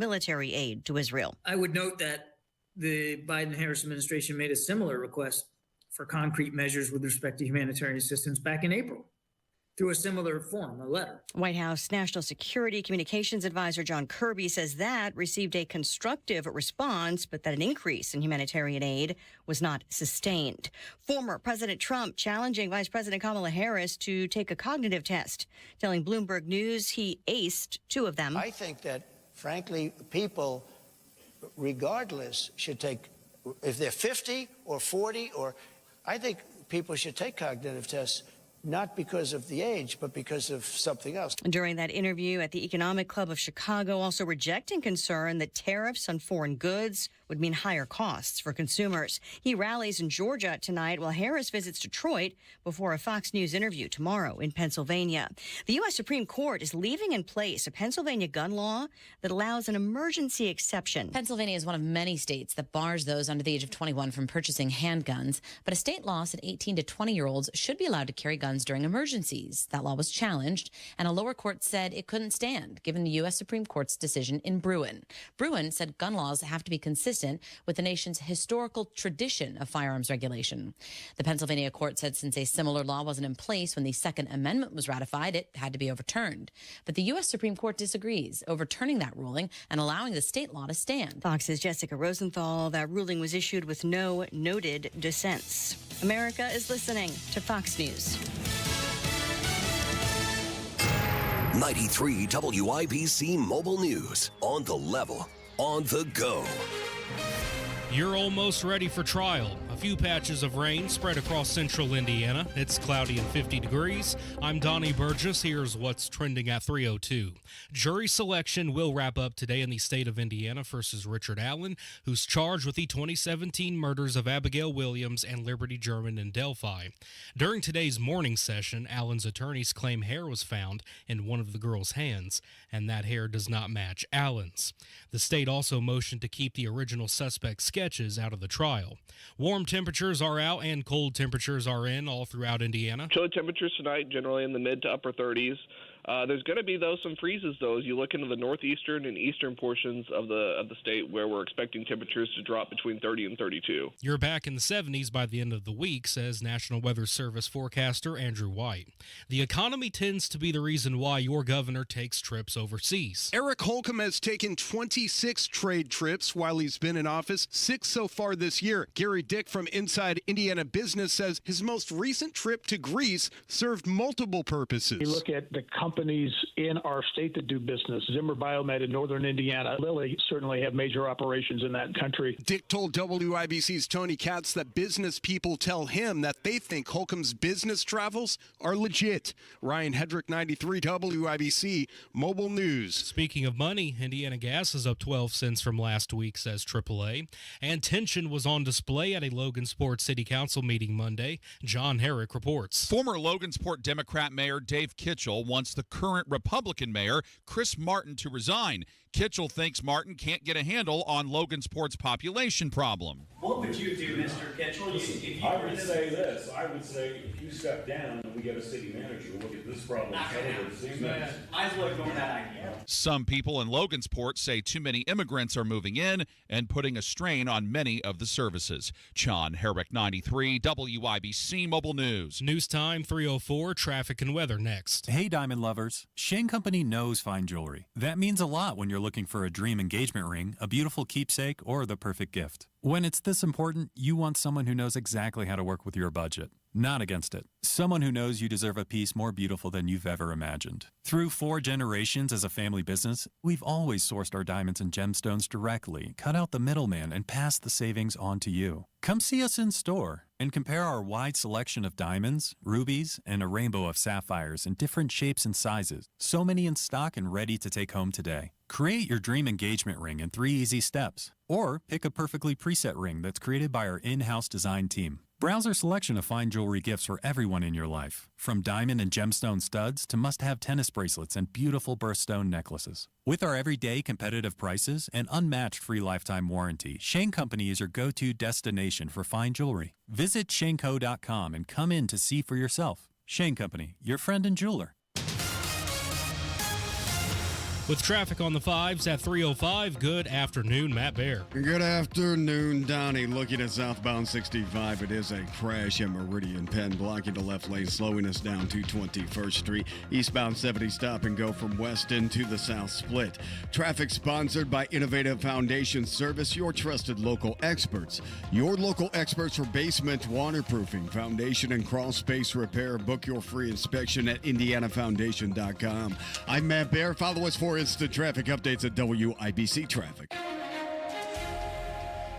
military aid to Israel. I would note that the Biden-Harris administration made a similar request for concrete measures with respect to humanitarian assistance back in April through a similar form, a letter. White House National Security Communications Advisor John Kirby says that received a constructive response, but that an increase in humanitarian aid was not sustained. Former President Trump challenging Vice President Kamala Harris to take a cognitive test, telling Bloomberg News he aced 2 of them. I think that, frankly, people, regardless, should take, if they're 50 or 40, I think people should take cognitive tests. Not because of the age, but because of something else. During that interview at the Economic Club of Chicago, also rejecting concern that tariffs on foreign goods would mean higher costs for consumers. He rallies in Georgia tonight while Harris visits Detroit before a Fox News interview tomorrow in Pennsylvania. The U.S. Supreme Court is leaving in place a Pennsylvania gun law that allows an emergency exception. Pennsylvania is one of many states that bars those under the age of 21 from purchasing handguns, but a state law said 18 to 20-year-olds should be allowed to carry guns during emergencies. That law was challenged, and a lower court said it couldn't stand, given the U.S. Supreme Court's decision in Bruin. Bruin said gun laws have to be consistent with the nation's historical tradition of firearms regulation. The Pennsylvania court said since a similar law wasn't in place when the Second Amendment was ratified, it had to be overturned. But the U.S. Supreme Court disagrees, overturning that ruling and allowing the state law to stand. Fox's Jessica Rosenthal. That ruling was issued with no noted dissents. America is listening to Fox News. 93 WIBC Mobile News. On the level, on the go. You're almost ready for trial. A few patches of rain spread across central Indiana. It's cloudy and 50 degrees. I'm Donnie Burgess. Here's what's trending at 3:02. Jury selection will wrap up today in the state of Indiana versus Richard Allen, who's charged with the 2017 murders of Abigail Williams and Liberty German in Delphi. During today's morning session, Allen's attorneys claim hair was found in one of the girl's hands, and that hair does not match Allen's. The state also motioned to keep the original suspect's sketches out of the trial. Warm temperatures are out and cold temperatures are in all throughout Indiana. Chilly temperatures tonight, generally in the mid to upper 30s. There's going to be, though, some freezes, though, as you look into the northeastern and eastern portions of the state where we're expecting temperatures to drop between 30 and 32. You're back in the 70s by the end of the week, says National Weather Service forecaster Andrew White. The economy tends to be the reason why your governor takes trips overseas. Eric Holcomb has taken 26 trade trips while he's been in office, 6 so far this year. Gary Dick from Inside Indiana Business says his most recent trip to Greece served multiple purposes. You look at the companies in our state that do business. Zimmer Biomed in northern Indiana. Lilly certainly have major operations in that country. Dick told WIBC's Tony Katz that business people tell him that they think Holcomb's business travels are legit. Ryan Hedrick, 93 WIBC Mobile News. Speaking of money, Indiana gas is up 12 cents from last week, says AAA. And tension was on display at a Logansport City Council meeting Monday. John Herrick reports. Former Logansport Democrat Mayor Dave Kitchell wants the current Republican mayor, Chris Martin, to resign. Kitchell thinks Martin can't get a handle on Logansport's population problem. What would you do, Mr. Kitchell? I would say this. I would say if you step down and we get a city manager, look at this problem. I was going that idea. Some people in Logansport say too many immigrants are moving in and putting a strain on many of the services. John Herrick, 93 WIBC Mobile News. News time 3:04. Traffic and weather next. Hey, diamond lovers. Shane Company knows fine jewelry. That means a lot when you're looking for a dream engagement ring, a beautiful keepsake, or the perfect gift. When it's this important, you want someone who knows exactly how to work with your budget. Not against it. Someone who knows you deserve a piece more beautiful than you've ever imagined. Through 4 generations as a family business, we've always sourced our diamonds and gemstones directly, cut out the middleman, and passed the savings on to you. Come see us in store and compare our wide selection of diamonds, rubies, and a rainbow of sapphires in different shapes and sizes. So many in stock and ready to take home today. Create your dream engagement ring in 3 easy steps. Or pick a perfectly preset ring that's created by our in-house design team. Browse our selection of fine jewelry gifts for everyone in your life, from diamond and gemstone studs to must-have tennis bracelets and beautiful birthstone necklaces. With our everyday competitive prices and unmatched free lifetime warranty, Shane Company is your go-to destination for fine jewelry. Visit shaneco.com and come in to see for yourself. Shane Company, your friend and jeweler. With traffic on the 5s at 3:05, good afternoon, Matt Bear. Good afternoon, Donnie. Looking at southbound 65, it is a crash at Meridian Penn, blocking the left lane, slowing us down to 21st Street. Eastbound 70, stop and go from Weston to the South Split. Traffic sponsored by Innovative Foundation Service, your trusted local experts. Your local experts for basement waterproofing, foundation, and crawl space repair. Book your free inspection at indianafoundation.com. I'm Matt Bear. Follow us for instant traffic updates at WIBC Traffic.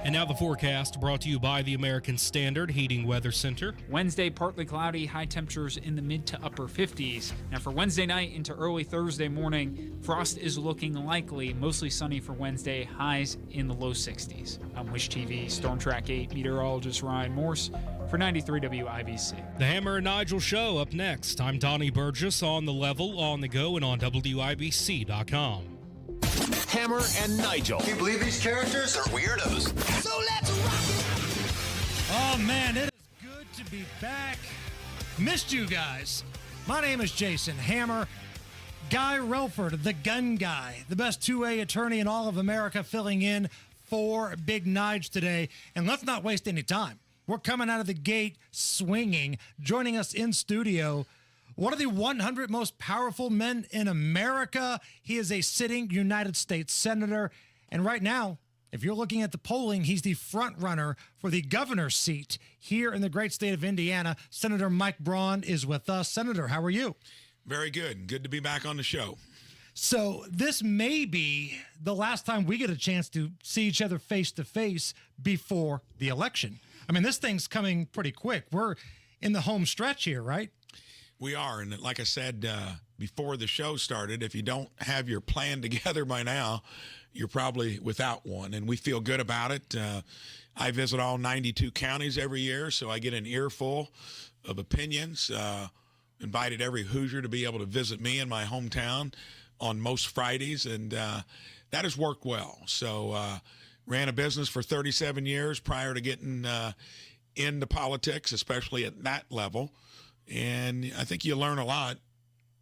And now the forecast brought to you by the American Standard Heating Weather Center. Wednesday, partly cloudy, high temperatures in the mid to upper 50s. Now for Wednesday night into early Thursday morning, frost is looking likely, mostly sunny for Wednesday, highs in the low 60s. I'm Wish TV Storm Track 8 meteorologist Ryan Morse for 93 WIBC. The Hammer and Nigel Show up next. I'm Donnie Burgess on the level, on the go, and on WIBC.com. Hammer and Nigel. Can you believe these characters are weirdos? So let's rock it! Oh, man, it is good to be back. Missed you guys. My name is Jason Hammer. Guy Relford, the gun guy, the best two-way attorney in all of America, filling in for Big Nige today. And let's not waste any time. We're coming out of the gate swinging. Joining us in studio, one of the 100 most powerful men in America. He is a sitting United States Senator. And right now, if you're looking at the polling, he's the front runner for the governor's seat here in the great state of Indiana. Senator Mike Braun is with us. Senator, how are you? Very good. Good to be back on the show. So this may be the last time we get a chance to see each other face to face before the election. I mean, this thing's coming pretty quick. We're in the home stretch here, right? We are. And like I said before the show started, if you don't have your plan together by now, you're probably without one. And we feel good about it. I visit all 92 counties every year, so I get an earful of opinions. Invited every Hoosier to be able to visit me in my hometown on most Fridays, and that has worked well. So ran a business for 37 years prior to getting into politics, especially at that level. And I think you learn a lot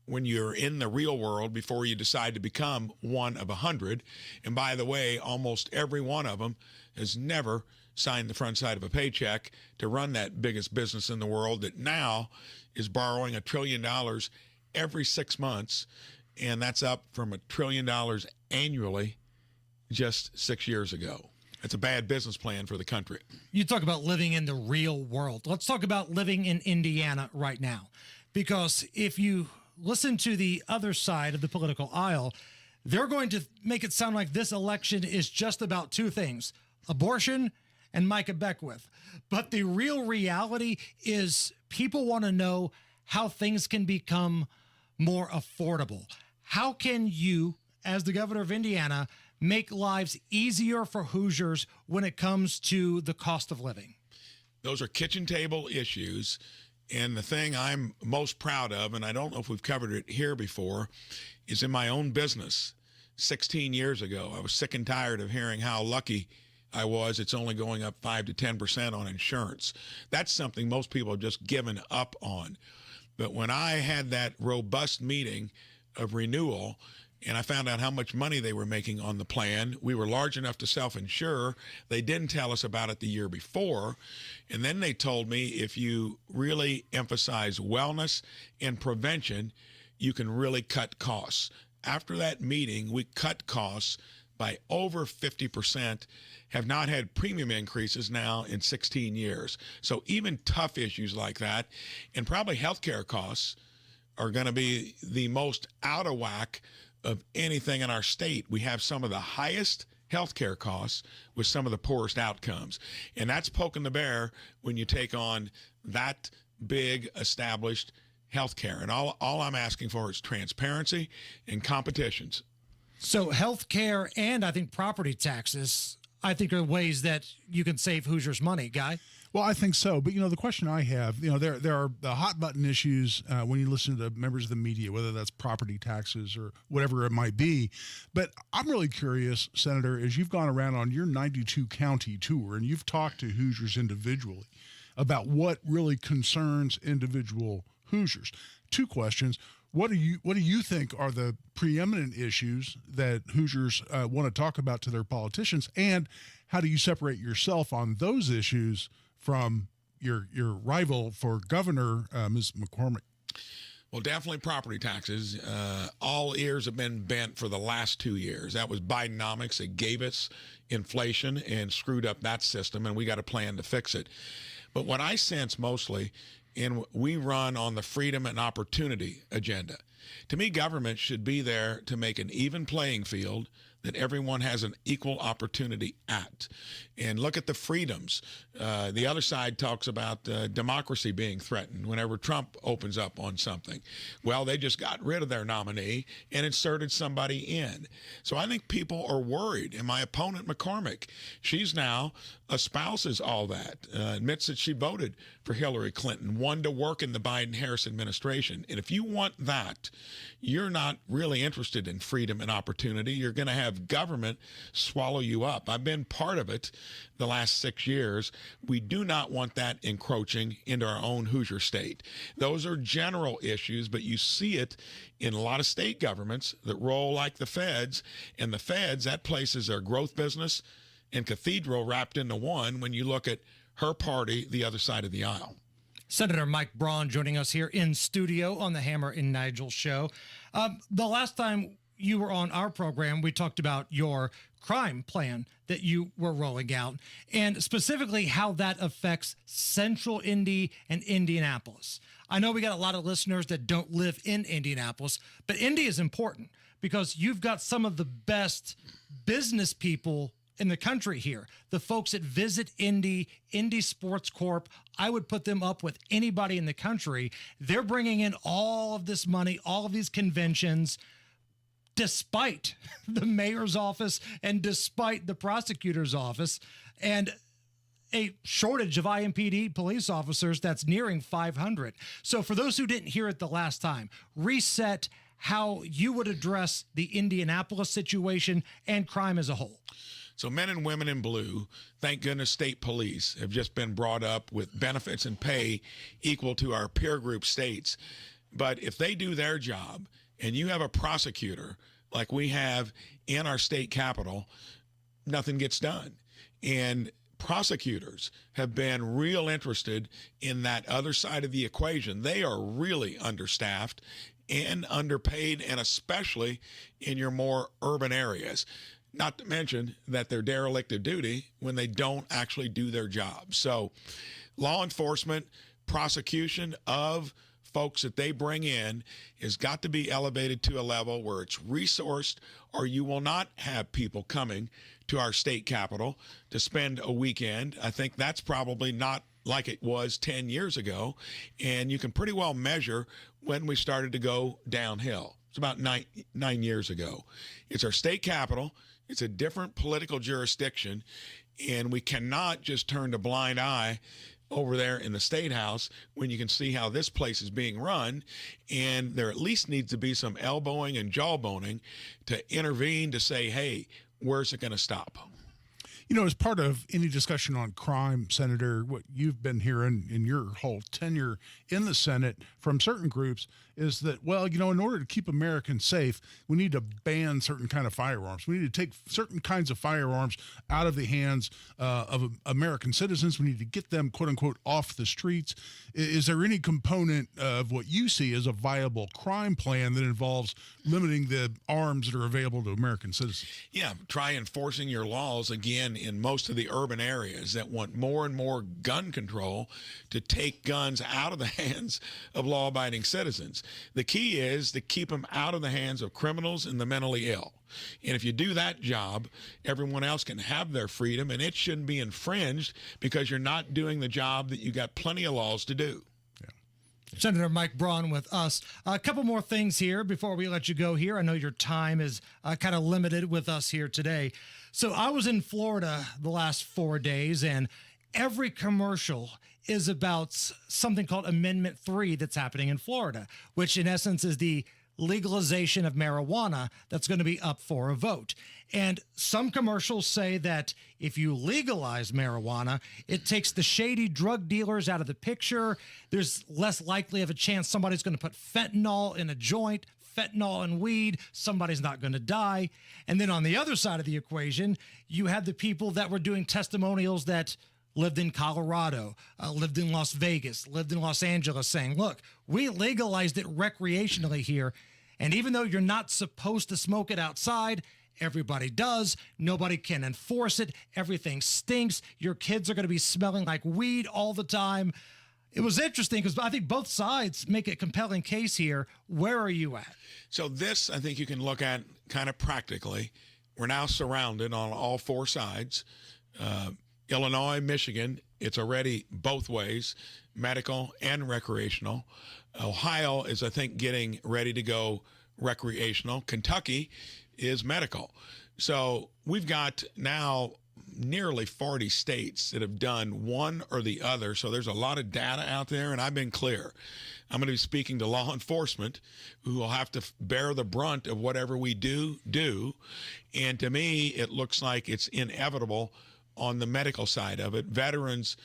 when you're in the real world before you decide to become one of 100. And by the way, almost every one of them has never signed the front side of a paycheck to run that biggest business in the world that now is borrowing $1 trillion every 6 months. And that's up from $1 trillion annually just 6 years ago. It's a bad business plan for the country. You talk about living in the real world. Let's talk about living in Indiana right now. Because if you listen to the other side of the political aisle, they're going to make it sound like this election is just about two things: abortion and Micah Beckwith. But the real reality is people want to know how things can become more affordable. How can you, as the governor of Indiana, make lives easier for Hoosiers when it comes to the cost of living? Those are kitchen table issues. And the thing I'm most proud of, and I don't know if we've covered it here before, is in my own business 16 years ago. I was sick and tired of hearing how lucky I was. It's only going up 5 to 10% on insurance. That's something most people have just given up on. But when I had that robust meeting of renewal, and I found out how much money they were making on the plan. We were large enough to self-insure. They didn't tell us about it the year before. And then they told me if you really emphasize wellness and prevention, you can really cut costs. After that meeting, we cut costs by over 50%, have not had premium increases now in 16 years. So even tough issues like that, and probably healthcare costs, are going to be the most out of whack of anything in our state. We have some of the highest healthcare costs with some of the poorest outcomes. And that's poking the bear when you take on that big established healthcare. And all I'm asking for is transparency and competitions. So healthcare and I think property taxes, I think, are ways that you can save Hoosiers money, Guy. Well, I think so. But, the question I have, there are the hot button issues when you listen to members of the media, whether that's property taxes or whatever it might be. But I'm really curious, Senator, as you've gone around on your 92 county tour and you've talked to Hoosiers individually about what really concerns individual Hoosiers. Two questions. What do you think are the preeminent issues that Hoosiers want to talk about to their politicians, and how do you separate yourself on those issues from your rival for governor, Ms. McCormick? Well, definitely property taxes. All ears have been bent for the last 2 years. That was Bidenomics. It gave us inflation and screwed up that system, and we got a plan to fix it. But what I sense mostly, and we run on the freedom and opportunity agenda. To me, government should be there to make an even playing field that everyone has an equal opportunity at. And look at the freedoms. The other side talks about democracy being threatened whenever Trump opens up on something. Well, they just got rid of their nominee and inserted somebody in. So I think people are worried. And my opponent, McCormick, she's now espouses all that, admits that she voted for Hillary Clinton, wanted to work in the Biden-Harris administration. And if you want that, you're not really interested in freedom and opportunity. You're going to have government swallow you up. I've been part of it the last 6 years. We do not want that encroaching into our own Hoosier state. Those are general issues, but you see it in a lot of state governments that roll like the feds. And the feds, that place is their growth business and cathedral wrapped into one when you look at her party, the other side of the aisle. Senator Mike Braun joining us here in studio on the Hammer and Nigel show. The last time you were on our program, we talked about your crime plan that you were rolling out, and specifically how that affects Central Indy and Indianapolis. I know we got a lot of listeners that don't live in Indianapolis, but Indy is important because you've got some of the best business people in the country here. The folks that visit Indy Sports Corp, I would put them up with anybody in the country. They're bringing in all of this money, all of these conventions, despite the mayor's office and despite the prosecutor's office, and a shortage of IMPD police officers that's nearing 500. So for those who didn't hear it the last time, reset how you would address the Indianapolis situation and crime as a whole. So men and women in blue, thank goodness state police have just been brought up with benefits and pay equal to our peer group states. But if they do their job and you have a prosecutor like we have in our state capital, nothing gets done. And prosecutors have been real interested in that other side of the equation. They are really understaffed and underpaid, and especially in your more urban areas. Not to mention that they're derelict of duty when they don't actually do their job. So law enforcement, prosecution of folks that they bring in has got to be elevated to a level where it's resourced, or you will not have people coming to our state capital to spend a weekend. I think that's probably not like it was 10 years ago. And you can pretty well measure when we started to go downhill. It's about nine years ago. It's our state capital. It's a different political jurisdiction, and we cannot just turn a blind eye over there in the State House when you can see how this place is being run, and there at least needs to be some elbowing and jawboning to intervene to say, hey, where's it going to stop? You know, as part of any discussion on crime, Senator, what you've been hearing in your whole tenure in the Senate from certain groups is that, well, you know, in order to keep Americans safe, we need to ban certain kind of firearms. We need to take certain kinds of firearms out of the hands of American citizens. We need to get them, quote unquote, off the streets. Is there any component of what you see as a viable crime plan that involves limiting the arms that are available to American citizens? Yeah, try enforcing your laws again in most of the urban areas that want more and more gun control to take guns out of the hands of law-abiding citizens. The key is to keep them out of the hands of criminals and the mentally ill. And if you do that job, everyone else can have their freedom, and it shouldn't be infringed because you're not doing the job that you got plenty of laws to do. Senator Mike Braun with us. A couple more things here before we let you go here. I know your time is kind of limited with us here today. So I was in Florida the last 4 days, and every commercial is about something called Amendment 3 that's happening in Florida, which in essence is the legalization of marijuana that's going to be up for a vote. And some commercials say that if you legalize marijuana, it takes the shady drug dealers out of the picture. There's less likely of a chance somebody's going to put fentanyl in a joint, fentanyl in weed. Somebody's not going to die. And then on the other side of the equation, you had the people that were doing testimonials that lived in Colorado, lived in Las Vegas, lived in Los Angeles, saying, look, we legalized it recreationally here. And even though you're not supposed to smoke it outside, everybody does. Nobody can enforce it. Everything stinks. Your kids are going to be smelling like weed all the time. It was interesting because I think both sides make a compelling case here. Where are you at? So this, I think you can look at kind of practically. We're now surrounded on all four sides. Illinois, Michigan, it's already both ways, medical and recreational. Ohio is, I think, getting ready to go recreational. Kentucky is medical. So we've got now nearly 40 states that have done one or the other. So there's a lot of data out there, and I've been clear. I'm going to be speaking to law enforcement who will have to bear the brunt of whatever we do. And to me, it looks like it's inevitable on the medical side of it. Veterans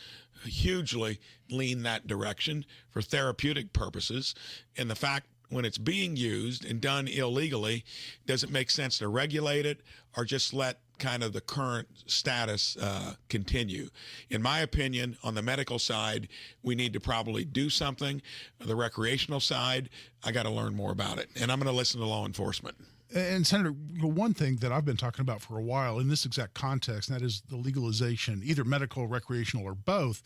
hugely lean that direction for therapeutic purposes. And the fact when it's being used and done illegally, does it make sense to regulate it or just let kind of the current status continue? In my opinion, on the medical side, we need to probably do something. The recreational side, I got to learn more about it. And I'm going to listen to law enforcement. And Senator, one thing that I've been talking about for a while in this exact context, and that is the legalization, either medical, recreational, or both,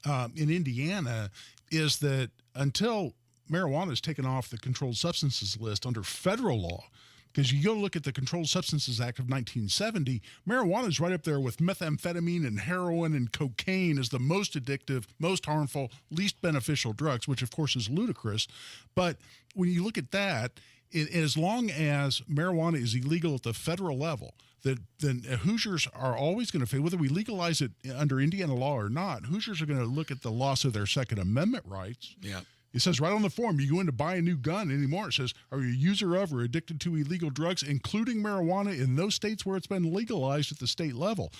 in Indiana, is that until marijuana is taken off the controlled substances list under federal law, because you go look at the Controlled Substances Act of 1970, marijuana is right up there with methamphetamine and heroin and cocaine as the most addictive, most harmful, least beneficial drugs, which of course is ludicrous. But when you look at that, as long as marijuana is illegal at the federal level, then Hoosiers are always going to face, whether we legalize it under Indiana law or not, Hoosiers are going to look at the loss of their Second Amendment rights. Yeah. It says right on the form, you go in to buy a new gun anymore. It says, are you a user of or addicted to illegal drugs, including marijuana in those states where it's been legalized at the state level?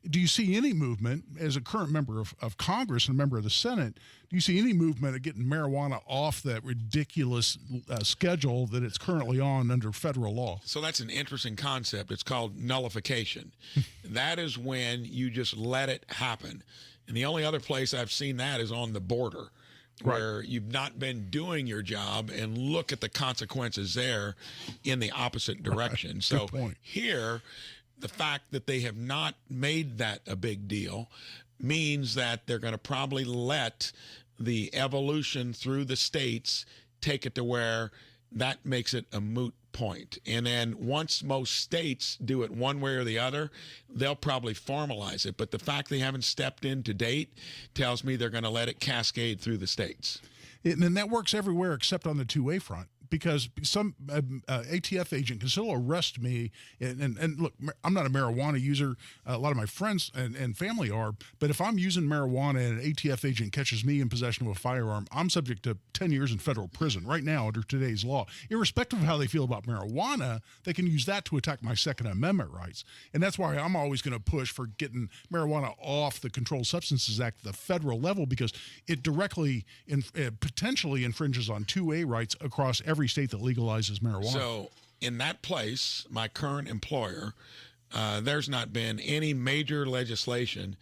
Do you see any movement, as a current member of Congress and a member of the Senate, do you see any movement of getting marijuana off that ridiculous schedule that it's currently on under federal law? So that's an interesting concept. It's called nullification. That is when you just let it happen. And the only other place I've seen that is on the border, where you've not been doing your job, and look at the consequences there in the opposite direction. So here, the fact that they have not made that a big deal means that they're going to probably let the evolution through the states take it to where that makes it a moot point. And then once most states do it one way or the other, they'll probably formalize it. But the fact they haven't stepped in to date tells me they're going to let it cascade through the states. And that works everywhere except on the two-way front. Because some ATF agent can still arrest me. And look, I'm not a marijuana user. A lot of my friends and family are. But if I'm using marijuana and an ATF agent catches me in possession of a firearm, I'm subject to 10 years in federal prison right now under today's law. Irrespective of how they feel about marijuana, they can use that to attack my Second Amendment rights. And that's why I'm always going to push for getting marijuana off the Controlled Substances Act at the federal level, because it directly potentially infringes on 2A rights across every state that legalizes marijuana. So in that place, my current employer, there's not been any major legislation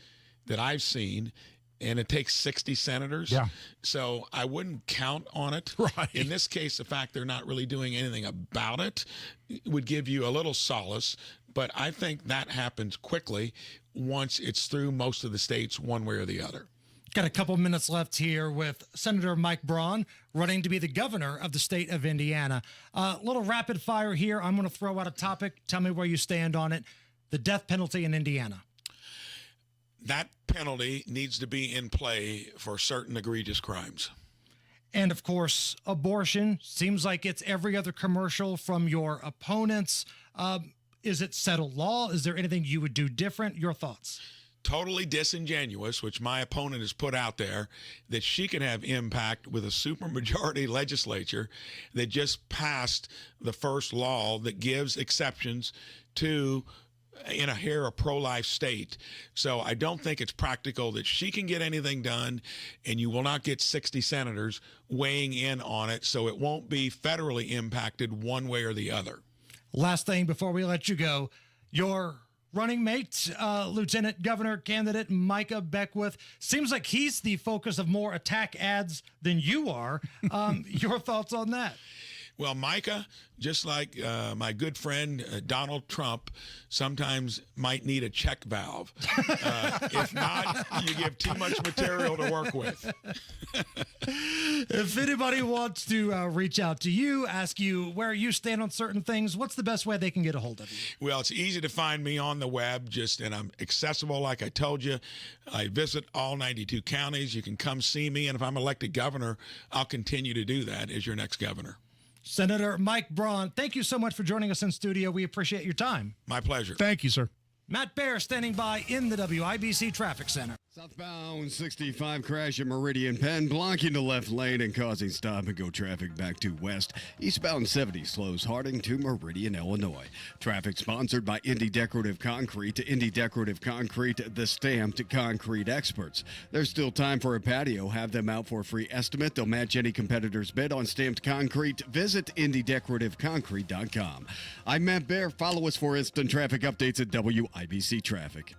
that I've seen, and it takes 60 senators. Yeah. So I wouldn't count on it. Right. In this case, the fact they're not really doing anything about it would give you a little solace. But I think that happens quickly once it's through most of the states one way or the other. Got a couple minutes left here with Senator Mike Braun running to be the governor of the state of Indiana. A little rapid fire here. I'm going to throw out a topic. Tell me where you stand on it. The death penalty in Indiana. That penalty needs to be in play for certain egregious crimes. And, of course, abortion. Seems like it's every other commercial from your opponents. Is it settled law? Is there anything you would do different? Your thoughts? totally disingenuous, which my opponent has put out there, that she can have impact with a supermajority legislature that just passed the first law that gives exceptions to a pro-life state. So I don't think it's practical that she can get anything done, and you will not get 60 senators weighing in on it, so it won't be federally impacted one way or the other. Last thing before we let you go, your running mate, Lieutenant Governor candidate Micah Beckwith, seems like he's the focus of more attack ads than you are. Your thoughts on that? Well, Micah, just like my good friend Donald Trump, sometimes might need a check valve. If not, you give too much material to work with. If anybody wants to reach out to you, ask you where you stand on certain things, what's the best way they can get a hold of you? Well, it's easy to find me on the web, and I'm accessible, like I told you. I visit all 92 counties. You can come see me, and if I'm elected governor, I'll continue to do that as your next governor. Senator Mike Braun, thank you so much for joining us in studio. We appreciate your time. My pleasure. Thank you, sir. Matt Baer standing by in the WIBC Traffic Center. Southbound 65 crash at Meridian Penn, blocking the left lane and causing stop-and-go traffic back to west. Eastbound 70 slows Harding to Meridian, Illinois. Traffic sponsored by Indy Decorative Concrete. Indy Decorative Concrete, the stamped concrete experts. There's still time for a patio. Have them out for a free estimate. They'll match any competitor's bid on stamped concrete. Visit IndyDecorativeConcrete.com. I'm Matt Baer. Follow us for instant traffic updates at WIBC Traffic.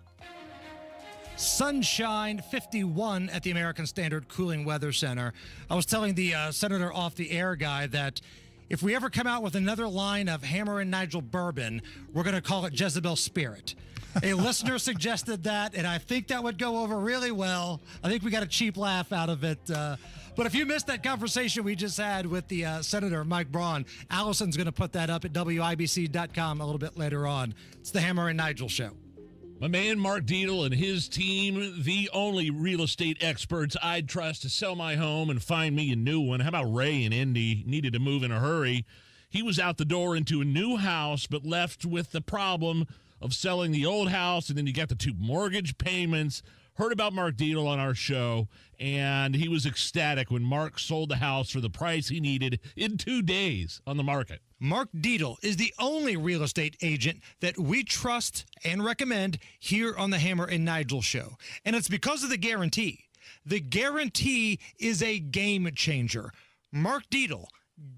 Sunshine 51 at the American Standard Cooling Weather Center. I was telling the Senator off the air guy that if we ever come out with another line of Hammer and Nigel bourbon, we're going to call it Jezebel Spirit. A listener suggested that, and I think that would go over really well. I think we got a cheap laugh out of it. But if you missed that conversation we just had with the Senator Mike Braun, Allison's going to put that up at WIBC.com a little bit later on. It's the Hammer and Nigel Show. My man Mark Dietel and his team, the only real estate experts I'd trust to sell my home and find me a new one. How about Ray in Indy? Needed to move in a hurry. He was out the door into a new house, but left with the problem of selling the old house, and then you got the 2 mortgage payments. Heard about Mark Dietel on our show, and he was ecstatic when Mark sold the house for the price he needed in 2 days on the market. Mark Dietel is the only real estate agent that we trust and recommend here on the Hammer and Nigel Show. And it's because of the guarantee. The guarantee is a game changer. Mark Dietel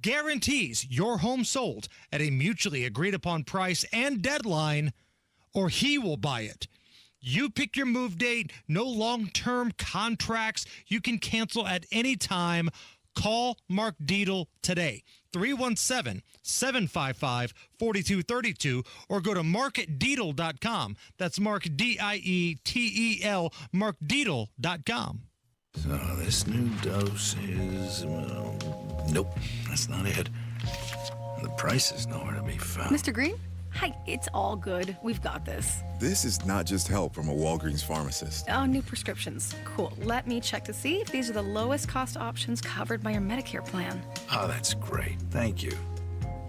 guarantees your home sold at a mutually agreed upon price and deadline, or he will buy it. You pick your move date, no long-term contracts. You can cancel at any time. Call Mark Dietel today, 317-755-4232, or go to markdietel.com. That's Mark, D-I-E-T-E-L, markdietel.com. So this new dose is, nope, that's not it. The price is nowhere to be found. Mr. Green? Hi, it's all good. We've got this. This is not just help from a Walgreens pharmacist. Oh, new prescriptions. Cool. Let me check to see if these are the lowest cost options covered by your Medicare plan. Oh, that's great. Thank you.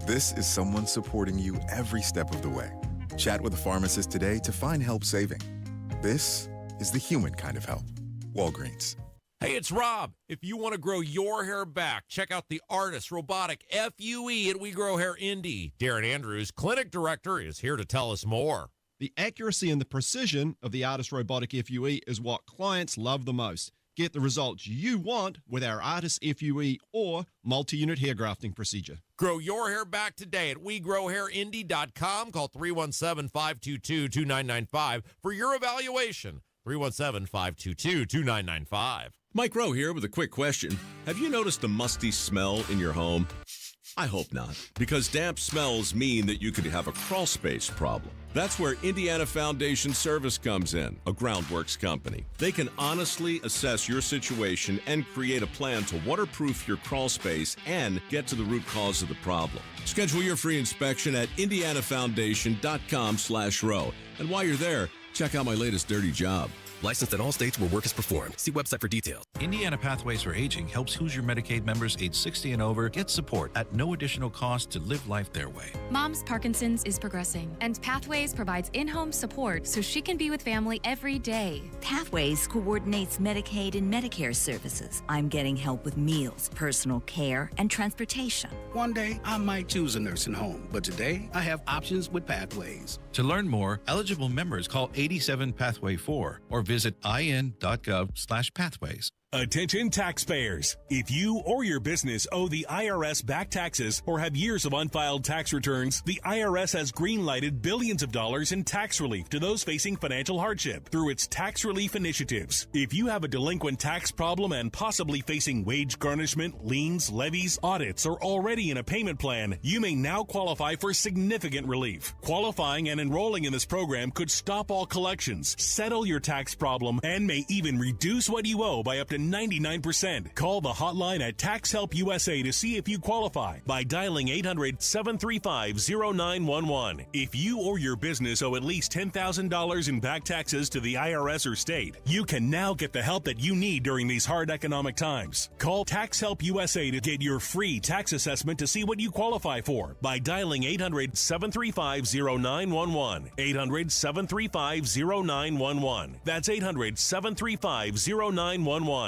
This is someone supporting you every step of the way. Chat with a pharmacist today to find help saving. This is the human kind of help. Walgreens. Hey, it's Rob. If you want to grow your hair back, check out the Artist Robotic FUE at We Grow Hair Indy. Darren Andrews, clinic director, is here to tell us more. The accuracy and the precision of the Artist Robotic FUE is what clients love the most. Get the results you want with our Artist FUE or multi-unit hair grafting procedure. Grow your hair back today at WeGrowHairIndy.com. Call 317-522-2995 for your evaluation. 317-522-2995. Mike Rowe here with a quick question. Have you noticed a musty smell in your home? I hope not, because damp smells mean that you could have a crawl space problem. That's where Indiana Foundation Service comes in, a groundworks company. They can honestly assess your situation and create a plan to waterproof your crawl space and get to the root cause of the problem. Schedule your free inspection at indianafoundation.com/row. And while you're there, check out my latest dirty job. Licensed in all states where work is performed. See website for details. Indiana Pathways for Aging helps Hoosier Medicaid members age 60 and over get support at no additional cost to live life their way. Mom's Parkinson's is progressing, and Pathways provides in-home support so she can be with family every day. Pathways coordinates Medicaid and Medicare services. I'm getting help with meals, personal care, and transportation. One day, I might choose a nursing home, but today, I have options with Pathways. To learn more, eligible members call 87 Pathway 4 or visit in.gov/pathways. Attention taxpayers. If you or your business owe the IRS back taxes or have years of unfiled tax returns, the IRS has green-lighted billions of dollars in tax relief to those facing financial hardship through its tax relief initiatives. If you have a delinquent tax problem and possibly facing wage garnishment, liens, levies, audits, or already in a payment plan, you may now qualify for significant relief. Qualifying and enrolling in this program could stop all collections, settle your tax problem, and may even reduce what you owe by up to 99%. Call the hotline at Tax Help USA to see if you qualify by dialing 800-735-0911. If you or your business owe at least $10,000 in back taxes to the IRS or state, you can now get the help that you need during these hard economic times. Call Tax Help USA to get your free tax assessment to see what you qualify for by dialing 800-735-0911. 800-735-0911. That's 800-735-0911.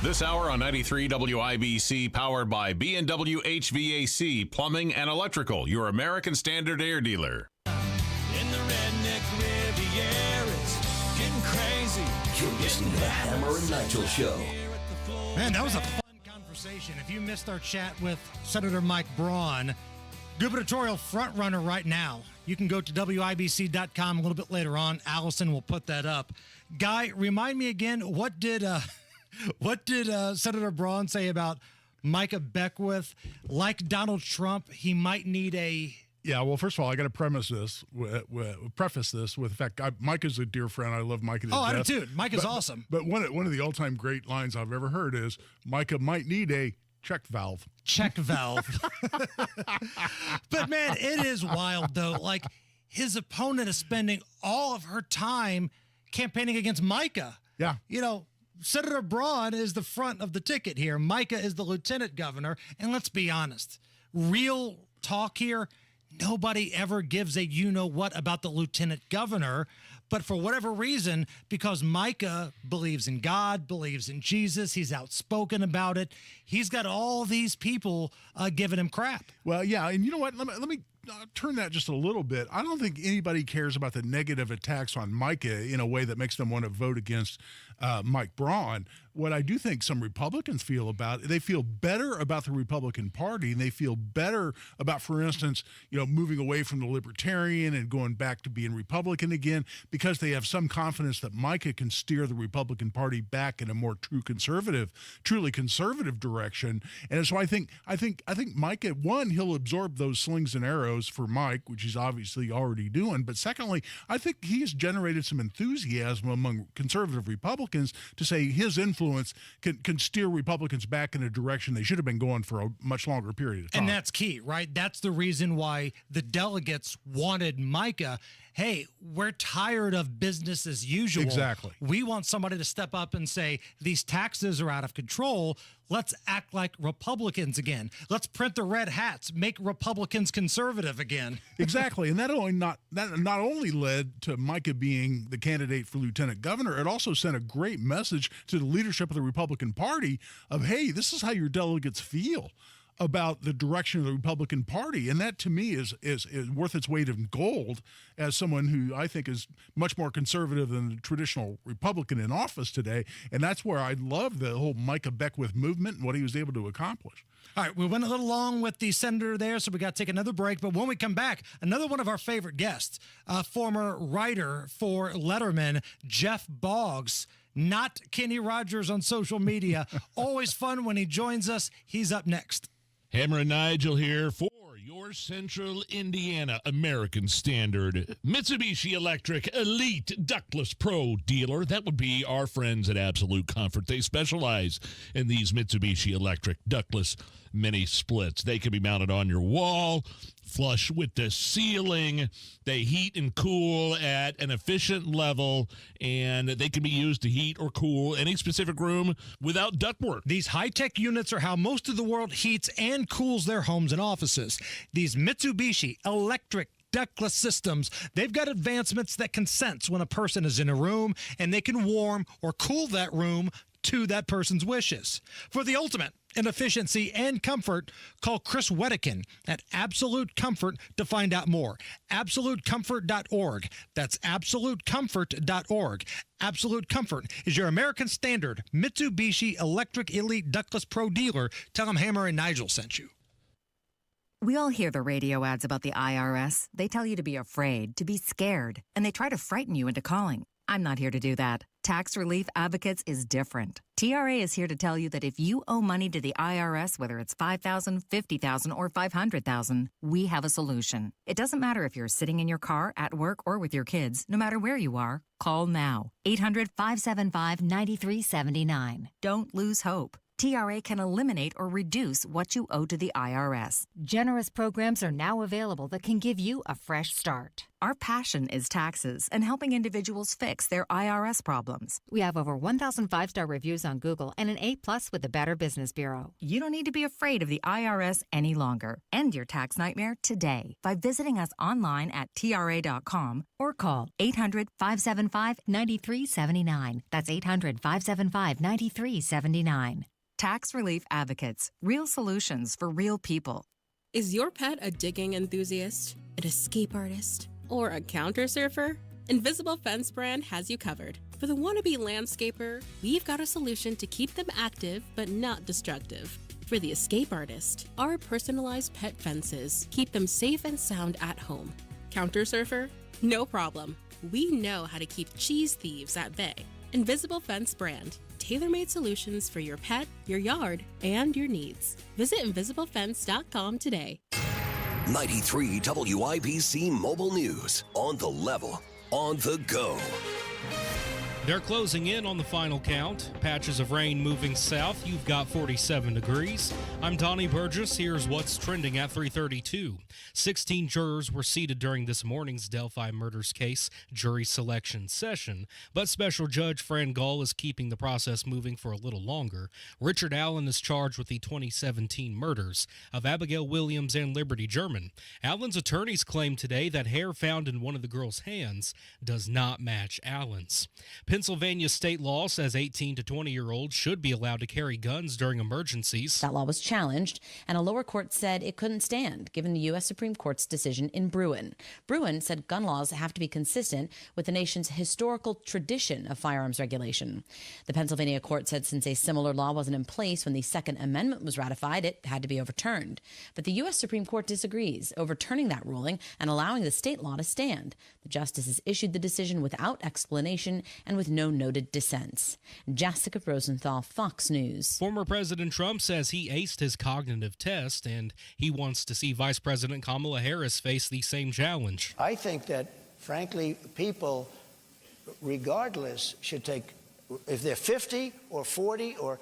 This hour on 93 WIBC, powered by B&W HVAC, Plumbing and Electrical, your American Standard air dealer. In the redneck Riviera, it's getting crazy. You're listening to the Hammer and Nigel Show. Man, that was a fun conversation. If you missed our chat with Senator Mike Braun, gubernatorial frontrunner right now, you can go to WIBC.com a little bit later on. Allison will put that up. Guy, remind me again, what did Senator Braun say about Micah Beckwith? Like Donald Trump, he might need a... Yeah, well, first of all, I got to preface this with the fact Mike is a dear friend. I love Micah to death. I do too. Mike is awesome. But one of the all-time great lines I've ever heard is, Micah might need a check valve. Check valve. But, man, it is wild, though. Like, his opponent is spending all of her time campaigning against Micah. Yeah. You know, Senator Braun is the front of the ticket here. Micah is the lieutenant governor. And let's be honest, real talk here, nobody ever gives a you-know-what about the lieutenant governor. But for whatever reason, because Micah believes in God, believes in Jesus, he's outspoken about it, he's got all these people giving him crap. Well, yeah, and you know what? Let me turn that just a little bit. I don't think anybody cares about the negative attacks on Micah in a way that makes them want to vote against Mike Braun. What I do think some Republicans feel about it, they feel better about the Republican Party, and they feel better about, for instance, moving away from the Libertarian and going back to being Republican again, because they have some confidence that Micah can steer the Republican Party back in a more truly conservative direction. And so I think Micah, one, he'll absorb those slings and arrows for Mike, which he's obviously already doing. But secondly, I think he's generated some enthusiasm among conservative Republicans to say his influence can steer Republicans back in a direction they should have been going for a much longer period of time. And that's key, right? That's the reason why the delegates wanted Micah. Hey, we're tired of business as usual. Exactly. We want somebody to step up and say, these taxes are out of control. Let's act like Republicans again. Let's print the red hats, make Republicans conservative again. Exactly. And that not only led to Micah being the candidate for lieutenant governor, it also sent a great message to the leadership of the Republican Party of, hey, this is how your delegates feel about the direction of the Republican Party. And that, to me, is worth its weight in gold as someone who I think is much more conservative than the traditional Republican in office today. And that's where I love the whole Micah Beckwith movement and what he was able to accomplish. All right, we went a little long with the senator there, so we got to take another break. But when we come back, another one of our favorite guests, former writer for Letterman, Jeff Bogs, not Kenny Rogers on social media. Always fun when he joins us. He's up next. Hammer and Nigel here for your Central Indiana American Standard Mitsubishi Electric Elite Ductless Pro dealer. That would be our friends at Absolute Comfort. They specialize in these Mitsubishi Electric ductless mini splits. They can be mounted on your wall, flush with the ceiling. They heat and cool at an efficient level, and they can be used to heat or cool any specific room without ductwork. These high-tech units are how most of the world heats and cools their homes and offices. These Mitsubishi electric ductless systems, they've got advancements that can sense when a person is in a room, and they can warm or cool that room to that person's wishes. For the ultimate in efficiency and comfort, call Chris Wedekin at Absolute Comfort to find out more. AbsoluteComfort.org. That's AbsoluteComfort.org. Absolute Comfort is your American Standard Mitsubishi Electric Elite Ductless Pro dealer. Tell them Hammer and Nigel sent you. We all hear the radio ads about the IRS. They tell you to be afraid, to be scared, and they try to frighten you into calling. I'm not here to do that. Tax Relief Advocates is different. TRA is here to tell you that if you owe money to the IRS, whether it's $5,000, $50,000, or $500,000, we have a solution. It doesn't matter if you're sitting in your car, at work, or with your kids. No matter where you are, call now. 800-575-9379. Don't lose hope. TRA can eliminate or reduce what you owe to the IRS. Generous programs are now available that can give you a fresh start. Our passion is taxes and helping individuals fix their IRS problems. We have over 1,000 5-star reviews on Google and an A+ with the Better Business Bureau. You don't need to be afraid of the IRS any longer. End your tax nightmare today by visiting us online at TRA.com or call 800-575-9379. That's 800-575-9379. Tax Relief Advocates. Real solutions for real people. Is your pet a digging enthusiast, an escape artist, or a counter surfer? Invisible Fence brand has you covered. For the wannabe landscaper, we've got a solution to keep them active but not destructive. For the escape artist, our personalized pet fences keep them safe and sound at home. Counter surfer? No problem. We know how to keep cheese thieves at bay. Invisible Fence brand. Tailor-made solutions for your pet, your yard, and your needs. Visit invisiblefence.com today. 93 WIBC Mobile News. On the level, on the go. They're closing in on the final count. Patches of rain moving south. You've got 47 degrees. I'm Donnie Burgess. Here's what's trending at 3:32. 16 jurors were seated during this morning's Delphi murders case jury selection session, but Special Judge Fran Gull is keeping the process moving for a little longer. Richard Allen is charged with the 2017 murders of Abigail Williams and Liberty German. Allen's attorneys claim today that hair found in one of the girls' hands does not match Allen's. Pennsylvania state law says 18 to 20-year-olds should be allowed to carry guns during emergencies. That law was challenged, and a lower court said it couldn't stand, given the U.S. Supreme Court's decision in Bruin. Bruin said gun laws have to be consistent with the nation's historical tradition of firearms regulation. The Pennsylvania court said since a similar law wasn't in place when the Second Amendment was ratified, it had to be overturned. But the U.S. Supreme Court disagrees, overturning that ruling and allowing the state law to stand. The justices issued the decision without explanation and with no noted dissents. Jessica Rosenthal, Fox News. Former President Trump says he aced his cognitive test, and he wants to see Vice President Kamala Harris face the same challenge. I think that, frankly, people, regardless, should take, if they're 50 or 40, or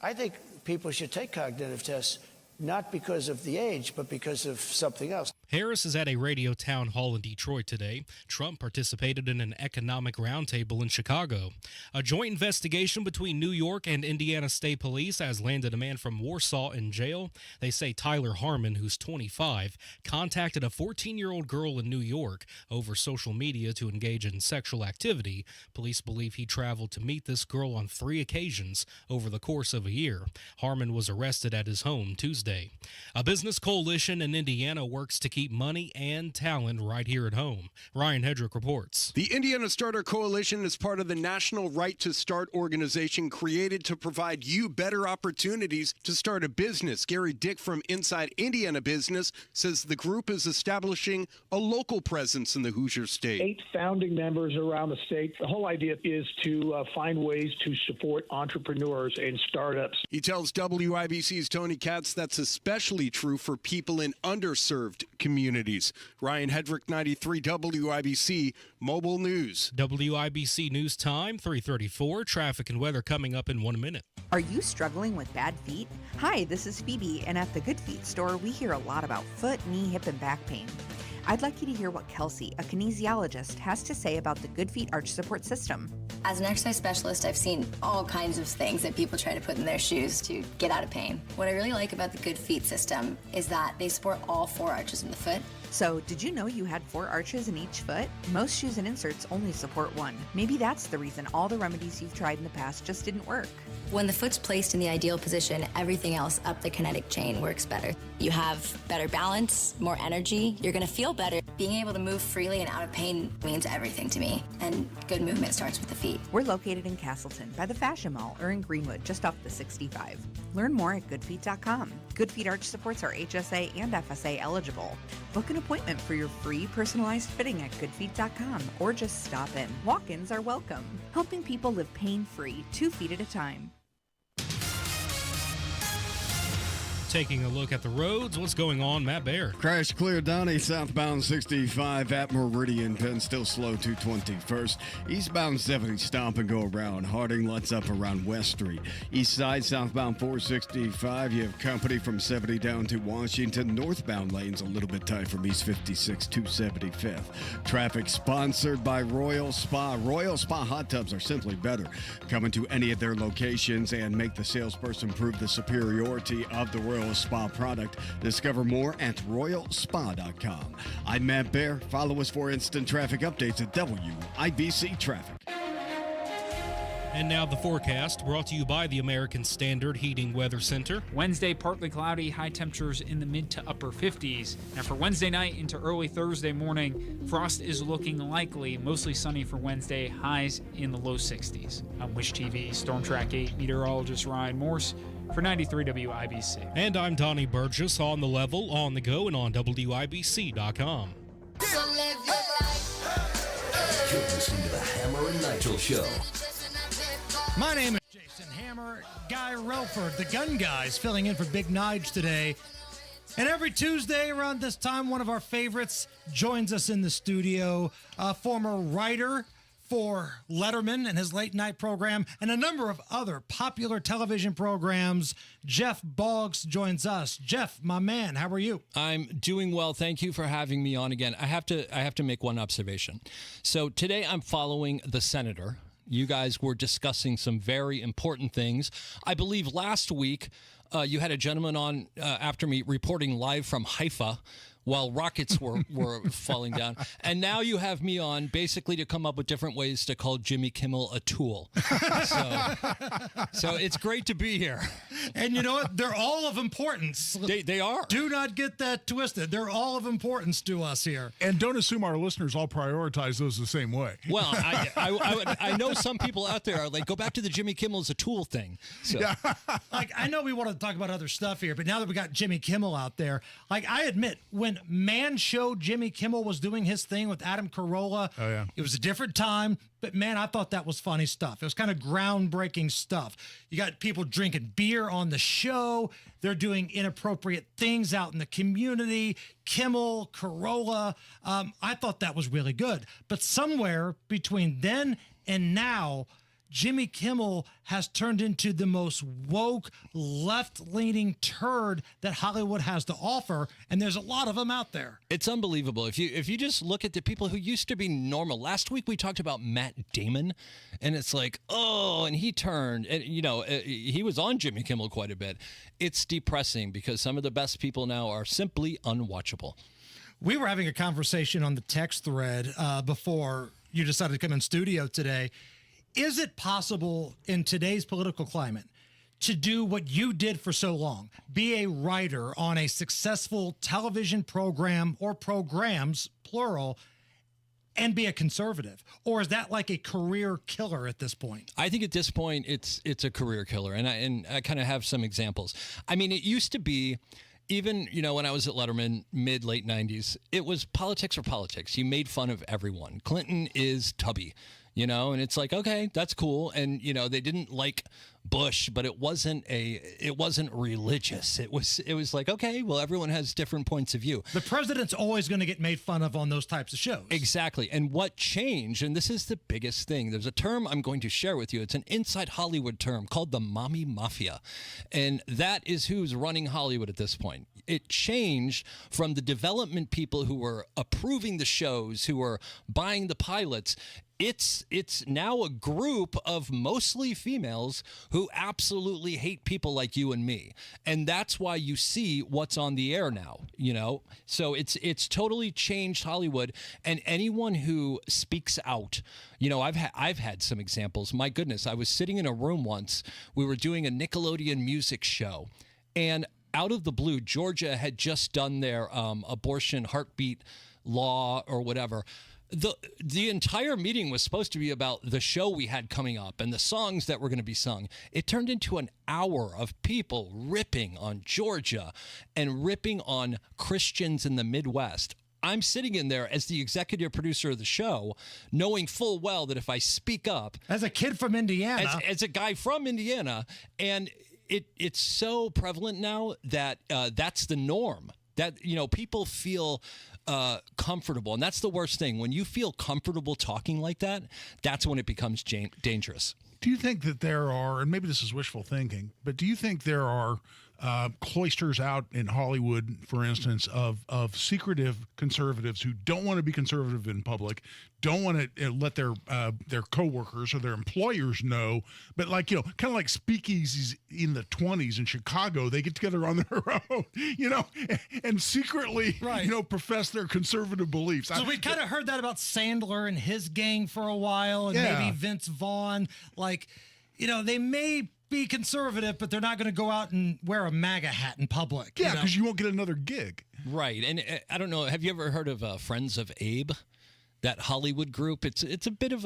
I think people should take cognitive tests, not because of the age, but because of something else. Harris is at a radio town hall in Detroit today. Trump participated in an economic roundtable in Chicago. A joint investigation between New York and Indiana State Police has landed a man from Warsaw in jail. They say Tyler Harmon, who's 25, contacted a 14-year-old girl in New York over social media to engage in sexual activity. Police believe he traveled to meet this girl on 3 occasions over the course of a year. Harmon was arrested at his home Tuesday. A business coalition in Indiana works to keep money and talent right here at home. Ryan Hedrick reports. The Indiana Starter Coalition is part of the National Right to Start organization created to provide you better opportunities to start a business. Gary Dick from Inside Indiana Business says the group is establishing a local presence in the Hoosier State. 8 founding members around the state. The whole idea is to find ways to support entrepreneurs and startups. He tells WIBC's Tony Katz that's especially true for people in underserved communities. Ryan Hedrick, 93 WIBC Mobile News. WIBC News Time, 3:34. Traffic and weather coming up in 1 minute. Are you struggling with bad feet? Hi, this is Phoebe, and at the Good Feet store, we hear a lot about foot, knee, hip, and back pain. I'd like you to hear what Kelsey, a kinesiologist, has to say about the Good Feet Arch Support System. As an exercise specialist, I've seen all kinds of things that people try to put in their shoes to get out of pain. What I really like about the Good Feet system is that they support all 4 arches in the foot. So, did you know you had 4 arches in each foot? Most shoes and inserts only support 1. Maybe that's the reason all the remedies you've tried in the past just didn't work. When the foot's placed in the ideal position, everything else up the kinetic chain works better. You have better balance, more energy, you're gonna feel better. Being able to move freely and out of pain means everything to me, and good movement starts with the feet. We're located in Castleton by the Fashion Mall or in Greenwood just off the 65. Learn more at goodfeet.com. Good Feet Arch Supports are HSA and FSA eligible. Book an appointment for your free personalized fitting at goodfeet.com or just stop in. Walk-ins are welcome. Helping people live pain-free, 2 feet at a time. Taking a look at the roads, what's going on, Matt Baird? Crash clear, Donnie, southbound 65 at Meridian. Penn still slow 221st. Eastbound 70 stop and go around. Harding lets up around West Street. East side southbound 465. You have company from 70 down to Washington. Northbound lanes a little bit tight from East 56 to 75th. Traffic sponsored by Royal Spa. Royal Spa hot tubs are simply better. Coming to any of their locations and make the salesperson prove the superiority of the Royal Spa product. Discover more at royalspa.com. I'm Matt Baer. Follow us for instant traffic updates at WIBC Traffic. And now the forecast, brought to you by the American Standard Heating Weather Center. Wednesday, partly cloudy, high temperatures in the mid to upper 50s. Now for Wednesday night into early Thursday morning, frost is looking likely, mostly sunny for Wednesday, highs in the low 60s. I'm Wish TV Storm Track 8 meteorologist Ryan Morse for 93 WIBC. And I'm Donnie Burgess, on the level, on the go, and on WIBC.com. You're listening to the Hammer and Nigel Show. My name is Jason Hammer. Guy Relford, the gun guy, is filling in for Big Nige today. And every Tuesday around this time, one of our favorites joins us in the studio, a former writer for Letterman and his late night program and a number of other popular television programs. Jeff Bogs joins us. Jeff, my man, how are you? I'm doing well. Thank you for having me on again. I have to make one observation. So today I'm following the senator. You guys were discussing some very important things. I believe last week you had a gentleman on after me reporting live from Haifa while rockets were falling down. And now you have me on basically to come up with different ways to call Jimmy Kimmel a tool. So it's great to be here. And you know what? They're all of importance. They are. Do not get that twisted. They're all of importance to us here. And don't assume our listeners all prioritize those the same way. Well, I know some people out there are like, go back to the Jimmy Kimmel's a tool thing. So. Yeah. Like, I know we want to talk about other stuff here, but now that we got Jimmy Kimmel out there, like, I admit, when Man Show Jimmy Kimmel was doing his thing with Adam Carolla, it was a different time, but man, I thought that was funny stuff. It was kind of groundbreaking stuff. You got people drinking beer on the show. They're doing inappropriate things out in the community. Kimmel, Carolla. I thought that was really good. But somewhere between then and now, Jimmy Kimmel has turned into the most woke, left-leaning turd that Hollywood has to offer, and there's a lot of them out there. It's unbelievable. If you just look at the people who used to be normal. Last week we talked about Matt Damon, and it's like, oh, and he turned, and he was on Jimmy Kimmel quite a bit. It's depressing because some of the best people now are simply unwatchable. We were having a conversation on the text thread before you decided to come in studio today. Is it possible in today's political climate to do what you did for so long, be a writer on a successful television program or programs, plural, and be a conservative? Or is that like a career killer at this point? I think at this point it's a career killer, and I kind of have some examples. I mean, it used to be, even, when I was at Letterman, late 90s, it was politics or politics. You made fun of everyone. Clinton is tubby. And it's like, okay, that's cool. And, they didn't like Bush, but it wasn't religious. It was like, okay, well, everyone has different points of view. The president's always going to get made fun of on those types of shows. Exactly. And what changed, and this is the biggest thing, there's a term I'm going to share with you. It's an inside Hollywood term called the mommy mafia. And that is who's running Hollywood at this point. It changed from the development people who were approving the shows, who were buying the pilots. It's now a group of mostly females who absolutely hate people like you and me. And that's why you see what's on the air now, So it's totally changed Hollywood. And anyone who speaks out, I've had some examples. My goodness, I was sitting in a room once. We were doing a Nickelodeon music show, and out of the blue, Georgia had just done their abortion heartbeat law or whatever. The entire meeting was supposed to be about the show we had coming up and the songs that were going to be sung. It turned into an hour of people ripping on Georgia and ripping on Christians in the Midwest. I'm sitting in there as the executive producer of the show, knowing full well that if I speak up... As a kid from Indiana. As a guy from Indiana, and it's so prevalent now that that's the norm. That, people feel... comfortable. And that's the worst thing. When you feel comfortable talking like that, that's when it becomes dangerous. Do you think that there are, and maybe this is wishful thinking, but do you think there are cloisters out in Hollywood, for instance, of secretive conservatives who don't want to be conservative in public, don't want to let their coworkers or their employers know, but kind of like speakeasies in the 1920s in Chicago, they get together on their own, and secretly, profess their conservative beliefs. So we kind of heard that about Sandler and his gang for a while, and maybe Vince Vaughn, they may be conservative, but they're not going to go out and wear a MAGA hat in public. Yeah, because you won't get another gig. Right. And I don't know, have you ever heard of Friends of Abe? That Hollywood group, it's a bit of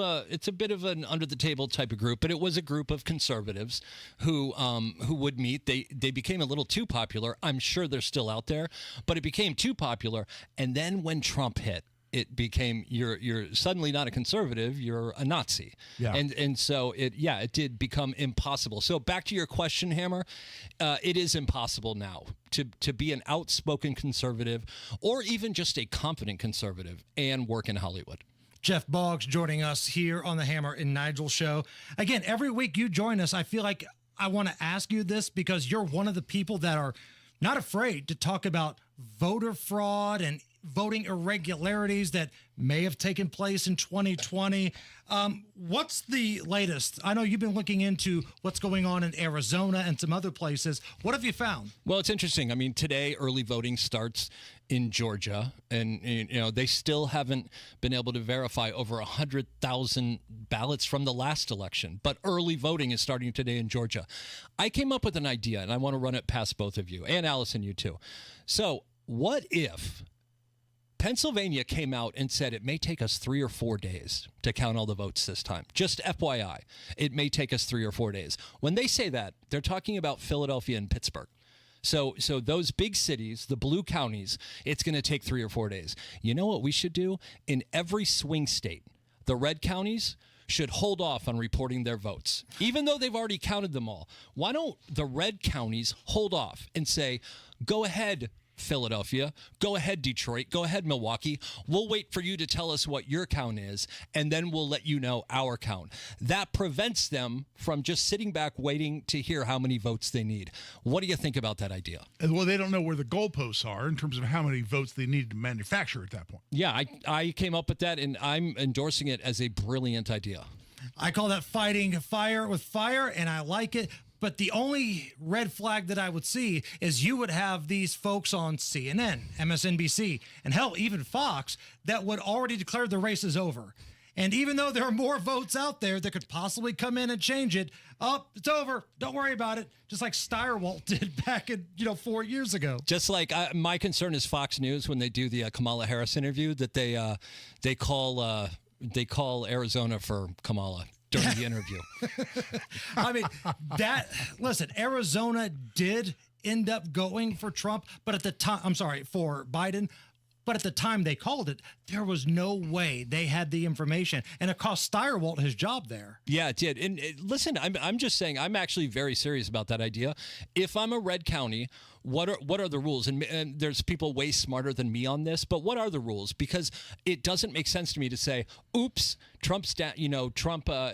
an under the table type of group, but it was a group of conservatives who would meet. They became a little too popular. I'm sure they're still out there, but it became too popular. And then when Trump hit, it became you're suddenly not a conservative, you're a Nazi. Yeah. And so it did become impossible. So back to your question, Hammer, it is impossible now to be an outspoken conservative or even just a confident conservative and work in Hollywood. Jeff Bogs joining us here on the Hammer and Nigel show. Again, every week you join us, I feel like I want to ask you this because you're one of the people that are not afraid to talk about voter fraud and voting irregularities that may have taken place in 2020. What's the latest? I know you've been looking into what's going on in Arizona and some other places. What have you found? Well, it's interesting. I mean, today early voting starts in Georgia, and they still haven't been able to verify over 100,000 ballots from the last election. But early voting is starting today in Georgia. I came up with an idea, and I want to run it past both of you, and Allison, you too. So what if Pennsylvania came out and said it may take us 3 or 4 days to count all the votes this time? Just FYI, it may take us 3 or 4 days. When they say that, they're talking about Philadelphia and Pittsburgh. So those big cities, the blue counties, it's going to take 3 or 4 days. You know what we should do? In every swing state, the red counties should hold off on reporting their votes, even though they've already counted them all. Why don't the red counties hold off and say, go ahead, Philadelphia, go ahead, Detroit, go ahead, Milwaukee. We'll wait for you to tell us what your count is, and then we'll let you know our count. That prevents them from just sitting back waiting to hear how many votes they need. What do you think about that idea? Well, they don't know where the goalposts are in terms of how many votes they need to manufacture at that point. Yeah, I came up with that, and I'm endorsing it as a brilliant idea. I call that fighting fire with fire, and I like it. But the only red flag that I would see is you would have these folks on CNN, MSNBC, and hell, even Fox, that would already declare the race is over. And even though there are more votes out there that could possibly come in and change it, it's over. Don't worry about it. Just like Steyerwalt did back in 4 years ago. Just like my concern is Fox News when they do the Kamala Harris interview that they call Arizona for Kamala during the interview. I mean, listen, Arizona did end up going for Trump, but at the time, for Biden, But at the time they called it, there was no way they had the information. And it cost Steyerwalt his job there. Yeah, it did. And listen, I'm just saying, I'm actually very serious about that idea. If I'm a red county, what are the rules? And there's people way smarter than me on this, but what are the rules? Because it doesn't make sense to me to say, oops, Trump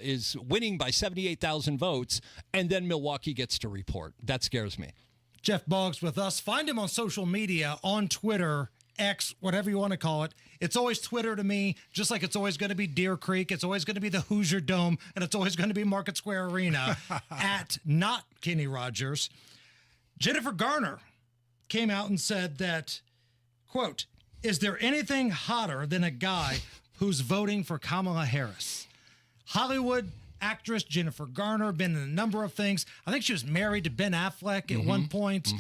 is winning by 78,000 votes, and then Milwaukee gets to report. That scares me. Jeff Bogs with us. Find him on social media, on Twitter, X, whatever you want to call it. It's always Twitter to me, just like it's always going to be Deer Creek. It's always going to be the Hoosier Dome, and it's always going to be Market Square Arena at not Kenny Rogers. Jennifer Garner came out and said that, quote, is there anything hotter than a guy who's voting for Kamala Harris? Hollywood actress Jennifer Garner, been in a number of things. I think she was married to Ben Affleck at one point.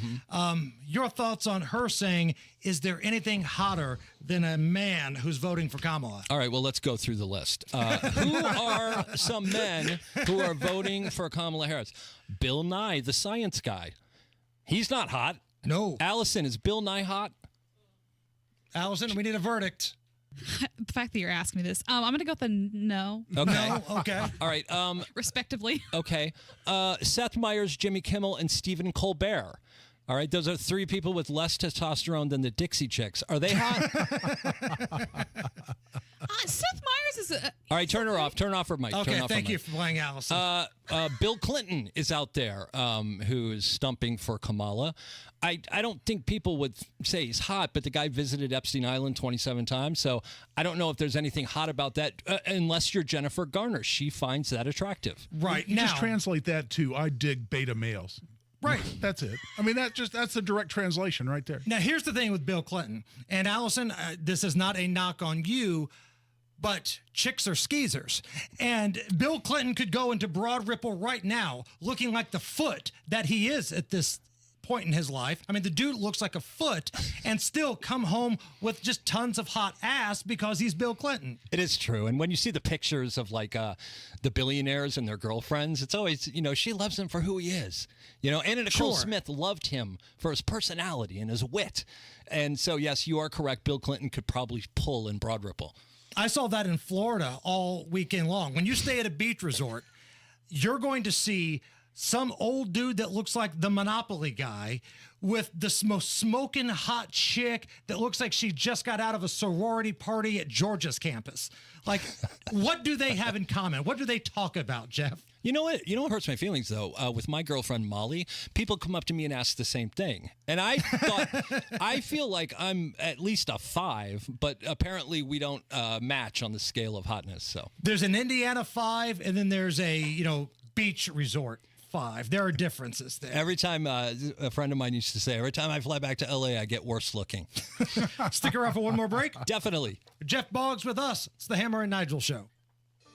Your thoughts on her saying, is there anything hotter than a man who's voting for Kamala? All right, well, let's go through the list. Who are some men who are voting for Kamala Harris? Bill Nye, the science guy. He's not hot. No. Allison, is Bill Nye hot? Allison, we need a verdict. The fact that you're asking me this, I'm going to go with a no. Okay. No? Okay. All right. Respectively. Okay. Seth Meyers, Jimmy Kimmel, and Stephen Colbert. All right. Those are three people with less testosterone than the Dixie Chicks. Are they hot? Seth Meyers is... All right. Turn her off. Turn off her mic. Okay. Turn off Thank her you mic. for playing Allison. Bill Clinton is out there who is stumping for Kamala. I don't think people would say he's hot, but the guy visited Epstein Island 27 times, so I don't know if there's anything hot about that unless you're Jennifer Garner. She finds that attractive. Right. You just translate that to, I dig beta males. Right. That's it. I mean, that's the direct translation right there. Now, here's the thing with Bill Clinton. And Allison, this is not a knock on you, but chicks are skeezers. And Bill Clinton could go into Broad Ripple right now looking like the foot that he is at this point in his life. I mean, the dude looks like a foot and still come home with just tons of hot ass because he's Bill Clinton. It is true. And when you see the pictures of like the billionaires and their girlfriends, it's always, she loves him for who he is. Anna Nicole Smith loved him for his personality and his wit. And so, yes, you are correct. Bill Clinton could probably pull in Broad Ripple. I saw that in Florida all weekend long. When you stay at a beach resort, you're going to see some old dude that looks like the Monopoly guy with the most smoking hot chick that looks like she just got out of a sorority party at Georgia's campus. Like, what do they have in common? What do they talk about, Jeff? You know what hurts my feelings, though? With my girlfriend, Molly, people come up to me and ask the same thing. And I thought, I feel like I'm at least a 5, but apparently we don't match on the scale of hotness. So there's an Indiana 5, and then there's a, beach resort 5. There are differences there. Every time, a friend of mine used to say, every time I fly back to L.A., I get worse looking. Stick around for one more break? Definitely. Jeff Bogs with us. It's the Hammer and Nigel Show.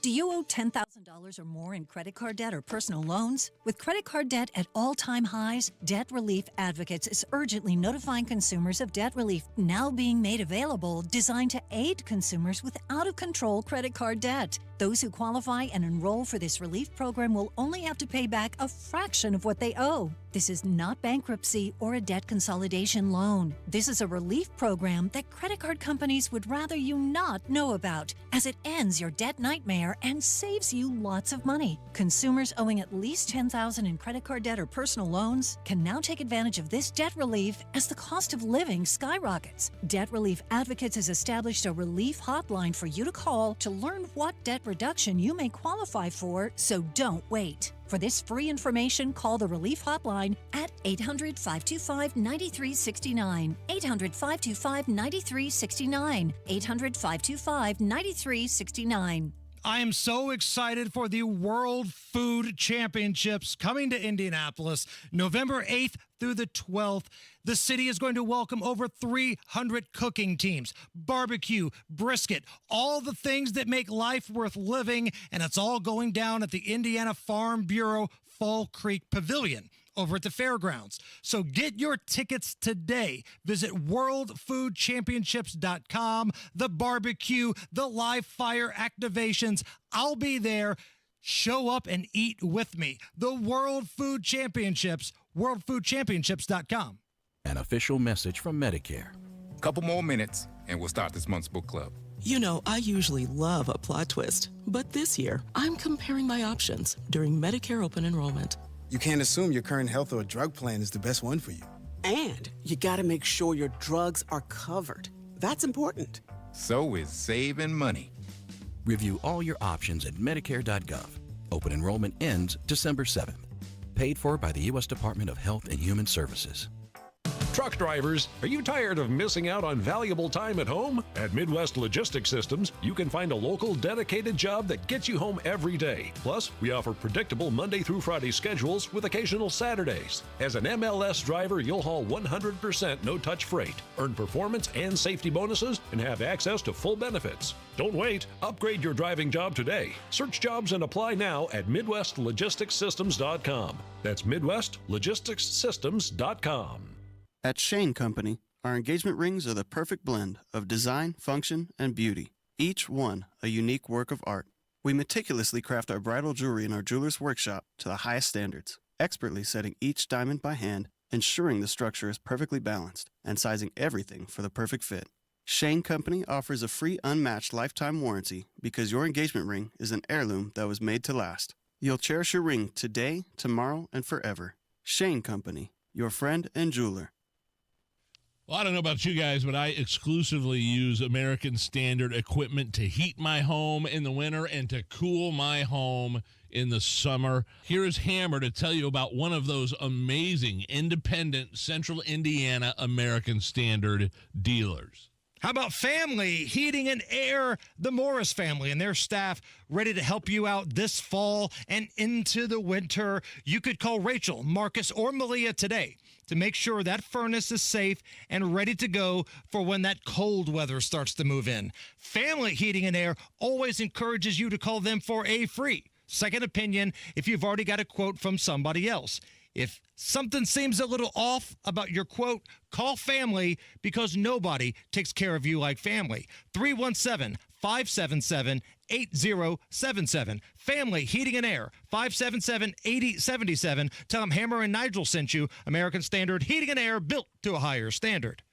Do you owe $10,000 or more in credit card debt or personal loans? With credit card debt at all-time highs, Debt Relief Advocates is urgently notifying consumers of debt relief now being made available, designed to aid consumers with out-of-control credit card debt. Those who qualify and enroll for this relief program will only have to pay back a fraction of what they owe. This is not bankruptcy or a debt consolidation loan. This is a relief program that credit card companies would rather you not know about, as it ends your debt nightmare and saves you lots of money. Consumers owing at least $10,000 in credit card debt or personal loans can now take advantage of this debt relief as the cost of living skyrockets. Debt Relief Advocates has established a relief hotline for you to call to learn what debt reduction you may qualify for, so don't wait. For this free information, call the Relief Hotline at 800-525-9369. 800-525-9369. 800-525-9369. I am so excited for the World Food Championships coming to Indianapolis, November 8th through the 12th. The city is going to welcome over 300 cooking teams, barbecue, brisket, all the things that make life worth living, and it's all going down at the Indiana Farm Bureau Fall Creek Pavilion over at the fairgrounds. So get your tickets today. Visit worldfoodchampionships.com. The barbecue, the live fire activations. I'll be there. Show up and eat with me. The World Food Championships, worldfoodchampionships.com. An official message from Medicare. Couple more minutes, and we'll start this month's book club. You know, I usually love a plot twist, but this year, I'm comparing my options during Medicare open enrollment. You can't assume your current health or drug plan is the best one for you. And you gotta make sure your drugs are covered. That's important. So is saving money. Review all your options at Medicare.gov. Open enrollment ends December 7th. Paid for by the U.S. Department of Health and Human Services. Truck drivers, are you tired of missing out on valuable time at home? At Midwest Logistics Systems, you can find a local dedicated job that gets you home every day. Plus, we offer predictable Monday through Friday schedules with occasional Saturdays. As an MLS driver, you'll haul 100% no-touch freight, earn performance and safety bonuses, and have access to full benefits. Don't wait. Upgrade your driving job today. Search jobs and apply now at MidwestLogisticsSystems.com. That's MidwestLogisticsSystems.com. At Shane Company, our engagement rings are the perfect blend of design, function, and beauty, each one a unique work of art. We meticulously craft our bridal jewelry in our jeweler's workshop to the highest standards, expertly setting each diamond by hand, ensuring the structure is perfectly balanced, and sizing everything for the perfect fit. Shane Company offers a free unmatched lifetime warranty because your engagement ring is an heirloom that was made to last. You'll cherish your ring today, tomorrow, and forever. Shane Company, your friend and jeweler. Well, I don't know about you guys, but I exclusively use American Standard equipment to heat my home in the winter and to cool my home in the summer. Here is Hammer to tell you about one of those amazing, independent, Central Indiana American Standard dealers. How about Family Heating and Air, the Morris family and their staff ready to help you out this fall and into the winter. You could call Rachel, Marcus, or Malia today to make sure that furnace is safe and ready to go for when that cold weather starts to move in. Family Heating and Air always encourages you to call them for a free second opinion if you've already got a quote from somebody else. If something seems a little off about your quote, call Family because nobody takes care of you like family. 317-577-8077. Family Heating and Air, 577-8077. Tell them Hammer and Nigel sent you. American Standard Heating and Air, built to a higher standard.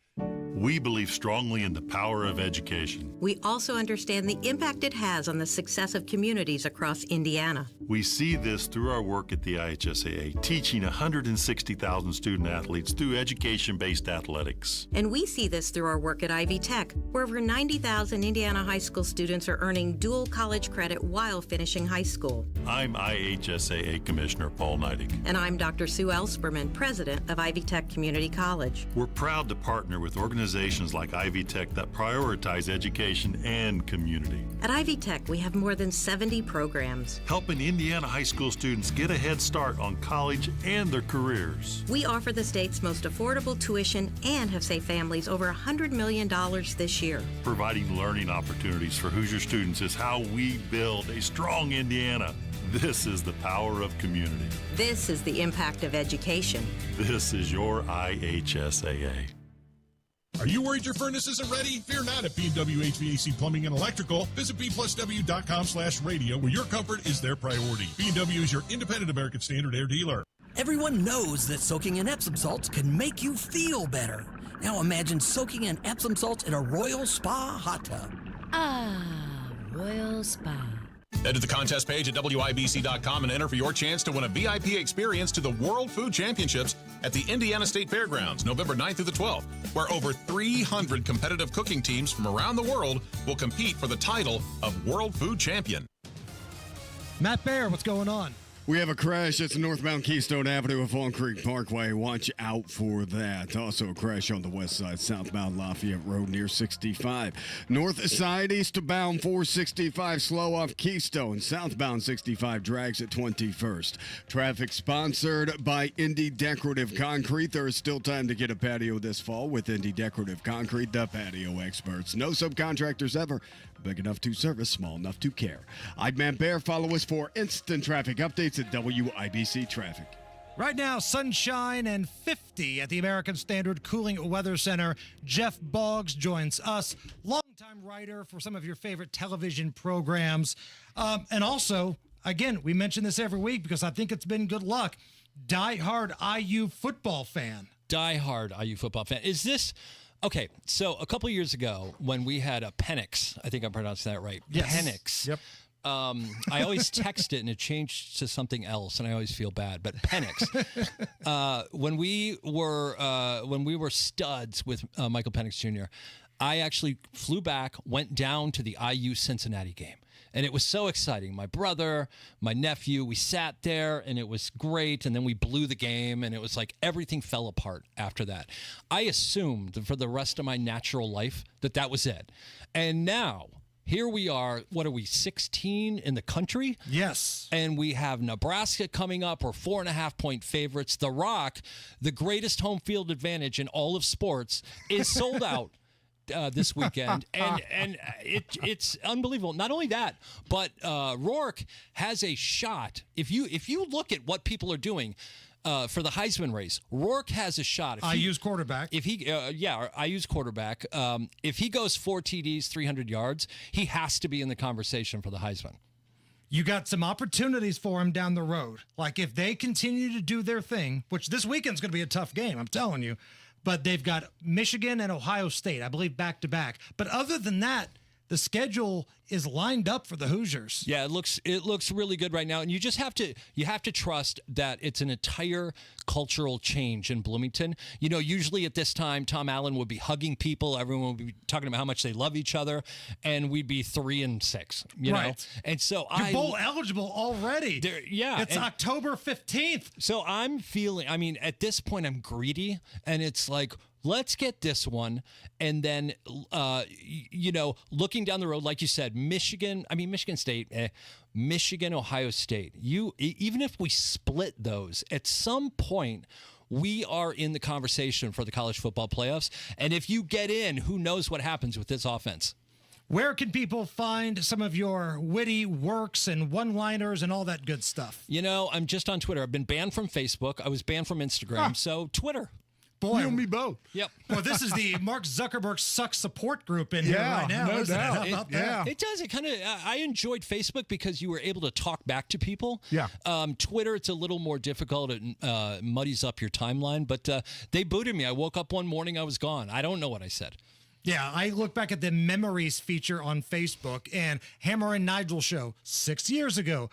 We believe strongly in the power of education. We also understand the impact it has on the success of communities across Indiana. We see this through our work at the IHSAA, teaching 160,000 student athletes through education-based athletics. And we see this through our work at Ivy Tech, where over 90,000 Indiana high school students are earning dual college credit while finishing high school. I'm IHSAA Commissioner Paul Neidig. And I'm Dr. Sue Elsperman, President of Ivy Tech Community College. We're proud to partner with organizations like Ivy Tech that prioritize education and community. At Ivy Tech, we have more than 70 programs, helping Indiana high school students get a head start on college and their careers. We offer the state's most affordable tuition and have saved families over $100 million this year. Providing learning opportunities for Hoosier students is how we build a strong Indiana. This is the power of community. This is the impact of education. This is your IHSAA. Are you worried your furnace isn't ready? Fear not at B&W HVAC Plumbing and Electrical. Visit B+W.com/radio where your comfort is their priority. B&W is your independent American Standard air dealer. Everyone knows that soaking in Epsom salts can make you feel better. Now imagine soaking in Epsom salts in a Royal Spa hot tub. Ah, Royal Spa. Head to the contest page at WIBC.com and enter for your chance to win a VIP experience to the World Food Championships at the Indiana State Fairgrounds, November 9th through the 12th, where over 300 competitive cooking teams from around the world will compete for the title of World Food Champion. Matt Baer, what's going on? We have a crash. It's northbound Keystone Avenue and Fawn Creek Parkway. Watch out for that. Also a crash on the west side, southbound Lafayette Road near 65. North side, eastbound 465, slow off Keystone. Southbound 65 drags at 21st. Traffic sponsored by Indy Decorative Concrete. There is still time to get a patio this fall with Indy Decorative Concrete, the patio experts. No subcontractors ever. Big enough to service, small enough to care. I'm Matt Baer. Follow us for instant traffic updates at WIBC Traffic. Right now, sunshine and 50 at the American Standard Cooling Weather Center. Jeff Bogs joins us, longtime writer for some of your favorite television programs. And also, again, we mention this every week because I think it's been good luck, die-hard IU football fan. Die-hard IU football fan. Is this Okay, so a couple years ago when we had a Penix, I think I'm pronouncing that right. Yes. Penix. Yep. I always text it and it changed to something else, and I always feel bad. But Penix, when we were studs with Michael Penix Jr., I actually flew back, went down to the IU Cincinnati game. And it was so exciting. My brother, my nephew, we sat there and it was great. And then we blew the game and it was like everything fell apart after that. I assumed for the rest of my natural life that was it. And now here we are. What are we, 16 in the country? Yes. And we have Nebraska coming up. We're 4.5-point favorites. The Rock, the greatest home field advantage in all of sports, is sold out. This weekend, and it's unbelievable. Not only that, but Rourke has a shot. If you look at what people are doing for the Heisman race, Rourke has a shot. IU's quarterback. If he, IU's quarterback. If he goes 4 TDs, 300 yards, he has to be in the conversation for the Heisman. You got some opportunities for him down the road. Like if they continue to do their thing, which this weekend's going to be a tough game, I'm telling you. But they've got Michigan and Ohio State, I believe, back to back. But other than that, the schedule is lined up for the Hoosiers. Yeah, it looks really good right now, and you just have to trust that it's an entire cultural change in Bloomington. You know, usually at this time, Tom Allen would be hugging people, everyone would be talking about how much they love each other, and we'd be 3-6. You know, and so you're bowl eligible already. Yeah, it's October 15th. So I'm feeling. I mean, at this point, I'm greedy, and it's like, let's get this one. And then, looking down the road, like you said, Michigan State, Michigan, Ohio State. Even if we split those, at some point, we are in the conversation for the college football playoffs. And if you get in, who knows what happens with this offense? Where can people find some of your witty works and one-liners and all that good stuff? You know, I'm just on Twitter. I've been banned from Facebook. I was banned from Instagram. So Twitter. Boy, you and me both. Yep. Well, this is the Mark Zuckerberg sucks support group in here right now. No doubt. How about that? It does. It kind of. I enjoyed Facebook because you were able to talk back to people. Yeah. Twitter, it's a little more difficult. It muddies up your timeline. But they booted me. I woke up one morning. I was gone. I don't know what I said. Yeah, I look back at the memories feature on Facebook and Hammer and Nigel show 6 years ago.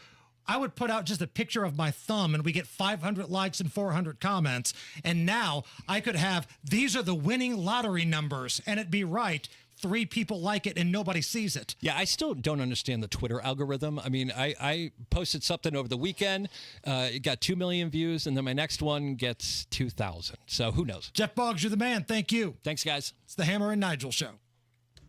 I would put out just a picture of my thumb and we get 500 likes and 400 comments. And now I could have, these are the winning lottery numbers, and it'd be right. 3 people like it and nobody sees it. Yeah, I still don't understand the Twitter algorithm. I mean, I posted something over the weekend. It got 2 million views, and then my next one gets 2,000. So who knows? Jeff Bogs, you're the man. Thank you. Thanks, guys. It's the Hammer and Nigel show.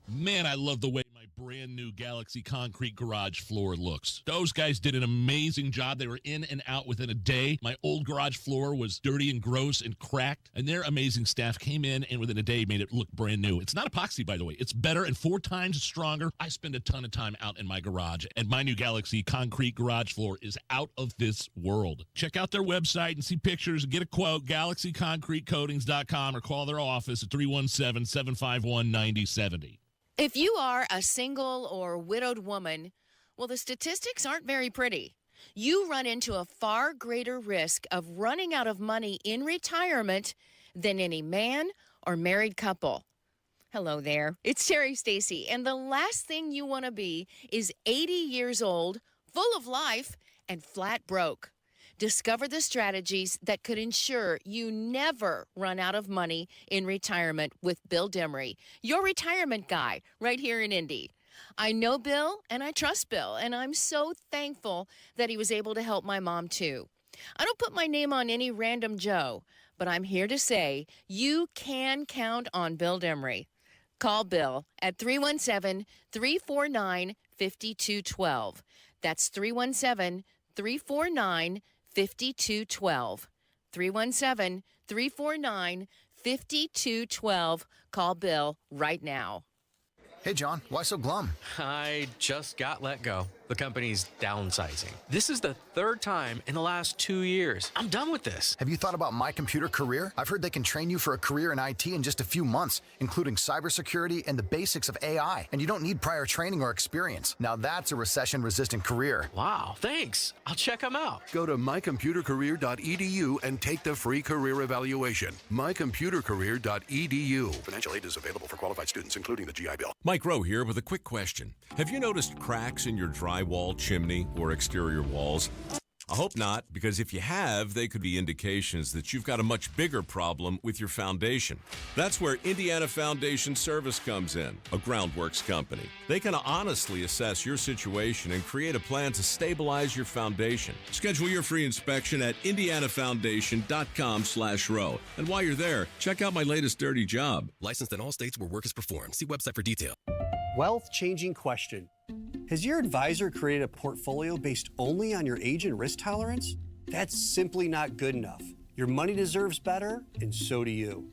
Man, I love the way my brand new Galaxy concrete garage floor looks. Those guys did an amazing job. They were in and out within a day. My old garage floor was dirty and gross and cracked, and their amazing staff came in and within a day made it look brand new. It's not epoxy, by the way. It's better and 4 times stronger. I spend a ton of time out in my garage, and my new Galaxy concrete garage floor is out of this world. Check out their website and see pictures and get a quote, galaxyconcretecoatings.com, or call their office at 317-751-9070. If you are a single or widowed woman, well, the statistics aren't very pretty. You run into a far greater risk of running out of money in retirement than any man or married couple. Hello there, it's Terry Stacy, and the last thing you want to be is 80 years old, full of life, and flat broke. Discover the strategies that could ensure you never run out of money in retirement with Bill Demery, your retirement guy right here in Indy. I know Bill and I trust Bill, and I'm so thankful that he was able to help my mom too. I don't put my name on any random Joe, but I'm here to say you can count on Bill Demery. Call Bill at 317-349-5212. That's 317-349-5212. 317-349-5212. Call Bill right now. Hey, John, why so glum? I just got let go. The company's downsizing. This is the third time in the last 2 years. I'm done with this. Have you thought about My Computer Career? I've heard they can train you for a career in IT in just a few months, including cybersecurity and the basics of AI. And you don't need prior training or experience. Now that's a recession-resistant career. Wow, thanks. I'll check them out. Go to mycomputercareer.edu and take the free career evaluation. mycomputercareer.edu. Financial aid is available for qualified students, including the GI Bill. Mike Rowe here with a quick question. Have you noticed cracks in your drywall, chimney, or exterior walls? I hope not, because if you have, they could be indications that you've got a much bigger problem with your foundation. That's where Indiana Foundation Service comes in, a groundworks company. They can honestly assess your situation and create a plan to stabilize your foundation. Schedule your free inspection at indianafoundation.com/row. And while you're there, check out my latest dirty job. Licensed in all states where work is performed. See website for detail. Wealth-changing question. Has your advisor created a portfolio based only on your age and risk tolerance? That's simply not good enough. Your money deserves better, and so do you.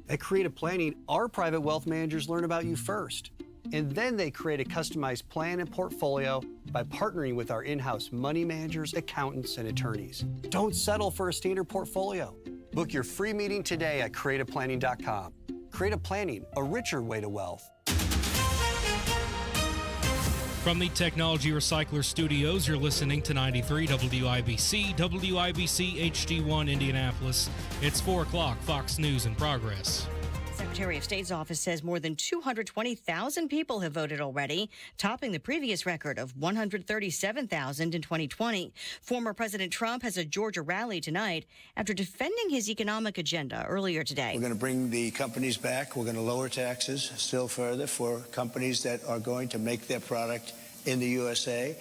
At Creative Planning, our private wealth managers learn about you first, and then they create a customized plan and portfolio by partnering with our in-house money managers, accountants, and attorneys. Don't settle for a standard portfolio. Book your free meeting today at creativeplanning.com. Creative Planning, a richer way to wealth. From the Technology Recycler Studios, you're listening to 93 WIBC, WIBC HD1 Indianapolis. It's 4 o'clock, Fox News in progress. Secretary of State's office says more than 220,000 people have voted already, topping the previous record of 137,000 in 2020. Former President Trump has a Georgia rally tonight after defending his economic agenda earlier today. We're going to bring the companies back. We're going to lower taxes still further for companies that are going to make their product in the USA.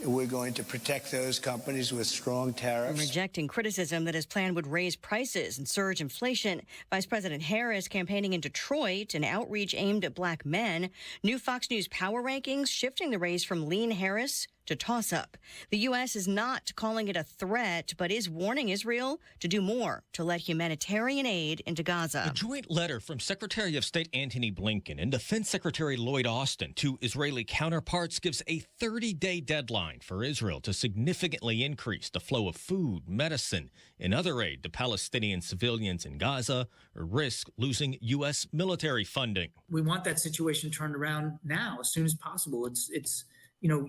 We're going to protect those companies with strong tariffs. Rejecting criticism that his plan would raise prices and surge inflation, Vice President Harris campaigning in Detroit, an outreach aimed at black men. New Fox News power rankings shifting the race from lean Harris to toss-up. The U.S. is not calling it a threat, but is warning Israel to do more to let humanitarian aid into Gaza. A joint letter from Secretary of State Antony Blinken and Defense Secretary Lloyd Austin to Israeli counterparts gives a 30-day deadline for Israel to significantly increase the flow of food, medicine, and other aid to Palestinian civilians in Gaza or risk losing U.S. military funding. We want that situation turned around now, as soon as possible. It's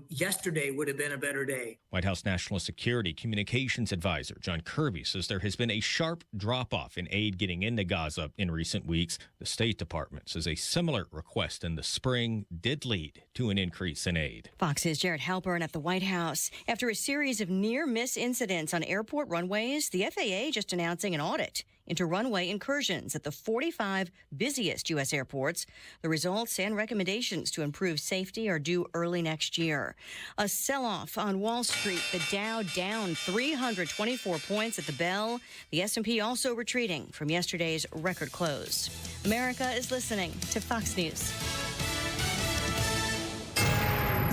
yesterday would have been a better day. White House National Security Communications Advisor John Kirby says there has been a sharp drop-off in aid getting into Gaza in recent weeks. The State Department says a similar request in the spring did lead to an increase in aid. Fox's Jared Halpern at the White House. After a series of near-miss incidents on airport runways, the FAA just announcing an audit into runway incursions at the 45 busiest U.S. airports. The results and recommendations to improve safety are due early next year. A sell-off on Wall Street, the Dow down 324 points at the bell. The S&P also retreating from yesterday's record close. America is listening to Fox News.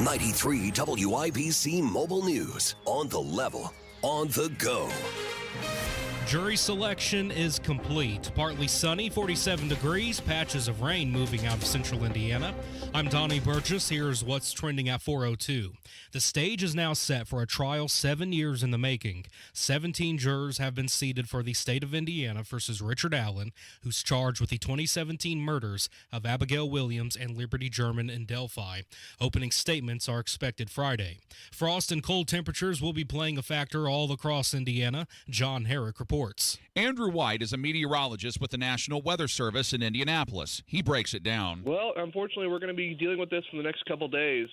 93 WIBC Mobile News. On the level, on the go. Jury selection is complete. Partly sunny, 47 degrees, patches of rain moving out of central Indiana. I'm Donnie Burgess. Here's what's trending at 4:02. The stage is now set for a trial 7 years in the making. 17 jurors have been seated for the state of Indiana versus Richard Allen, who's charged with the 2017 murders of Abigail Williams and Liberty German in Delphi. Opening statements are expected Friday. Frost and cold temperatures will be playing a factor all across Indiana. John Herrick reports. Andrew White is a meteorologist with the National Weather Service in Indianapolis. He breaks it down. Well, unfortunately, we're going to be dealing with this for the next couple days.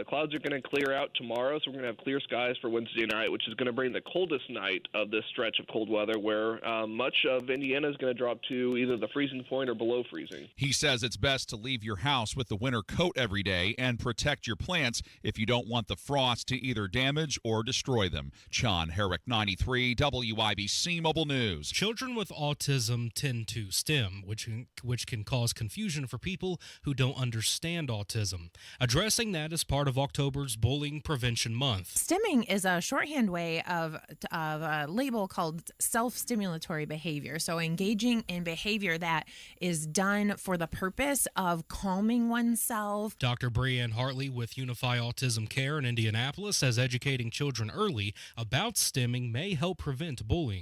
Clouds are going to clear out tomorrow, so we're going to have clear skies for Wednesday night, which is going to bring the coldest night of this stretch of cold weather, where much of Indiana is going to drop to either the freezing point or below freezing. He says it's best to leave your house with the winter coat every day and protect your plants if you don't want the frost to either damage or destroy them. John Herrick, 93 WIBC. WIBC Mobile News. Children with autism tend to STEM, which can cause confusion for people who don't understand autism. Addressing that is part of October's Bullying Prevention Month. Stimming is a shorthand way of a label called self-stimulatory behavior. So engaging in behavior that is done for the purpose of calming oneself. Dr. Brianne Hartley with Unify Autism Care in Indianapolis says educating children early about stimming may help prevent bullying.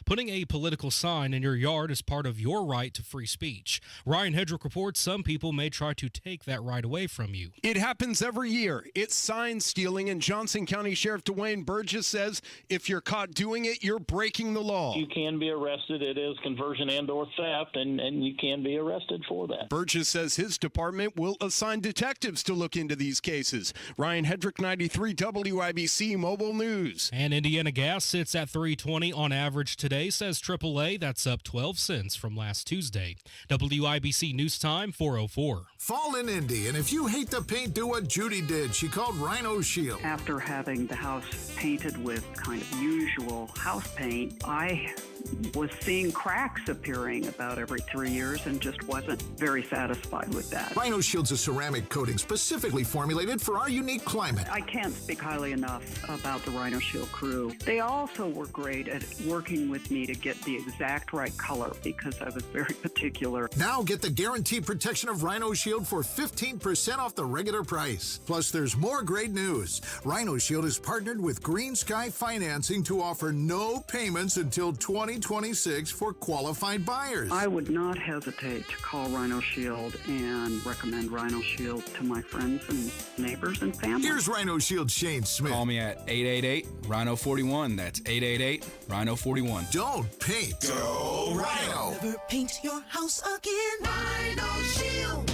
Putting a political sign in your yard is part of your right to free speech. Ryan Hedrick reports some people may try to take that right away from you. It happens every year. It's sign stealing, and Johnson County Sheriff Dwayne Burgess says if you're caught doing it, you're breaking the law. You can be arrested. It is conversion and or theft, and you can be arrested for that. Burgess says his department will assign detectives to look into these cases. Ryan Hedrick, 93 WIBC Mobile News. And Indiana gas sits at $3.20 on average today, says AAA. That's up 12 cents from last Tuesday. WIBC News Time, 4:04. Fall in Indy, and if you hate the paint, do what Judy did. She called Rhino Shield. After having the house painted with kind of usual house paint, I was seeing cracks appearing about every 3 years and just wasn't very satisfied with that. Rhino Shield's a ceramic coating specifically formulated for our unique climate. I can't speak highly enough about the Rhino Shield crew. They also were great at working with me to get the exact right color because I was very particular. Now get the guaranteed protection of Rhino Shield for 15% off the regular price. Plus, there's more great news. Rhino Shield is partnered with Green Sky Financing to offer no payments until 2026 for qualified buyers. I would not hesitate to call Rhino Shield and recommend Rhino Shield to my friends and neighbors and family. Here's Rhino Shield Shane Smith. Call me at 888-RHINO-41. That's 888-RHINO-41. Don't paint. Go Rhino. Never paint your house again. Rhino Shield.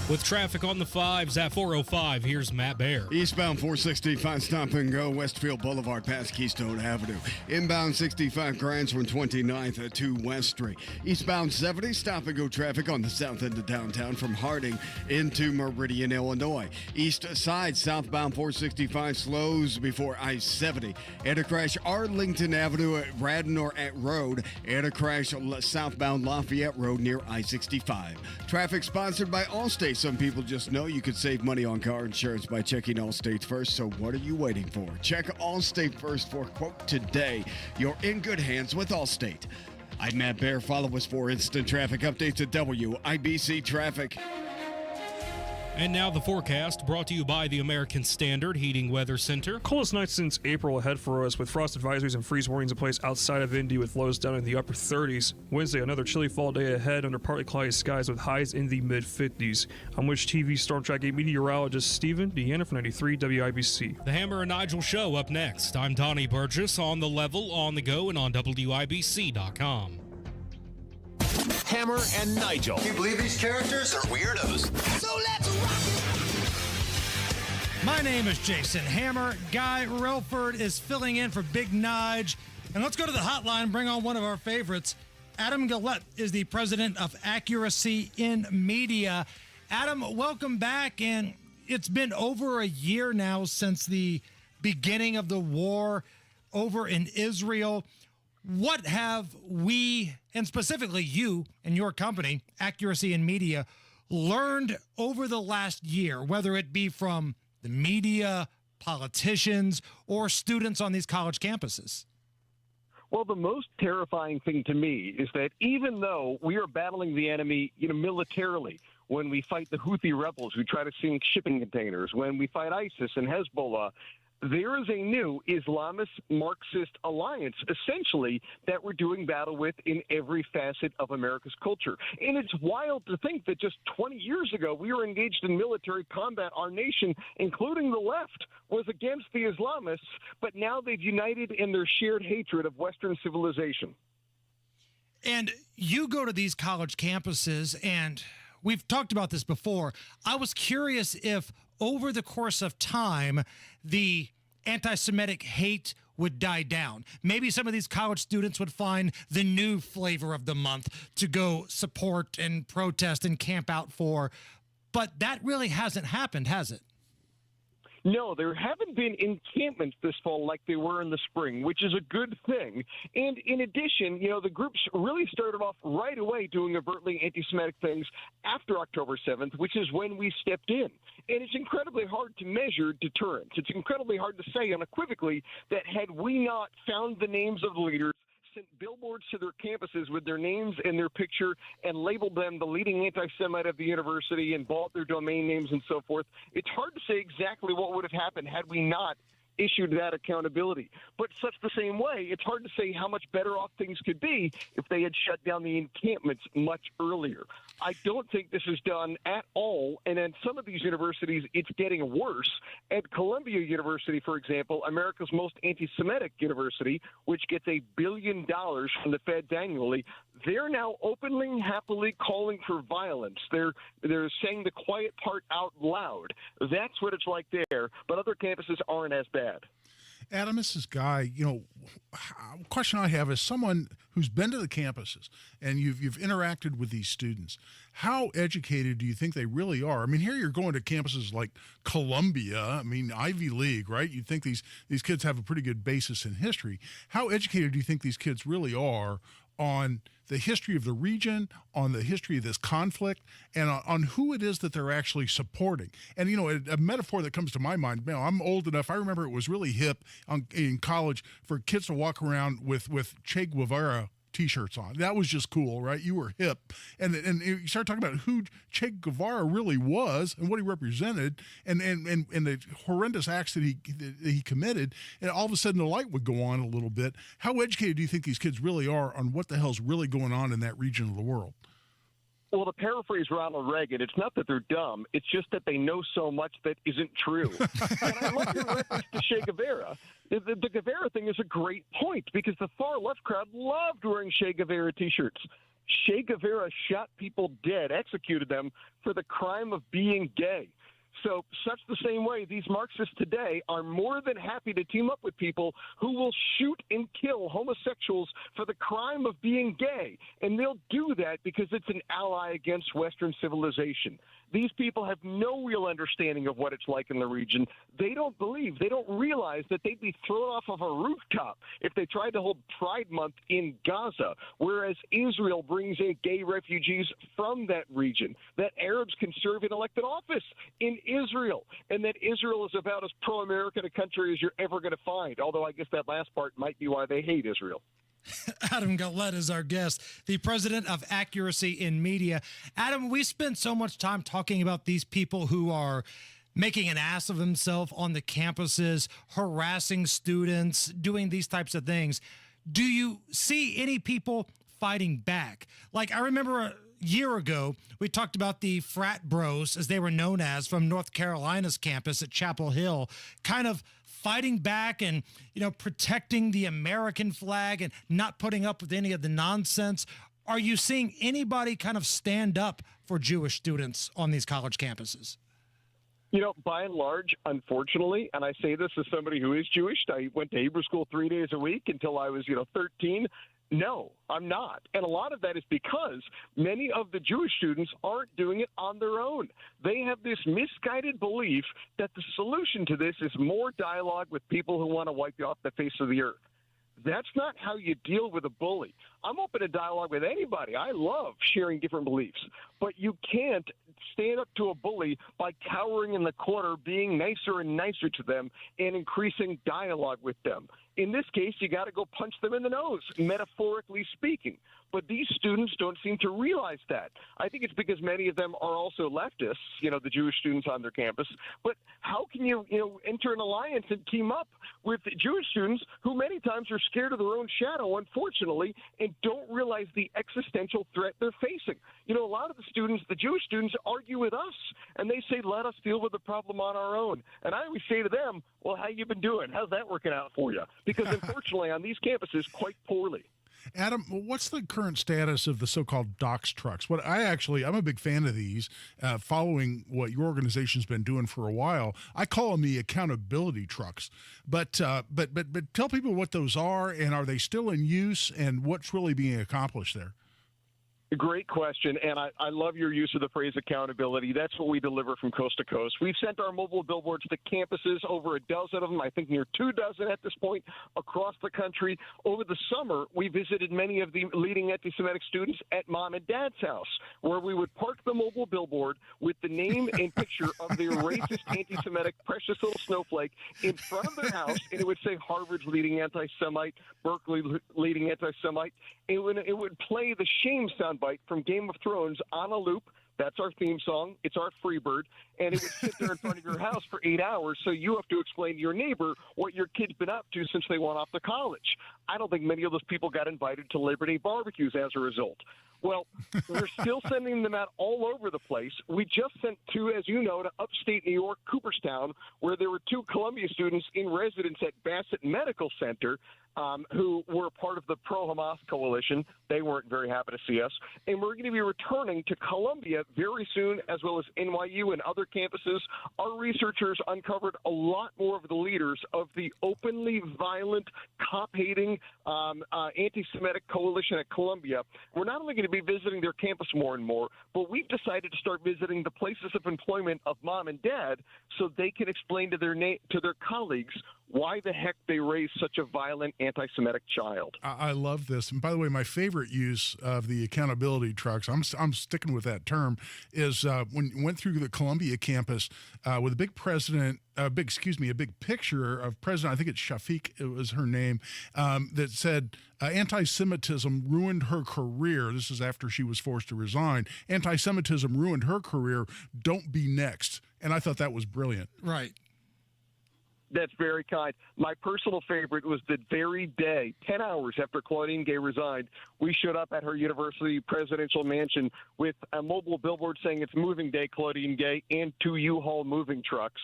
With traffic on the 5s at 4:05, here's Matt Baer. Eastbound 465 stop and go, Westfield Boulevard past Keystone Avenue. Inbound 65 Grants from 29th to West Street. Eastbound 70 stop and go traffic on the south end of downtown from Harding into Meridian, Illinois. East side southbound 465 slows before I-70. And a crash Arlington Avenue at Radnor at Road. And a crash southbound Lafayette Road near I-65. Traffic sponsored by Allstate. Some people just know you could save money on car insurance by checking Allstate first, so what are you waiting for? Check Allstate first for a quote today. You're in good hands with Allstate. I'm Matt Baer. Follow us for instant traffic updates at WIBC Traffic. And now the forecast, brought to you by the American Standard Heating Weather Center. Coldest night since April ahead for us, with frost advisories and freeze warnings in place outside of Indy with lows down in the upper 30s. Wednesday, another chilly fall day ahead under partly cloudy skies with highs in the mid-50s. I'm Wish TV Storm Track 8 meteorologist Stephen Deanna for 93 WIBC. The Hammer and Nigel Show up next. I'm Donnie Burgess on the level, on the go, and on WIBC.com. Hammer and Nigel. Can you believe these characters are weirdos? So let's rock it. My name is Jason Hammer. Guy Relford is filling in for Big Nige. And let's go to the hotline and bring on one of our favorites. Adam Gillette is the president of Accuracy in Media. Adam, welcome back. And it's been over a year now since the beginning of the war over in Israel. What have we, and specifically you and your company, Accuracy in Media, learned over the last year, whether it be from the media, politicians, or students on these college campuses? Well, the most terrifying thing to me is that even though we are battling the enemy, militarily, when we fight the Houthi rebels who try to sink shipping containers, when we fight ISIS and Hezbollah, there is a new Islamist Marxist alliance, essentially, that we're doing battle with in every facet of America's culture. And it's wild to think that just 20 years ago, we were engaged in military combat. Our nation, including the left, was against the Islamists, but now they've united in their shared hatred of Western civilization. And you go to these college campuses, and we've talked about this before. I was curious if over the course of time, the anti-Semitic hate would die down. Maybe some of these college students would find the new flavor of the month to go support and protest and camp out for. But that really hasn't happened, has it? No, there haven't been encampments this fall like they were in the spring, which is a good thing. And in addition, the groups really started off right away doing overtly anti-Semitic things after October 7th, which is when we stepped in. And it's incredibly hard to measure deterrence. It's incredibly hard to say unequivocally that had we not found the names of the leaders, sent billboards to their campuses with their names and their picture and labeled them the leading anti-Semite of the university and bought their domain names and so forth, it's hard to say exactly what would have happened had we not issued that accountability. But such the same way, it's hard to say how much better off things could be if they had shut down the encampments much earlier. I don't think this is done at all, and at some of these universities, it's getting worse. At Columbia University, for example, America's most anti-Semitic university, which gets $1 billion from the feds annually, they're now openly and happily calling for violence. They're saying the quiet part out loud. That's what it's like there, but other campuses aren't as bad. Adam, this is Guy. A question I have is someone who's been to the campuses and you've interacted with these students. How educated do you think they really are? I mean, here you're going to campuses like Columbia. I mean, Ivy League, right? You'd think these kids have a pretty good basis in history. How educated do you think these kids really are on the history of the region, on the history of this conflict, and on who it is that they're actually supporting? And, a metaphor that comes to my mind, I'm old enough, I remember it was really hip in college for kids to walk around with Che Guevara T-shirts on. That was just cool, right? You were hip. And you start talking about who Che Guevara really was and what he represented and the horrendous acts that he committed, and all of a sudden the light would go on a little bit. How educated do you think these kids really are on what the hell's really going on in that region of the world? Well, to paraphrase Ronald Reagan, it's not that they're dumb. It's just that they know so much that isn't true. And I love your reference to Che Guevara. The Guevara thing is a great point because the far left crowd loved wearing Che Guevara T-shirts. Che Guevara shot people dead, executed them for the crime of being gay. So such the same way, these Marxists today are more than happy to team up with people who will shoot and kill homosexuals for the crime of being gay. And they'll do that because it's an ally against Western civilization. These people have no real understanding of what it's like in the region. They don't realize that they'd be thrown off of a rooftop if they tried to hold Pride Month in Gaza, whereas Israel brings in gay refugees from that region, that Arabs can serve in elected office in Israel, and that Israel is about as pro-American a country as you're ever going to find, although I guess that last part might be why they hate Israel. Adam Gillette is our guest, the president of Accuracy in Media. Adam, we spend so much time talking about these people who are making an ass of themselves on the campuses, harassing students, doing these types of things. Do you see any people fighting back? Like, I remember a year ago, we talked about the frat bros, as they were known as, from North Carolina's campus at Chapel Hill, kind of fighting back and, protecting the American flag and not putting up with any of the nonsense. Are you seeing anybody kind of stand up for Jewish students on these college campuses? By and large, unfortunately, and I say this as somebody who is Jewish, I went to Hebrew school 3 days a week until I was, 13. No, I'm not. And a lot of that is because many of the Jewish students aren't doing it on their own. They have this misguided belief that the solution to this is more dialogue with people who want to wipe you off the face of the earth. That's not how you deal with a bully. I'm open to dialogue with anybody. I love sharing different beliefs. But you can't stand up to a bully by cowering in the corner, being nicer and nicer to them, and increasing dialogue with them. In this case, you got to go punch them in the nose, metaphorically speaking. But these students don't seem to realize that. I think it's because many of them are also leftists, the Jewish students on their campus. But how can you, enter an alliance and team up with Jewish students who many times are scared of their own shadow, unfortunately, and don't realize the existential threat they're facing? A lot of the Jewish students argue with us, and they say, let us deal with the problem on our own. And I always say to them, well, how you been doing? How's that working out for you? Because unfortunately, on these campuses, quite poorly. Adam, what's the current status of the so-called docs trucks? I'm a big fan of these, following what your organization's been doing for a while. I call them the accountability trucks. But tell people what those are, and are they still in use, and what's really being accomplished there? Great question, and I love your use of the phrase accountability. That's what we deliver from coast to coast. We've sent our mobile billboards to campuses, over a dozen of them, I think near 2 dozen at this point, across the country. Over the summer, we visited many of the leading anti-Semitic students at mom and dad's house, where we would park the mobile billboard with the name and picture of their racist anti-Semitic precious little snowflake in front of their house, and it would say Harvard's leading anti-Semite, Berkeley leading anti-Semite. It would play the shame soundbite from Game of Thrones on a loop. That's our theme song. It's our Freebird. And it would sit there in front of your house for 8 hours, so you have to explain to your neighbor what your kid's been up to since they went off to college. I don't think many of those people got invited to Labor Day barbecues as a result. Well, we're still sending them out all over the place. We just sent 2, as you know, to upstate New York, Cooperstown, where there were 2 Columbia students in residence at Bassett Medical Center who were part of the pro-Hamas coalition. They weren't very happy to see us. And we're going to be returning to Columbia very soon, as well as NYU and other campuses. Our researchers uncovered a lot more of the leaders of the openly violent, cop-hating, anti-Semitic coalition at Columbia. We're not only going to be visiting their campus more and more, but we've decided to start visiting the places of employment of mom and dad so they can explain to their colleagues why the heck they raised such a violent anti-Semitic child. I love this. And by the way, my favorite use of the accountability trucks, I'm sticking with that term, is when you went through the Columbia campus with a big big picture of President, I think it's Shafiq, it was her name, that said, anti-Semitism ruined her career. This is after she was forced to resign. Anti-Semitism ruined her career. Don't be next. And I thought that was brilliant. Right. That's very kind. My personal favorite was the very day, 10 hours after Claudine Gay resigned, we showed up at her university presidential mansion with a mobile billboard saying it's moving day, Claudine Gay, and 2 U-Haul moving trucks.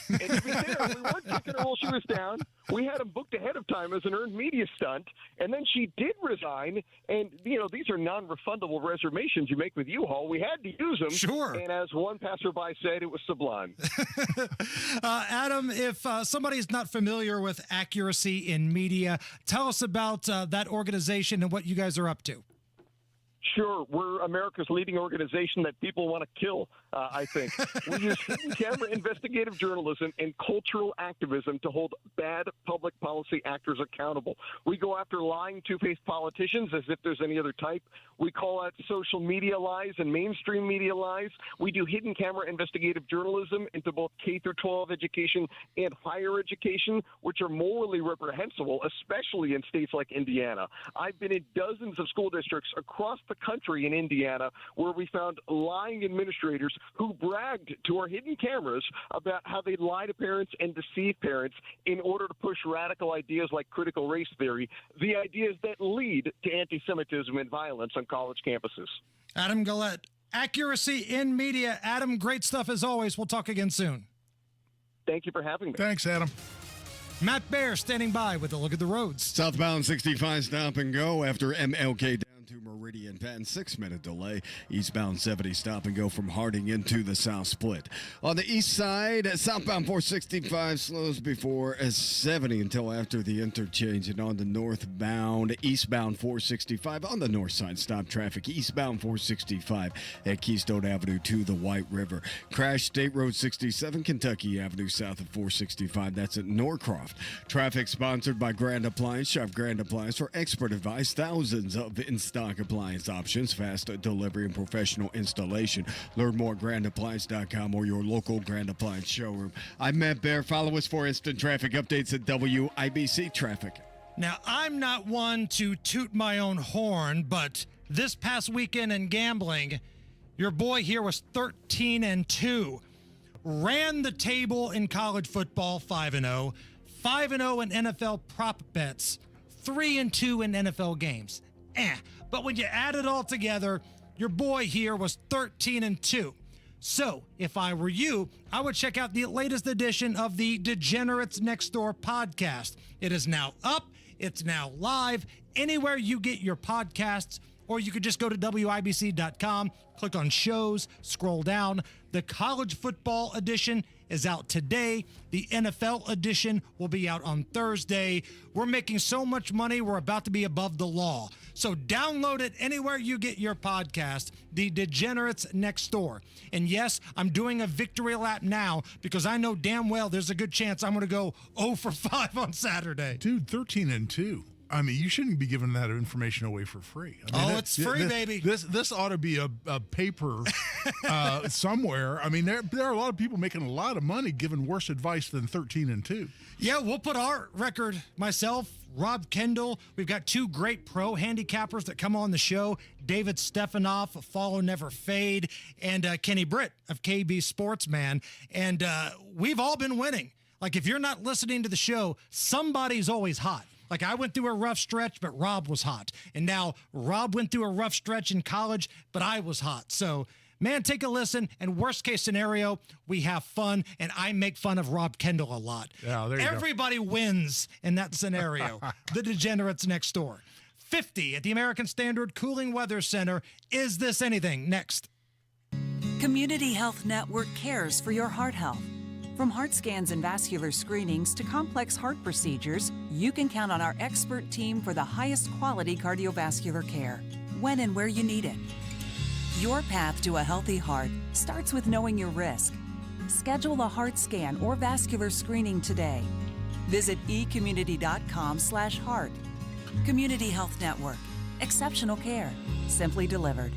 And to be fair, we weren't kicking her while she was down. We had them booked ahead of time as an earned media stunt, and then she did resign. And, these are non-refundable reservations you make with U-Haul. We had to use them. Sure. And as one passerby said, it was sublime. Adam, if somebody's not familiar with Accuracy in Media, tell us about that organization and what you guys are up to. Sure. We're America's leading organization that people want to kill, I think. We use hidden camera investigative journalism and cultural activism to hold bad public policy actors accountable. We go after lying, two-faced politicians as if there's any other type. We call out social media lies and mainstream media lies. We do hidden camera investigative journalism into both K-12 education and higher education, which are morally reprehensible, especially in states like Indiana. I've been in dozens of school districts across the country in Indiana where we found lying administrators who bragged to our hidden cameras about how they lie to parents and deceive parents in order to push radical ideas like critical race theory, the ideas that lead to anti-Semitism and violence on college campuses. Adam Gullette, Accuracy in Media. Adam, great stuff as always. We'll talk again soon. Thank you for having me. Thanks, Adam. Matt Baer standing by with a look at the roads. Southbound 65 stop and go after MLK down to Meridian Penn. 6-minute delay. Eastbound 70 stop and go from Harding into the South Split. On the east side, southbound 465 slows before 70 until after the interchange. And on the northbound, eastbound 465 on the north side, stop traffic. Eastbound 465 at Keystone Avenue to the White River. Crash State Road 67, Kentucky Avenue south of 465. That's at Norcroft. Traffic sponsored by Grand Appliance. Shop Grand Appliance for expert advice. Thousands of in-stock appliance options, fast delivery, and professional installation. Learn more at grandappliance.com or your local Grand Appliance showroom. I'm Matt Baer. Follow us for instant traffic updates at WIBC Traffic. Now, I'm not one to toot my own horn, but this past weekend in gambling, your boy here was 13-2. Ran the table in college football, 5-0. 5-0 in NFL prop bets, 3-2 in NFL games. But when you add it all together, your boy here was 13-2. So, if I were you, I would check out the latest edition of the Degenerates Next Door podcast. It is now up. It's now live anywhere you get your podcasts, or you could just go to WIBC.com, click on shows, scroll down. The college football edition is out today. The NFL edition will be out on Thursday. We're making so much money, we're about to be above the law. So download it anywhere you get your podcast, The Degenerates Next Door. And yes, I'm doing a victory lap now because I know damn well there's a good chance I'm going to go 0 for 5 on Saturday. Dude, 13-2. I mean, you shouldn't be giving that information away for free. I mean, it's free, baby. This ought to be a paper somewhere. I mean, there are a lot of people making a lot of money giving worse advice than 13-2. Yeah, we'll put our record, myself, Rob Kendall. We've got 2 great pro handicappers that come on the show, David Stefanoff of Follow Never Fade, and Kenny Britt of KB Sportsman. And we've all been winning. Like, if you're not listening to the show, somebody's always hot. Like, I went through a rough stretch, but Rob was hot. And now Rob went through a rough stretch in college, but I was hot. So, man, take a listen. And worst case scenario, we have fun, and I make fun of Rob Kendall a lot. Yeah, there you go. Everybody wins in that scenario. The Degenerates Next Door. 50 at the American Standard Cooling Weather Center. Is this anything? Next. Community Health Network cares for your heart health. From heart scans and vascular screenings to complex heart procedures, you can count on our expert team for the highest quality cardiovascular care, when and where you need it. Your path to a healthy heart starts with knowing your risk. Schedule a heart scan or vascular screening today. Visit ecommunity.com/heart. Community Health Network. Exceptional care. Simply delivered.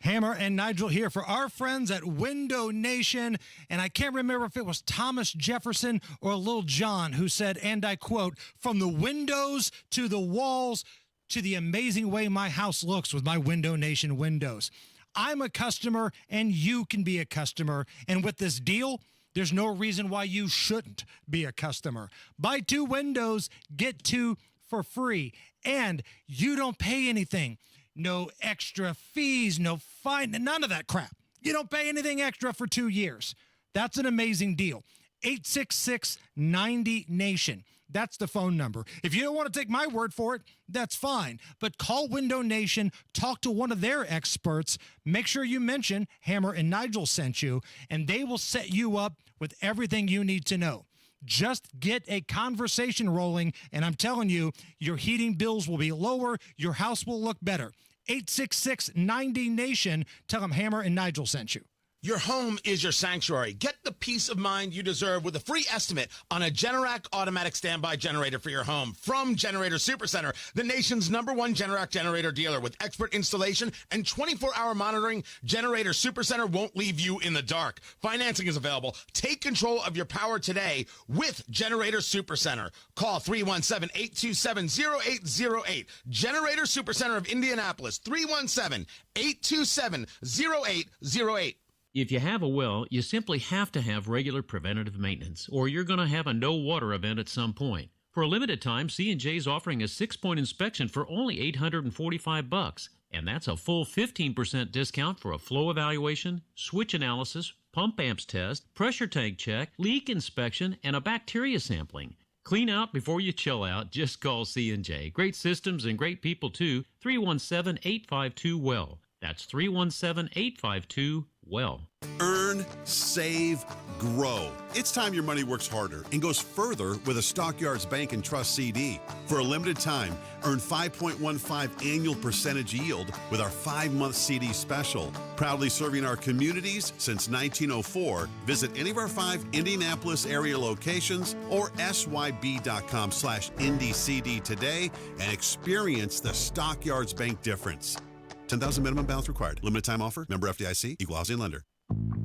Hammer and Nigel here for our friends at Window Nation. And I can't remember if it was Thomas Jefferson or Lil Jon who said, and I quote, "From the windows to the walls to the amazing way my house looks with my Window Nation windows." I'm a customer and you can be a customer. And with this deal, there's no reason why you shouldn't be a customer. Buy 2 windows, get 2 for free. And you don't pay anything. No extra fees, no fine, none of that crap. You don't pay anything extra for 2 years. That's an amazing deal. 866-90-NATION. That's the phone number. If you don't want to take my word for it, that's fine. But call Window Nation, talk to one of their experts, make sure you mention Hammer and Nigel sent you, and they will set you up with everything you need to know. Just get a conversation rolling, and I'm telling you, your heating bills will be lower, your house will look better. 866-90-NATION. Tell them Hammer and Nigel sent you. Your home is your sanctuary. Get the peace of mind you deserve with a free estimate on a Generac automatic standby generator for your home from Generator Supercenter, the nation's #1 Generac generator dealer. With expert installation and 24-hour monitoring, Generator Supercenter won't leave you in the dark. Financing is available. Take control of your power today with Generator Supercenter. Call 317-827-0808. Generator Supercenter of Indianapolis, 317-827-0808. If you have a well, you simply have to have regular preventative maintenance, or you're going to have a no water event at some point. For a limited time, C&J is offering a 6-point inspection for only $845, and that's a full 15% discount for a flow evaluation, switch analysis, pump amps test, pressure tank check, leak inspection, and a bacteria sampling. Clean out before you chill out. Just call C&J. Great systems and great people too. 317-852-WELL. That's 317-852-WELL. Earn, save, grow. It's time your money works harder and goes further with a Stockyards Bank and Trust CD. For a limited time, earn 5.15 annual percentage yield with our 5-month CD special. Proudly serving our communities since 1904. Visit any of our 5 Indianapolis area locations or syb.com/IndyCD today and experience the Stockyards Bank difference. $10,000 minimum balance required. Limited time offer. Member FDIC. Equal housing lender.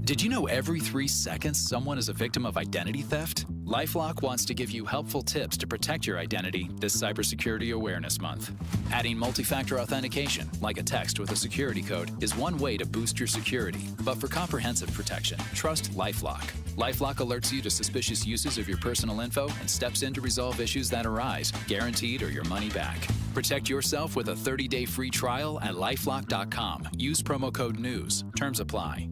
Did you know every 3 seconds someone is a victim of identity theft? LifeLock wants to give you helpful tips to protect your identity this Cybersecurity Awareness Month. Adding multi-factor authentication, like a text with a security code, is one way to boost your security. But for comprehensive protection, trust LifeLock. LifeLock alerts you to suspicious uses of your personal info and steps in to resolve issues that arise, guaranteed or your money back. Protect yourself with a 30-day free trial at LifeLock.com. Use promo code NEWS. Terms apply.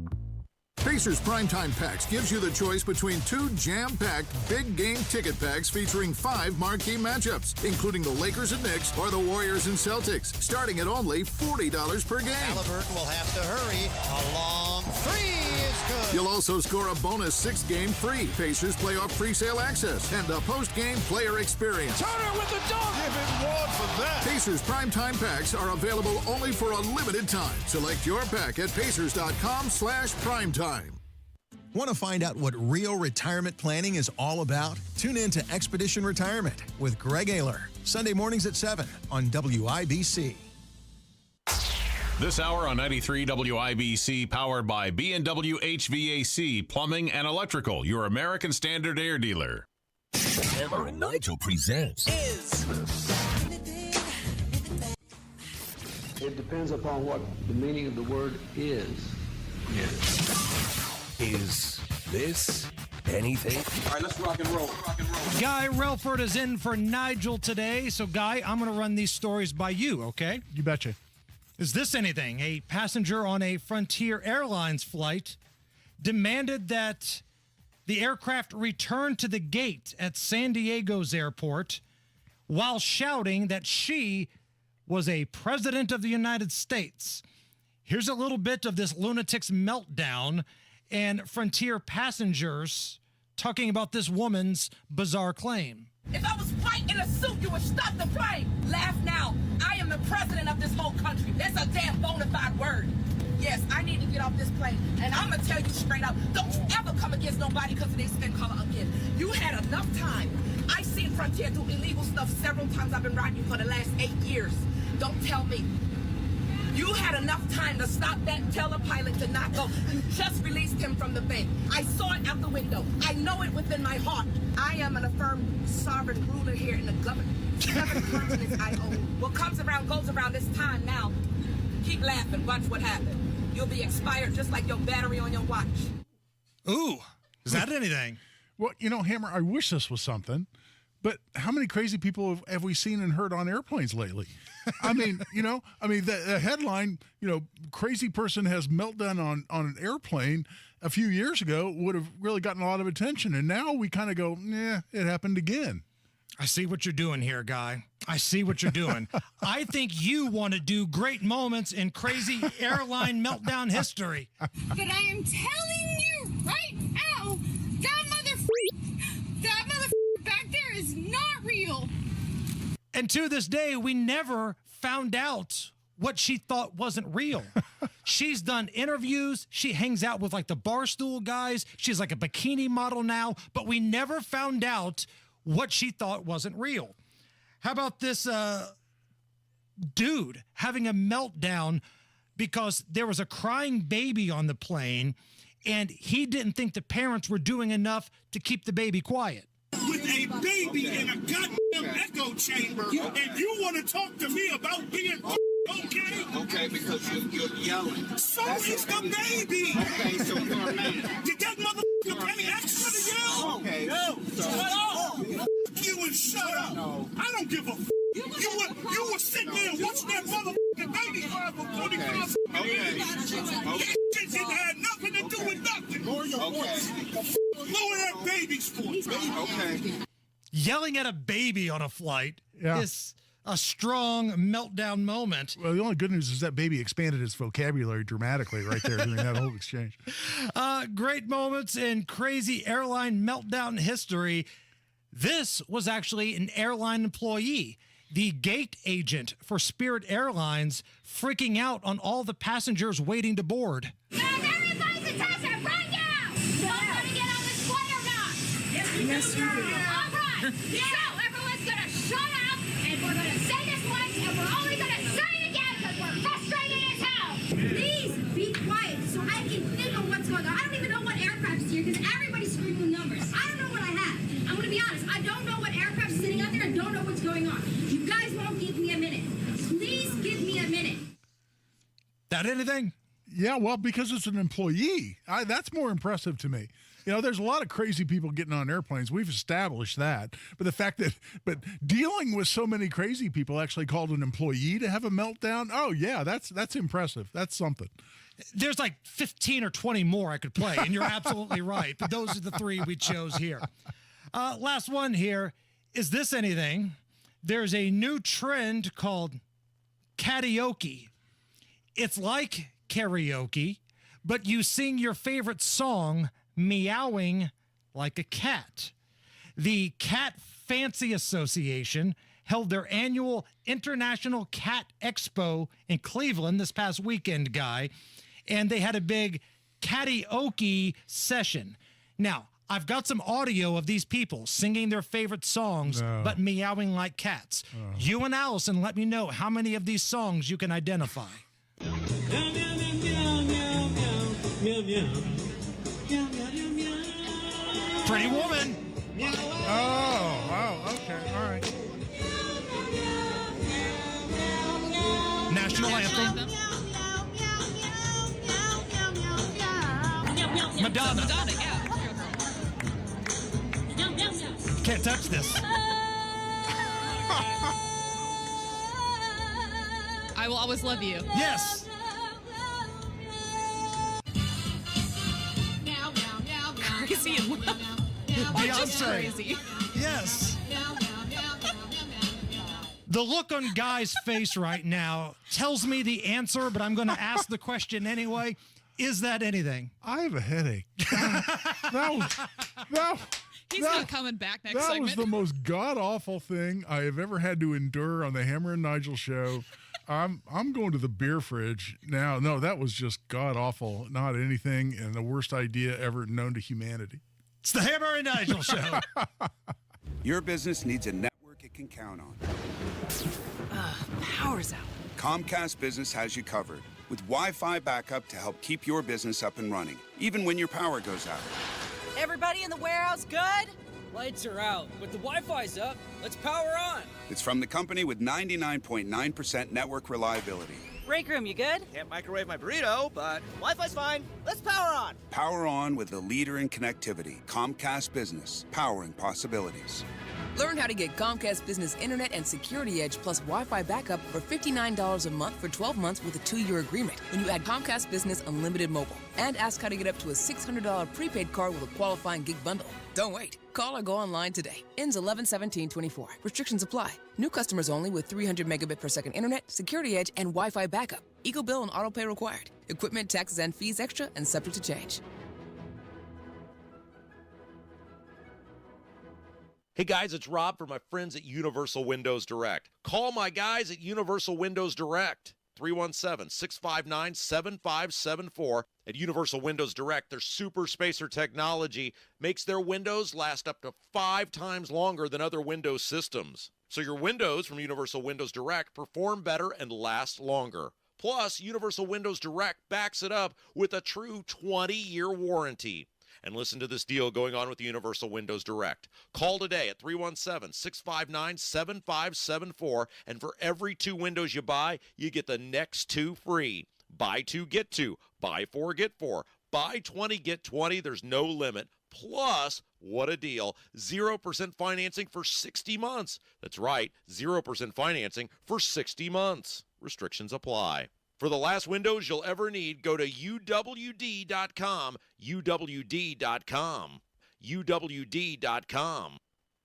Pacers Primetime Packs gives you the choice between 2 jam-packed big game ticket packs featuring 5 marquee matchups, including the Lakers and Knicks or the Warriors and Celtics, starting at only $40 per game. Halliburton will have to hurry. A long 3 is good. You'll also score a bonus 6-game free Pacers playoff presale access and a post-game player experience. Turner with the dunk. Give it one for that. Pacers Primetime Packs are available only for a limited time. Select your pack at pacers.com/primetime. Want to find out what real retirement planning is all about? Tune in to Expedition Retirement with Greg Ayler, Sunday mornings at 7 on WIBC. This hour on 93 WIBC, powered by B&W HVAC, Plumbing and Electrical, your American Standard Air dealer. Hammer and Nigel presents It depends upon what the meaning of the word is. Is this anything? All right, let's rock and roll. Guy Relford is in for Nigel today. So, Guy, I'm going to run these stories by you, okay? You betcha. Is this anything? A passenger on a Frontier Airlines flight demanded that the aircraft return to the gate at San Diego's airport while shouting that she was a president of the United States. Here's a little bit of this lunatic's meltdown and Frontier passengers talking about this woman's bizarre claim. If I was white in a suit, you would stop the plane. Laugh now. I am the president of this whole country. That's a damn bona fide word. Yes, I need to get off this plane. And I'm going to tell you straight up, don't ever come against nobody because of their skin color again. You had enough time. I seen Frontier do illegal stuff several times. I've been riding you for the last 8 years. Don't tell me. You had enough time to stop that telepilot to not go. You just released him from the bank. I saw it out the window. I know it within my heart. I am an affirmed sovereign ruler here in the government. 7 continents I own. What comes around goes around. This time now. Keep laughing. Watch what happens. You'll be expired just like your battery on your watch. Ooh, is that anything? Well, you know, Hammer, I wish this was something, but how many crazy people have we seen and heard on airplanes lately? I mean, the headline, crazy person has meltdown on an airplane a few years ago would have really gotten a lot of attention. And now we kind of go, it happened again. I see what you're doing here, Guy. I see what you're doing. I think you want to do great moments in crazy airline meltdown history. But I am telling you right now, that mother back there is not real. And to this day, we never found out what she thought wasn't real. She's done interviews. She hangs out with like the Barstool guys. She's like a bikini model now, but we never found out what she thought wasn't real. How about this dude having a meltdown because there was a crying baby on the plane and he didn't think the parents were doing enough to keep the baby quiet. With a baby in a goddamn echo chamber, and you want to talk to me about being okay? Okay, because you're yelling. So is the baby. Okay, so you're a man. Did that motherfucker pay extra to yell? Okay. No. Shut up. You and shut up. No. I don't give a f. You were sitting there and watching that motherfucking baby cry for 45 minutes. Okay. That shit didn't have nothing to do with nothing. Lower your voice. Lower that baby's voice. Okay. Yelling at a baby on a flight is a strong meltdown moment. Well, the only good news is that baby expanded his vocabulary dramatically right there during that whole exchange. Great moments in crazy airline meltdown history. This was actually an airline employee, the gate agent for Spirit Airlines, freaking out on all the passengers waiting to board. Everybody's attention right now. You all want to get on this plane or not? Yes, we do. All right. So everyone's going to shut up, and we're going to say this once, and we're only going to say it again because we're frustrated as hell. Please be quiet so I can think of what's going on. I don't even know what aircraft's here because everybody's screaming numbers. I don't know what I have. I'm going to be honest. I don't know what aircraft's sitting out there and don't know what's going on. You guys won't give me a minute. Please give me a minute. That anything? Yeah, well, because it's an employee. That's more impressive to me. there's a lot of crazy people getting on airplanes. We've established that. But the fact but dealing with so many crazy people actually called an employee to have a meltdown. Oh yeah, that's impressive. That's something. There's like 15 or 20 more I could play, and you're absolutely right. But those are the three we chose here. Last one here. Is this anything? There's a new trend called karaoke. It's like karaoke, but you sing your favorite song meowing like a cat. The Cat Fancy Association held their annual International Cat Expo in Cleveland this past weekend, Guy, and they had a big karaoke session. Now, I've got some audio of these people singing their favorite songs, but meowing like cats. You and Allison, let me know how many of these songs you can identify. Pretty Woman. Oh, okay, all right. National Anthem. Madonna. Yeah. Can't touch this. I will always love you. Yes. Crazy in love. Or just Beyonce. crazy. Yes. The look on Guy's face right now tells me the answer, but I'm going to ask the question anyway. Is that anything? I have a headache. He's not coming back next segment. That was the most god-awful thing I have ever had to endure on the Hammer and Nigel show. I'm going to the beer fridge now. No, that was just god-awful. Not anything, and the worst idea ever known to humanity. It's the Hammer and Nigel show. Your business needs a network it can count on. Power's out. Comcast Business has you covered with Wi-Fi backup to help keep your business up and running, even when your power goes out. Everybody in the warehouse good? Lights are out, but the Wi-Fi's up. Let's power on. It's from the company with 99.9% network reliability. Break room, you good? Can't microwave my burrito, but Wi-Fi's fine. Let's power on. Power on with the leader in connectivity, Comcast Business, powering possibilities. Learn how to get Comcast Business Internet and Security Edge plus Wi-Fi backup for $59 a month for 12 months with a 2-year agreement when you add Comcast Business Unlimited Mobile. And ask how to get up to a $600 prepaid card with a qualifying gig bundle. Don't wait. Call or go online today. Ends 11/17/24. Restrictions apply. New customers only with 300 megabit per second internet, Security Edge, and Wi-Fi backup. Eco bill and auto pay required. Equipment, taxes, and fees extra and subject to change. Hey guys, it's Rob from my friends at Universal Windows Direct. Call my guys at Universal Windows Direct. 317-659-7574. At Universal Windows Direct, their super spacer technology makes their windows last up to 5 times longer than other Windows systems. So your windows from Universal Windows Direct perform better and last longer. Plus, Universal Windows Direct backs it up with a true 20-year warranty. And listen to this deal going on with Universal Windows Direct. Call today at 317-659-7574, and for every 2 windows you buy, you get the next 2 free. Buy 2, get 2. Buy 4, get 4. Buy 20, get 20. There's no limit. Plus, what a deal, 0% financing for 60 months. That's right, 0% financing for 60 months. Restrictions apply. For the last windows you'll ever need, go to UWD.com, UWD.com, UWD.com.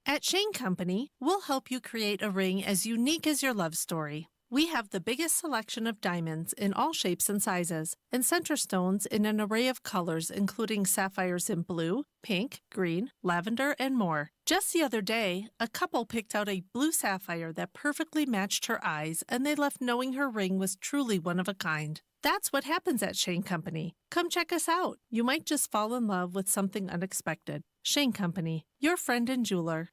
At Shane Company, we'll help you create a ring as unique as your love story. We have the biggest selection of diamonds in all shapes and sizes, and center stones in an array of colors, including sapphires in blue, pink, green, lavender, and more. Just the other day, a couple picked out a blue sapphire that perfectly matched her eyes, and they left knowing her ring was truly one of a kind. That's what happens at Shane Company. Come check us out. You might just fall in love with something unexpected. Shane Company, your friend and jeweler.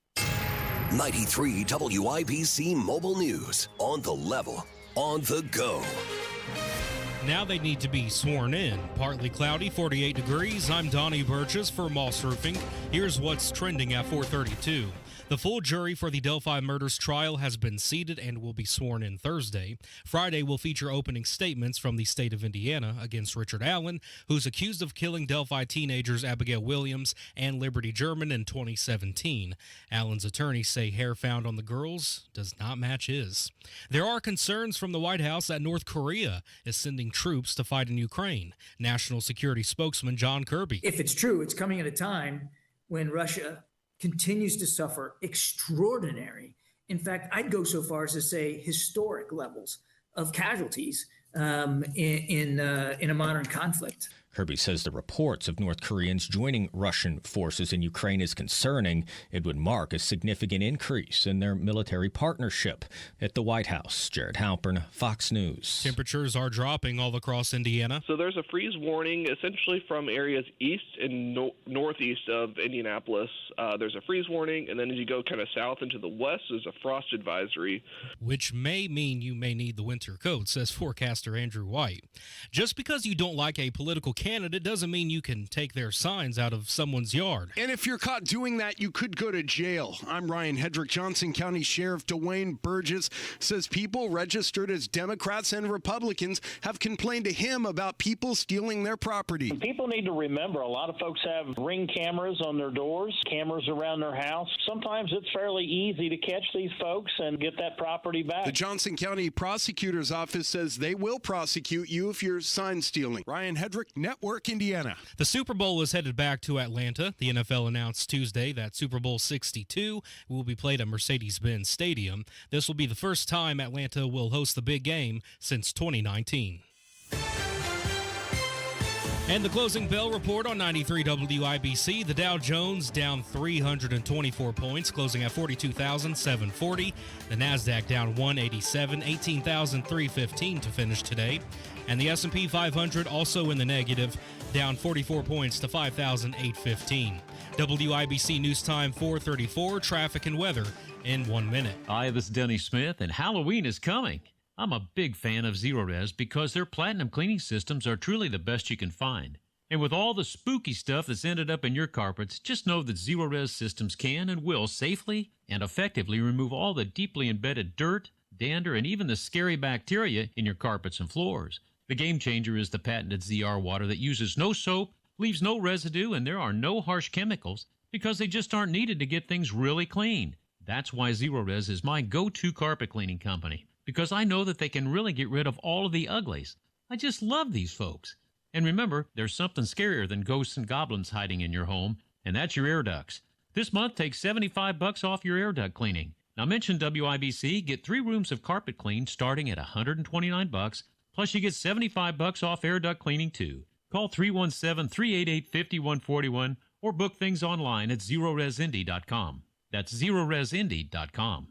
93 WIBC Mobile News. On the level, on the go. Now they need to be sworn in. Partly cloudy, 48 degrees. I'm Donnie Burgess for Moss Roofing. Here's what's trending at 432. The full jury for the Delphi murders trial has been seated and will be sworn in Thursday. Friday will feature opening statements from the state of Indiana against Richard Allen, who's accused of killing Delphi teenagers Abigail Williams and Liberty German in 2017. Allen's attorneys say hair found on the girls does not match his. There are concerns from the White House that North Korea is sending troops to fight in Ukraine. National Security spokesman John Kirby. If it's true, it's coming at a time when Russia continues to suffer extraordinary, in fact, I'd go so far as to say historic levels of casualties in a modern conflict. Kirby says the reports of North Koreans joining Russian forces in Ukraine is concerning. It would mark a significant increase in their military partnership. At the White House, Jared Halpern, Fox News. Temperatures are dropping all across Indiana. So there's a freeze warning essentially from areas east and northeast of Indianapolis. There's a freeze warning, and then as you go kind of south into the west, there's a frost advisory. Which may mean you may need the winter coat, says forecaster Andrew White. Just because you don't like a political candidate doesn't mean you can take their signs out of someone's yard. And if you're caught doing that, you could go to jail. I'm Ryan Hedrick. Johnson County Sheriff Dwayne Burgess says people registered as Democrats and Republicans have complained to him about people stealing their property. People need to remember a lot of folks have Ring cameras on their doors, cameras around their house. Sometimes it's fairly easy to catch these folks and get that property back. The Johnson County Prosecutor's Office says they will prosecute you if you're sign stealing. Ryan Hedrick, Network Indiana. The Super Bowl is headed back to Atlanta. The NFL announced Tuesday that Super Bowl 62 will be played at Mercedes-Benz Stadium. This will be the first time Atlanta will host the big game since 2019. And the closing bell report on 93 WIBC. The Dow Jones down 324 points, closing at 42,740. The NASDAQ down 187, 18,315 to finish today. And the S&P 500 also in the negative, down 44 points to 5,815. WIBC News Time 4:34, traffic and weather in 1 minute. Hi, this is Denny Smith, and Halloween is coming. I'm a big fan of Zero Res because their platinum cleaning systems are truly the best you can find. And with all the spooky stuff that's ended up in your carpets, just know that Zero Res systems can and will safely and effectively remove all the deeply embedded dirt, dander, and even the scary bacteria in your carpets and floors. The game changer is the patented ZR water that uses no soap, leaves no residue, and there are no harsh chemicals because they just aren't needed to get things really clean. That's why Zero Res is my go-to carpet cleaning company, because I know that they can really get rid of all of the uglies. I just love these folks. And remember, there's something scarier than ghosts and goblins hiding in your home, and that's your air ducts. This month, take $75 off your air duct cleaning. Now mention WIBC, get 3 rooms of carpet cleaned starting at $129, plus you get $75 off air duct cleaning too. Call 317-388-5141 or book things online at ZeroResIndy.com. That's ZeroResIndy.com.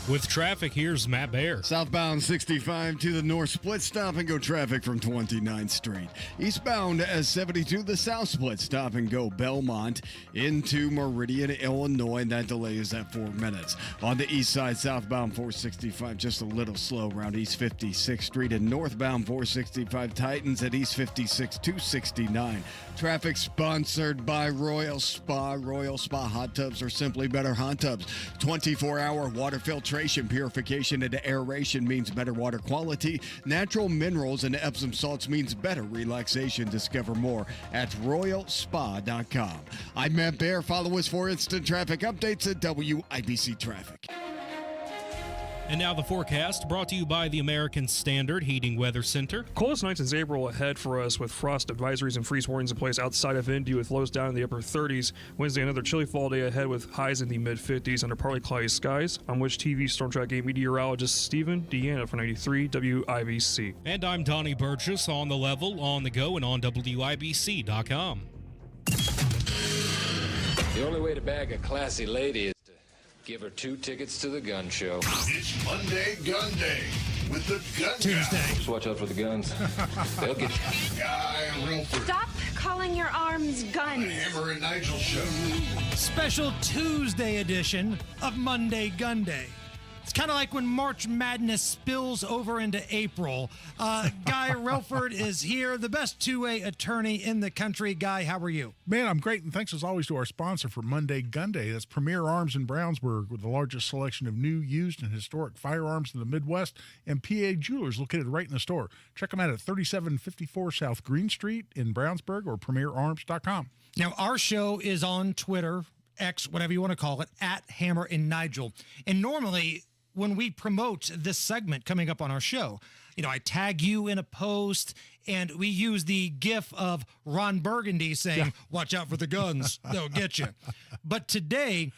With traffic, here's Matt Baer. Southbound 65 to the north split stop and go traffic from 29th Street. Eastbound S72, the south split stop and go Belmont into Meridian, Illinois. That delay is at 4 minutes. On the east side, southbound 465 just a little slow around East 56th Street, and northbound 465 tightens at East 56 269. Traffic sponsored by Royal Spa. Royal Spa hot tubs are simply better hot tubs. 24-hour water filtration, purification, and aeration means better water quality. Natural minerals and Epsom salts means better relaxation. Discover more at royalspa.com. I'm Matt Baer. Follow us for instant traffic updates at WIBC Traffic. And now the forecast, brought to you by the American Standard Heating Weather Center. Coldest nights in April ahead for us, with frost advisories and freeze warnings in place outside of Indy, with lows down in the upper 30s. Wednesday, another chilly fall day ahead with highs in the mid-50s under partly cloudy skies. I'm Wish TV Storm Track 8 meteorologist Stephen Deanna for 93 WIBC. And I'm Donnie Burgess, on the level, on the go, and on WIBC.com. The only way to bag a classy lady is to give her 2 tickets to the gun show. It's Monday Gun Day with the Gun Tuesday. Just watch out for the guns. They'll get you. Guy Relford. Stop calling your arms guns. Hammer and Nigel show. Special Tuesday edition of Monday Gun Day. It's kind of like when March Madness spills over into April. Guy Relford is here, the best two-way attorney in the country. Guy, how are you? Man, I'm great, and thanks as always to our sponsor for Monday Gun Day. That's Premier Arms in Brownsburg, with the largest selection of new, used, and historic firearms in the Midwest, and PA Jewelers located right in the store. Check them out at 3754 South Green Street in Brownsburg or premierarms.com. Now, our show is on Twitter, X, whatever you want to call it, at Hammer and Nigel. And normally, when we promote this segment coming up on our show, I tag you in a post, and we use the gif of Ron Burgundy saying, watch out for the guns, they'll get you. But today,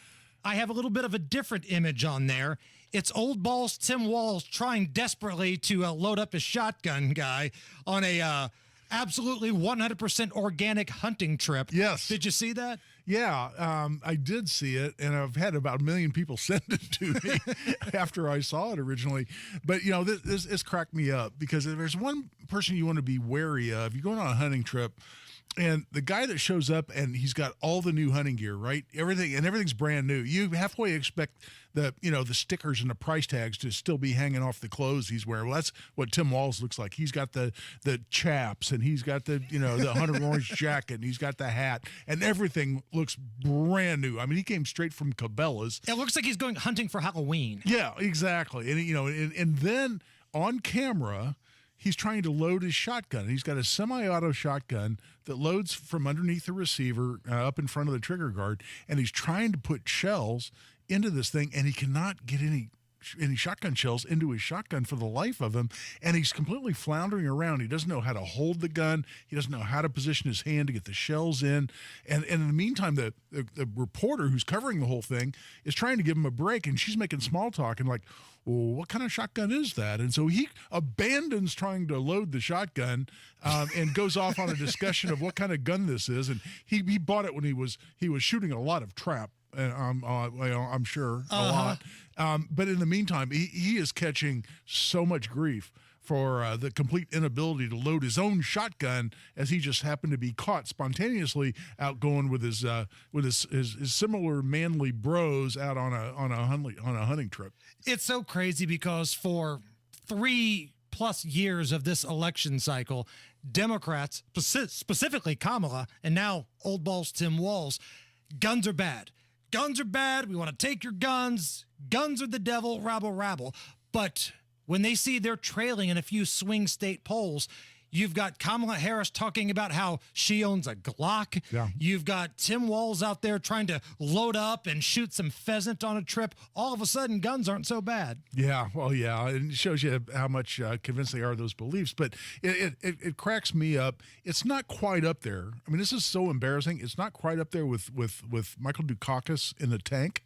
I have a little bit of a different image on there. It's Old Balls Tim Walls trying desperately to load up his shotgun, Guy, on a absolutely 100% organic hunting trip. Yes. Did you see that? Yeah, I did see it, and I've had about 1 million people send it to me after I saw it originally. But, this cracked me up, because if there's one person you want to be wary of, you're going on a hunting trip, and the guy that shows up and he's got all the new hunting gear, right? Everything's brand new. You halfway expect the stickers and the price tags to still be hanging off the clothes he's wearing. Well, that's what Tim Walls looks like. He's got the chaps, and he's got the Hunter Orange jacket, and he's got the hat, and everything looks brand new. I mean, he came straight from Cabela's. It looks like he's going hunting for Halloween. Yeah, exactly. And and then on camera, he's trying to load his shotgun. He's got a semi-auto shotgun that loads from underneath the receiver up in front of the trigger guard, and he's trying to put shells into this thing, and he cannot get any shotgun shells into his shotgun for the life of him, and he's completely floundering around. He doesn't know how to hold the gun. He doesn't know how to position his hand to get the shells in. And in the meantime, the reporter who's covering the whole thing is trying to give him a break, and she's making small talk and like, well, what kind of shotgun is that? And so he abandons trying to load the shotgun and goes off on a discussion of what kind of gun this is. And he bought it when he was shooting a lot of trap. And I'm sure a lot. But in the meantime, he is catching so much grief for the complete inability to load his own shotgun, as he just happened to be caught spontaneously out going with his similar manly bros out on a hunting trip. It's so crazy, because for 3+ years of this election cycle, Democrats, specifically Kamala, and now Old Balls Tim Walls, guns are bad. Guns are bad. We want to take your guns. Guns are the devil, rabble, rabble. But when they see they're trailing in a few swing state polls, you've got Kamala Harris talking about how she owns a Glock. Yeah. You've got Tim Walls out there trying to load up and shoot some pheasant on a trip. All of a sudden, guns aren't so bad. Yeah, well, yeah, and it shows you how much convinced they are, those beliefs. But it cracks me up. It's not quite up there. I mean, this is so embarrassing. It's not quite up there with Michael Dukakis in the tank.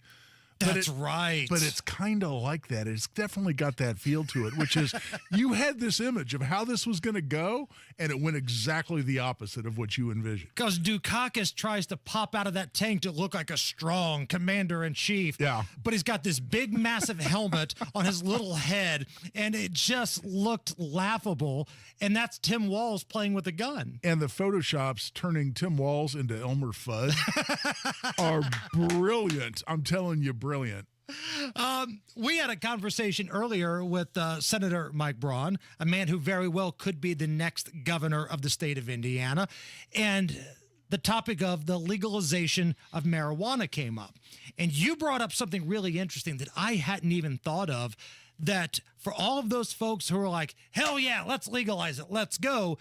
That's right. But it's kind of like that. It's definitely got that feel to it, which is you had this image of how this was going to go, and it went exactly the opposite of what you envisioned. Because Dukakis tries to pop out of that tank to look like a strong commander-in-chief. Yeah. But he's got this big, massive helmet on his little head, and it just looked laughable. And that's Tim Walls playing with a gun. And the Photoshops turning Tim Walls into Elmer Fudd are brilliant. I'm telling you, brilliant. We had a conversation earlier with Senator Mike Braun, a man who very well could be the next governor of the state of Indiana. And the topic of the legalization of marijuana came up. And you brought up something really interesting that I hadn't even thought of, that for all of those folks who are like, hell yeah, let's legalize it, let's go,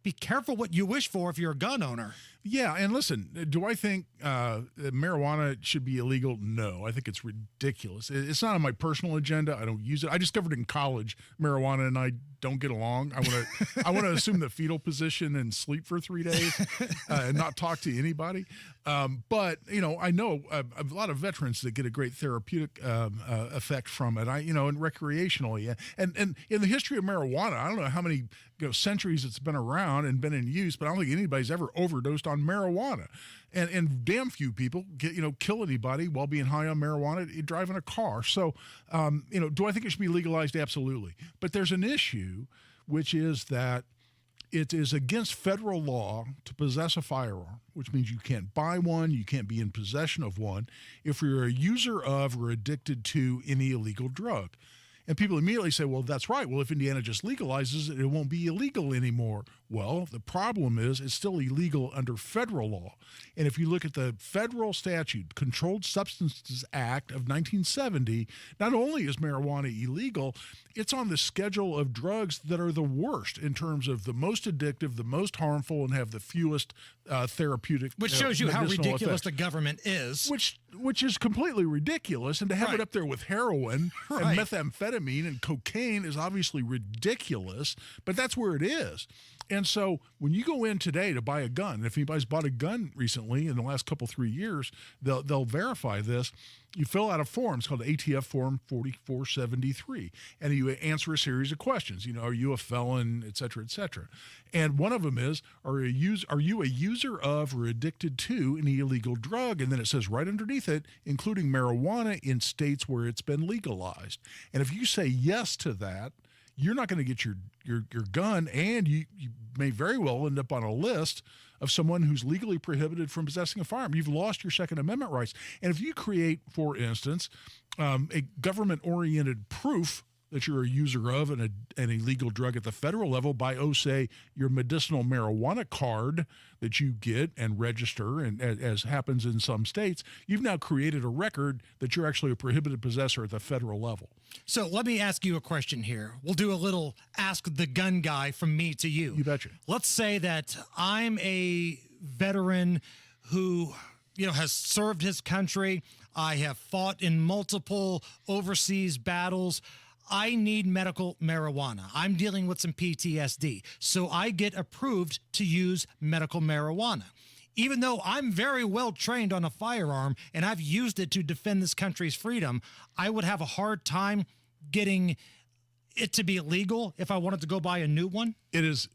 be careful what you wish for if you're a gun owner. Yeah, and listen, do I think marijuana should be illegal? No, I think it's ridiculous. It's not on my personal agenda. I don't use it. I discovered in college marijuana, and I don't get along. I want to assume the fetal position and sleep for 3 days and not talk to anybody. But I know a lot of veterans that get a great therapeutic effect from it. And recreationally, and in the history of marijuana, I don't know how many centuries it's been around and been in use, but I don't think anybody's ever overdosed on marijuana. And damn few people kill anybody while being high on marijuana driving a car. So, do I think it should be legalized? Absolutely. But there's an issue, which is that it is against federal law to possess a firearm, which means you can't buy one, you can't be in possession of one, if you're a user of or addicted to any illegal drug. And people immediately say, well, that's right. Well, if Indiana just legalizes it, it won't be illegal anymore. Well, the problem is it's still illegal under federal law. And if you look at the federal statute, Controlled Substances Act of 1970, not only is marijuana illegal, it's on the schedule of drugs that are the worst in terms of the most addictive, the most harmful, and have the fewest therapeutic Which shows you how ridiculous effects. the government is. Which is completely ridiculous. And to have it up there with heroin and methamphetamine and cocaine is obviously ridiculous, but that's where it is. And so when you go in today to buy a gun, if anybody's bought a gun recently in the last 3 years, they'll verify this. You fill out a form. It's called ATF Form 4473. And you answer a series of questions. You know, are you a felon, et cetera, et cetera. And one of them is, are you a user of or addicted to an illegal drug? And then it says right underneath it, including marijuana in states where it's been legalized. And if you say yes to that, you're not going to get your gun, and you may very well end up on a list of someone who's legally prohibited from possessing a firearm. You've lost your Second Amendment rights. And if you create, for instance, a government-oriented proof that you're a user of an illegal drug at the federal level by, say, your medicinal marijuana card that you get and register, and as happens in some states, you've now created a record that you're actually a prohibited possessor at the federal level. So let me ask you a question here. We'll do a little Ask the Gun Guy from me to you. You betcha. Let's say that I'm a veteran who, has served his country. I have fought in multiple overseas battles. I need medical marijuana. I'm dealing with some PTSD. So I get approved to use medical marijuana. Even though I'm very well trained on a firearm and I've used it to defend this country's freedom, I would have a hard time getting it to be illegal if I wanted to go buy a new one. It is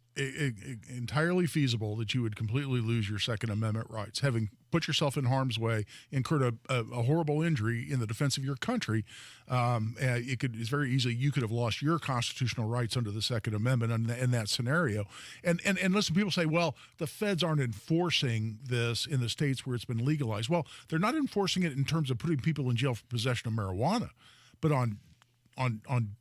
entirely feasible that you would completely lose your Second Amendment rights, having put yourself in harm's way, incurred a horrible injury in the defense of your country. It's very easily you could have lost your constitutional rights under the Second Amendment in that scenario. And listen, people say, well, the feds aren't enforcing this in the states where it's been legalized. Well, they're not enforcing it in terms of putting people in jail for possession of marijuana, but on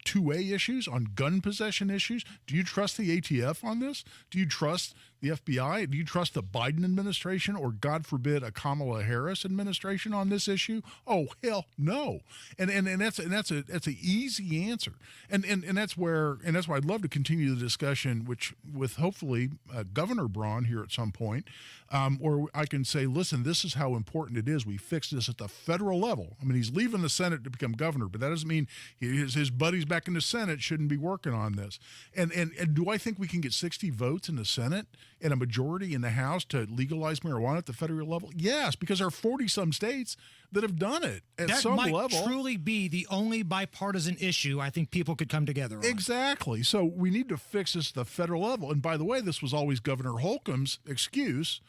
2A issues, on gun possession issues. Do you trust the ATF on this? Do you trust the FBI? Do you trust the Biden administration, or God forbid a Kamala Harris administration on this issue? Oh, hell no. And that's an easy answer. And that's why I'd love to continue the discussion, with hopefully Governor Braun here at some point, or I can say, listen, this is how important it is we fix this at the federal level. I mean, he's leaving the Senate to become governor, but that doesn't mean his buddies back in the Senate shouldn't be working on this. And do I think we can get 60 votes in the Senate and a majority in the House to legalize marijuana at the federal level? Yes, because there are 40-some states that have done it at some level. That might truly be the only bipartisan issue I think people could come together on. Exactly. So we need to fix this at the federal level. And by the way, this was always Governor Holcomb's excuse.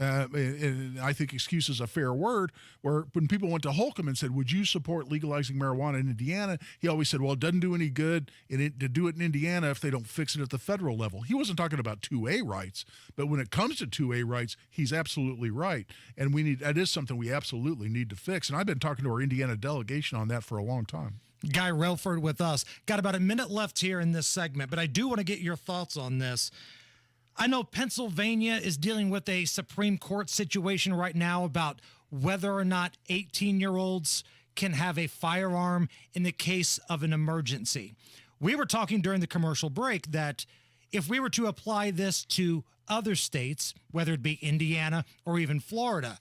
And I think excuse is a fair word, where when people went to Holcomb and said, would you support legalizing marijuana in Indiana? He always said, well, it doesn't do any good to do it in Indiana if they don't fix it at the federal level. He wasn't talking about 2A rights, but when it comes to 2A rights, he's absolutely right. And that is something we absolutely need to fix. And I've been talking to our Indiana delegation on that for a long time. Guy Relford with us. Got about a minute left here in this segment, but I do want to get your thoughts on this. I know Pennsylvania is dealing with a Supreme Court situation right now about whether or not 18-year-olds can have a firearm in the case of an emergency. We were talking during the commercial break that if we were to apply this to other states, whether it be Indiana or even Florida,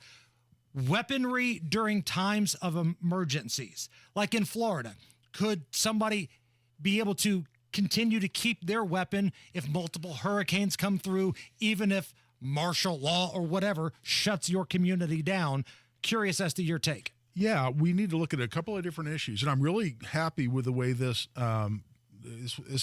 weaponry during times of emergencies, like in Florida, could somebody be able to continue to keep their weapon if multiple hurricanes come through, even if martial law or whatever shuts your community down? Curious as to your take. Yeah, we need to look at a couple of different issues, and I'm really happy with the way this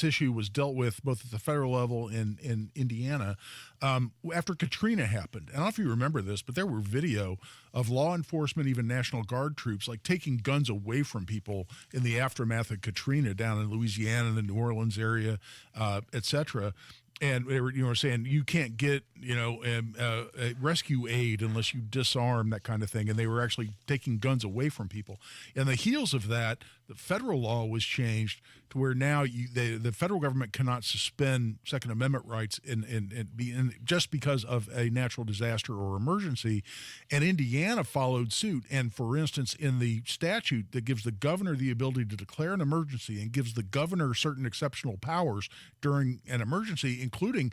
issue was dealt with both at the federal level in Indiana after Katrina happened. I don't know if you remember this, but there were video of law enforcement, even National Guard troops, like taking guns away from people in the aftermath of Katrina down in Louisiana, the New Orleans area, et cetera. and they were saying you can't get rescue aid unless you disarm, that kind of thing, and they were actually taking guns away from people. In the heels of that, the federal law was changed to where now the federal government cannot suspend Second Amendment rights just because of a natural disaster or emergency, and Indiana followed suit. And for instance, in the statute that gives the governor the ability to declare an emergency and gives the governor certain exceptional powers during an emergency, including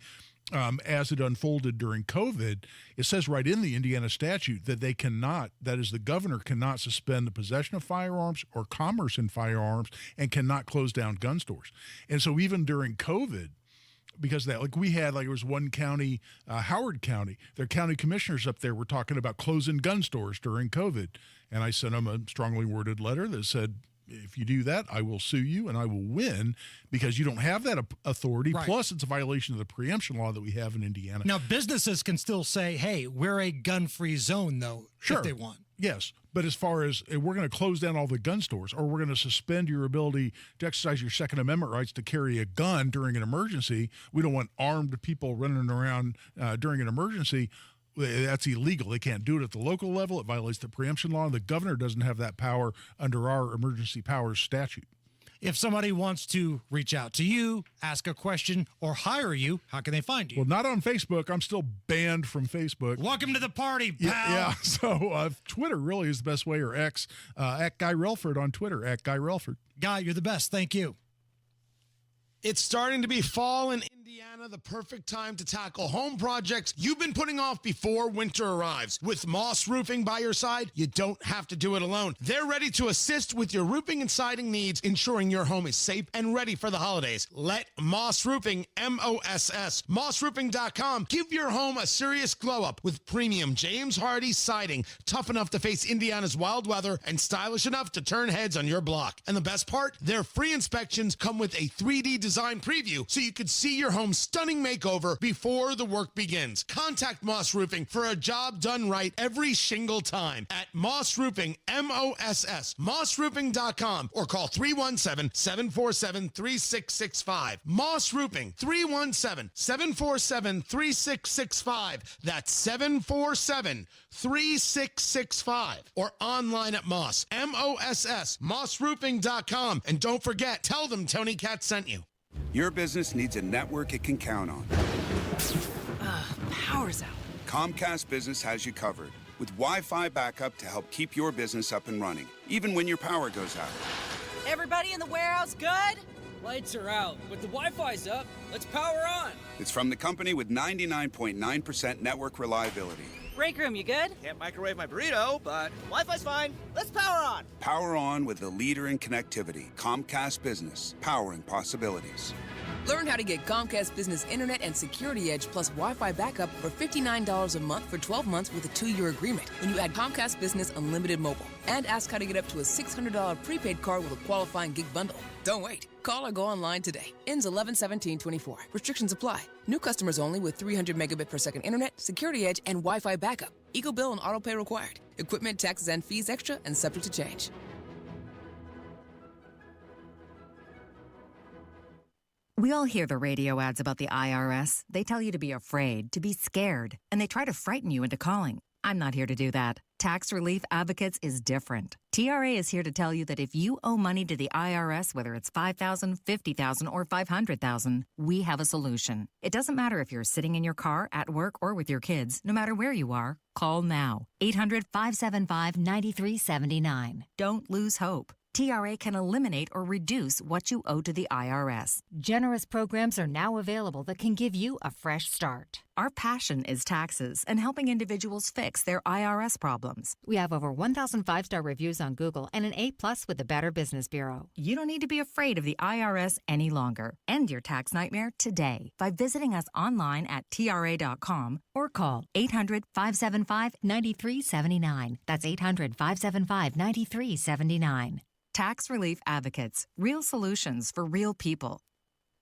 as it unfolded during COVID, it says right in the Indiana statute that they cannot, that is, the governor cannot suspend the possession of firearms or commerce in firearms and cannot close down gun stores. And so even during COVID, because of that, like we had, like it was one county, Howard County, their county commissioners up there were talking about closing gun stores during COVID. And I sent them a strongly worded letter that said, if you do that, I will sue you and I will win, because you don't have that authority. Right. Plus, it's a violation of the preemption law that we have in Indiana. Now, businesses can still say, hey, we're a gun-free zone, though, Sure. if they want. Yes, but as far as we're going to close down all the gun stores, or we're going to suspend your ability to exercise your Second Amendment rights to carry a gun during an emergency, we don't want armed people running around during an emergency. That's illegal. They can't do it at the local level. It violates the preemption law. The governor doesn't have that power under our emergency powers statute. If somebody wants to reach out to you, ask a question, or hire you, how can they find you? Well, not on Facebook. I'm still banned from Facebook. Welcome to the party, pal. Yeah. So Twitter really is the best way, or X, at Guy Relford on Twitter, at Guy Relford. Guy, you're the best. Thank you. It's starting to be fall in Indiana, the perfect time to tackle home projects you've been putting off before winter arrives. With Moss Roofing by your side, you don't have to do it alone. They're ready to assist with your roofing and siding needs, ensuring your home is safe and ready for the holidays. Let Moss Roofing, M-O-S-S, mossroofing.com, give your home a serious glow up with premium James Hardy siding, tough enough to face Indiana's wild weather and stylish enough to turn heads on your block. And the best part, their free inspections come with a 3D design preview so you could see your home's stunning makeover before the work begins. Contact Moss Roofing for a job done right every single time at Moss Roofing, M-O-S-S, mossroofing.com, or call 317-747-3665. Moss Roofing, 317-747-3665. That's 747-3665. Or online at Moss, M-O-S-S, mossroofing.com. And don't forget, tell them Tony Katz sent you. Your business needs a network it can count on. Power's out. Comcast Business has you covered with Wi-Fi backup to help keep your business up and running, even when your power goes out. Everybody in the warehouse good? Lights are out, but the Wi-Fi's up. Let's power on. It's from the company with 99.9% network reliability. Break room, you good? Can't microwave my burrito, but Wi-Fi's fine. Let's power on. Power on with the leader in connectivity, Comcast Business, powering possibilities. Learn how to get Comcast Business Internet and Security Edge plus Wi-Fi backup for $59 a month for 12 months with a 2-year agreement when you add Comcast Business Unlimited Mobile. And ask how to get up to a $600 prepaid card with a qualifying gig bundle. Don't wait. Call or go online today. Ends 11/17/24. Restrictions apply. New customers only with 300 megabit per second internet, Security Edge, and Wi-Fi backup. Eco bill and auto pay required. Equipment, taxes, and fees extra and subject to change. We all hear the radio ads about the IRS. They tell you to be afraid, to be scared, and they try to frighten you into calling. I'm not here to do that. Tax Relief Advocates is different. TRA is here to tell you that if you owe money to the IRS, whether it's $5,000, $50,000, or $500,000, we have a solution. It doesn't matter if you're sitting in your car, at work, or with your kids. No matter where you are, call now. 800-575-9379. Don't lose hope. TRA can eliminate or reduce what you owe to the IRS. Generous programs are now available that can give you a fresh start. Our passion is taxes and helping individuals fix their IRS problems. We have over 1,000 5-star reviews on Google and an A+ with the Better Business Bureau. You don't need to be afraid of the IRS any longer. End your tax nightmare today by visiting us online at TRA.com or call 800-575-9379. That's 800-575-9379. Tax Relief Advocates. Real solutions for real people.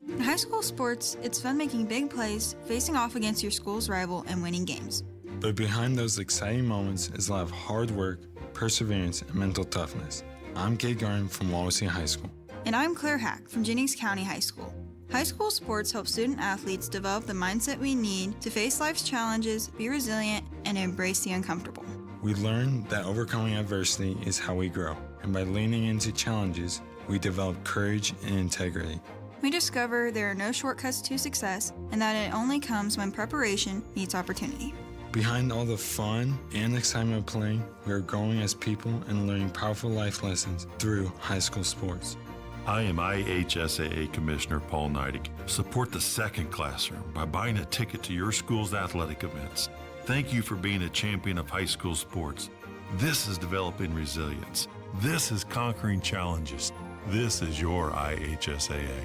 In high school sports, it's fun making big plays, facing off against your school's rival, and winning games. But behind those exciting moments is a lot of hard work, perseverance, and mental toughness. I'm Kate Garden from Wawasee High School. And I'm Claire Hack from Jennings County High School. High school sports help student athletes develop the mindset we need to face life's challenges, be resilient, and embrace the uncomfortable. We learn that overcoming adversity is how we grow, and by leaning into challenges, we develop courage and integrity. We discover there are no shortcuts to success and that it only comes when preparation meets opportunity. Behind all the fun and excitement of playing, we are growing as people and learning powerful life lessons through high school sports. I am IHSAA Commissioner Paul Neidig. Support the second classroom by buying a ticket to your school's athletic events. Thank you for being a champion of high school sports. This is developing resilience. This is conquering challenges. This is your IHSAA.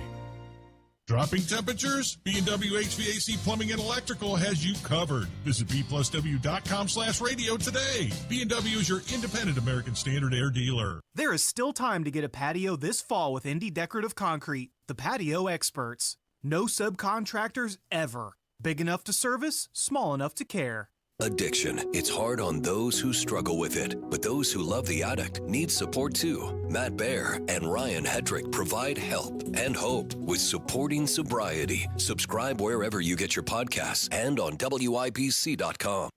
Dropping temperatures? B&W HVAC Plumbing and Electrical has you covered. Visit bplusw.com/radio today. B&W is your independent American Standard Air dealer. There is still time to get a patio this fall with Indy Decorative Concrete, the patio experts. No subcontractors ever. Big enough to service, small enough to care. Addiction. It's hard on those who struggle with it, but those who love the addict need support too. Matt Baer and Ryan Hedrick provide help and hope with Supporting Sobriety. Subscribe wherever you get your podcasts and on WIBC.com.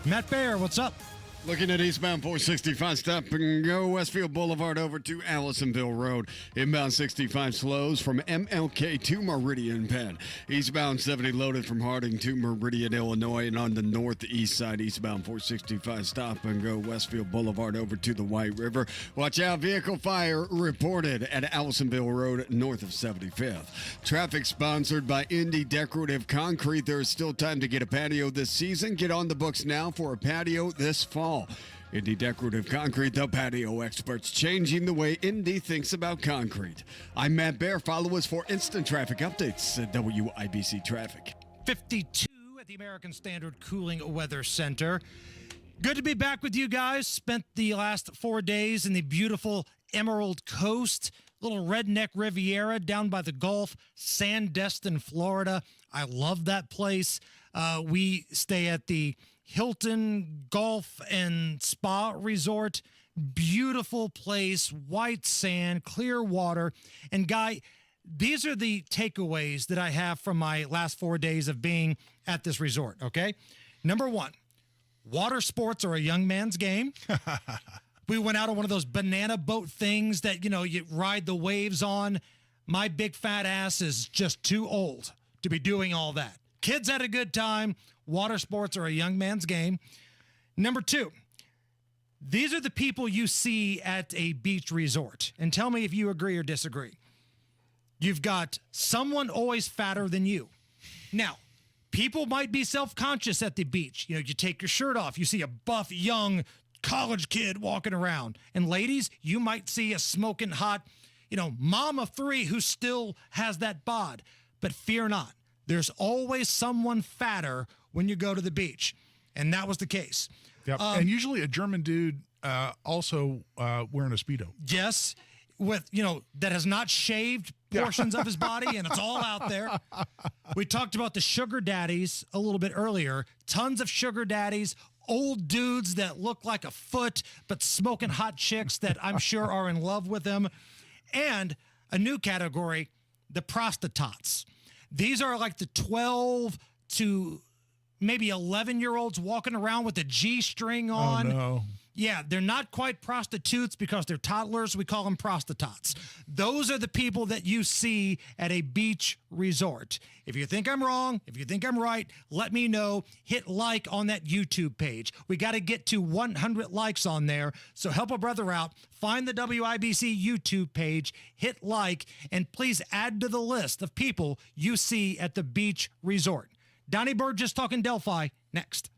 Matt Baer, what's up? Looking at eastbound 465, stop and go Westfield Boulevard over to Allisonville Road. Inbound 65 slows from MLK to Meridian Penn. Eastbound 70 loaded from Harding to Meridian, Illinois. And on the northeast side, eastbound 465, stop and go Westfield Boulevard over to the White River. Watch out, vehicle fire reported at Allisonville Road north of 75th. Traffic sponsored by Indy Decorative Concrete. There is still time to get a patio this season. Get on the books now for a patio this fall. Indy Decorative Concrete, the patio experts, changing the way Indy thinks about concrete. I'm Matt Baer. Follow us for instant traffic updates at WIBC Traffic. 52 at the American Standard Cooling Weather Center. Good to be back with you guys. Spent the last 4 days in the beautiful Emerald Coast, little redneck Riviera down by the Gulf, Sandestin, Florida. I love that place. We stay at the Hilton Golf and Spa Resort. Beautiful place, white sand, clear water. And Guy, these are the takeaways that I have from my last 4 days of being at this resort, okay? Number one, water sports are a young man's game. We went out on one of those banana boat things that, you ride the waves on. My big fat ass is just too old to be doing all that. Kids had a good time. Water sports are a young man's game. Number two, these are the people you see at a beach resort. And tell me if you agree or disagree. You've got someone always fatter than you. Now, people might be self-conscious at the beach. You take your shirt off. You see a buff, young college kid walking around. And ladies, you might see a smoking hot, mom of three who still has that bod. But fear not. There's always someone fatter when you go to the beach. And that was the case. Yep. And usually a German dude also wearing a Speedo. Yes. With, that has not shaved portions of his body, and it's all out there. We talked about the sugar daddies a little bit earlier. Tons of sugar daddies, old dudes that look like a foot, but smoking hot chicks that I'm sure are in love with them. And a new category, the prostitutes. These are like the 12 to maybe 11-year-olds walking around with a G-string on. Oh, no. Yeah, they're not quite prostitutes because they're toddlers. We call them prostitutes. Those are the people that you see at a beach resort. If you think I'm wrong, if you think I'm right, let me know. Hit like on that YouTube page. We got to get to 100 likes on there, so help a brother out. Find the WIBC YouTube page, hit like, and please add to the list of people you see at the beach resort. Donnie Burgess talking Delphi next.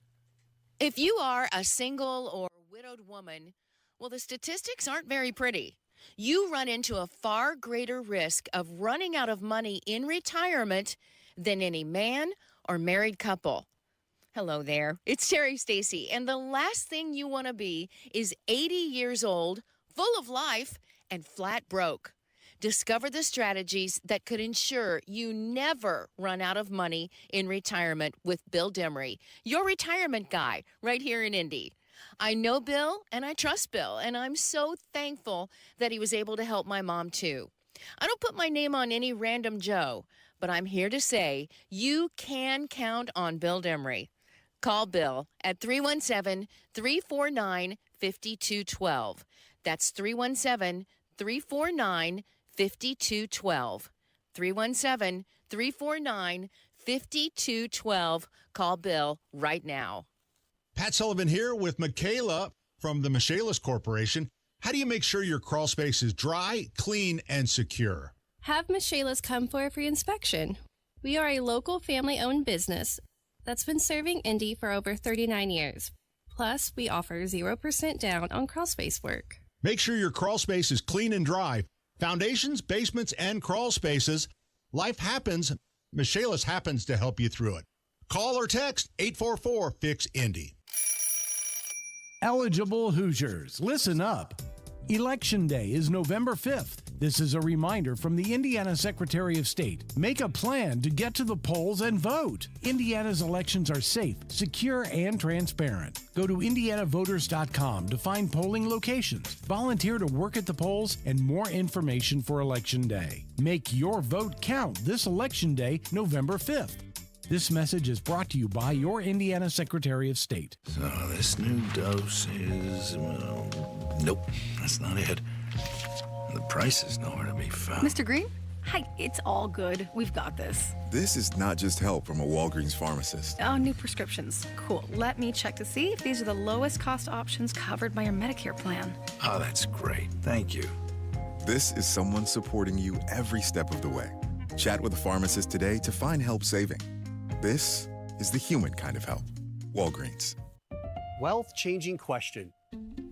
If you are a single or widowed woman, well, the statistics aren't very pretty. You run into a far greater risk of running out of money in retirement than any man or married couple. Hello there, it's Terry Stacy, and the last thing you want to be is 80 years old, full of life, and flat broke. Discover the strategies that could ensure you never run out of money in retirement with Bill Demery, your retirement guy, right here in Indy. I know Bill and I trust Bill, and I'm so thankful that he was able to help my mom too. I don't put my name on any random Joe. but I'm here to say you can count on Bill Demery. Call Bill at 317-349-5212. That's 317-349-5212. 317-349-5212. Call Bill right now. Pat Sullivan here with Michaela from the Michaelis Corporation. How do you make sure your crawl space is dry, clean, and secure? Have Michaelis come for a free inspection. We are a local family-owned business that's been serving Indy for over 39 years. Plus, we offer 0% down on crawl space work. Make sure your crawl space is clean and dry. Foundations, basements, and crawl spaces. Life happens. Michaelis happens to help you through it. Call or text 844-FIX-INDY. Eligible Hoosiers, listen up. Election Day is November 5th. This is a reminder from the Indiana Secretary of State. Make a plan to get to the polls and vote. Indiana's elections are safe, secure, and transparent. Go to indianavoters.com to find polling locations, volunteer to work at the polls, and more information for Election Day. Make your vote count this Election Day, November 5th. This message is brought to you by your Indiana Secretary of State. So this new dose is, well, nope, that's not it. The price is nowhere to be found. Mr. Green? Hi, it's all good. We've got this. This is not just help from a Walgreens pharmacist. Oh, new prescriptions. Cool. Let me check to see if these are the lowest cost options covered by your Medicare plan. Oh, that's great. Thank you. This is someone supporting you every step of the way. Chat with a pharmacist today to find help saving. This is the human kind of help. Walgreens. Wealth-changing question.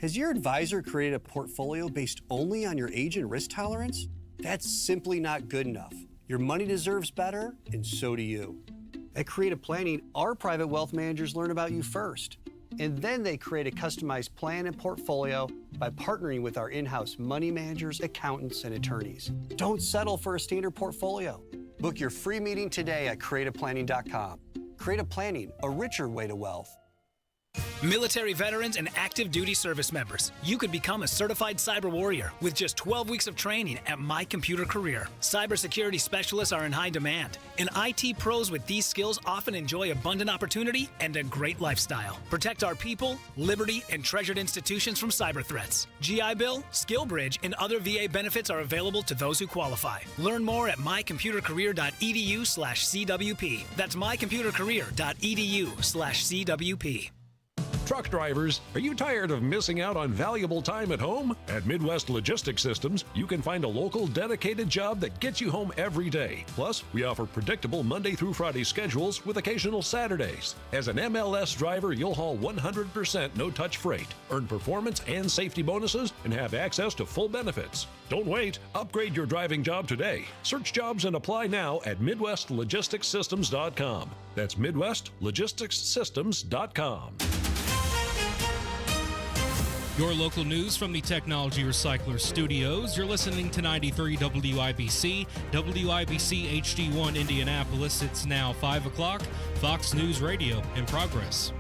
Has your advisor created a portfolio based only on your age and risk tolerance? That's simply not good enough. Your money deserves better, and so do you. At Creative Planning, our private wealth managers learn about you first, and then they create a customized plan and portfolio by partnering with our in-house money managers, accountants, and attorneys. Don't settle for a standard portfolio. Book your free meeting today at creativeplanning.com. Creative Planning, a richer way to wealth. Military veterans and active duty service members, you could become a certified cyber warrior with just 12 weeks of training at My Computer Career. Cybersecurity specialists are in high demand, and IT pros with these skills often enjoy abundant opportunity and a great lifestyle. Protect our people, liberty, and treasured institutions from cyber threats. GI Bill, SkillBridge, and other VA benefits are available to those who qualify. Learn more at mycomputercareer.edu/CWP. That's mycomputercareer.edu/CWP. Truck drivers, are you tired of missing out on valuable time at home? At Midwest Logistics Systems, you can find a local dedicated job that gets you home every day. Plus, we offer predictable Monday through Friday schedules with occasional Saturdays. As an MLS driver, you'll haul 100% no-touch freight, earn performance and safety bonuses, and have access to full benefits. Don't wait. Upgrade your driving job today. Search jobs and apply now at MidwestLogisticsSystems.com. That's MidwestLogisticsSystems.com. Your local news from the Technology Recycler Studios. You're listening to 93 WIBC, WIBC HD1 Indianapolis. It's now 5 o'clock. Fox News Radio in progress.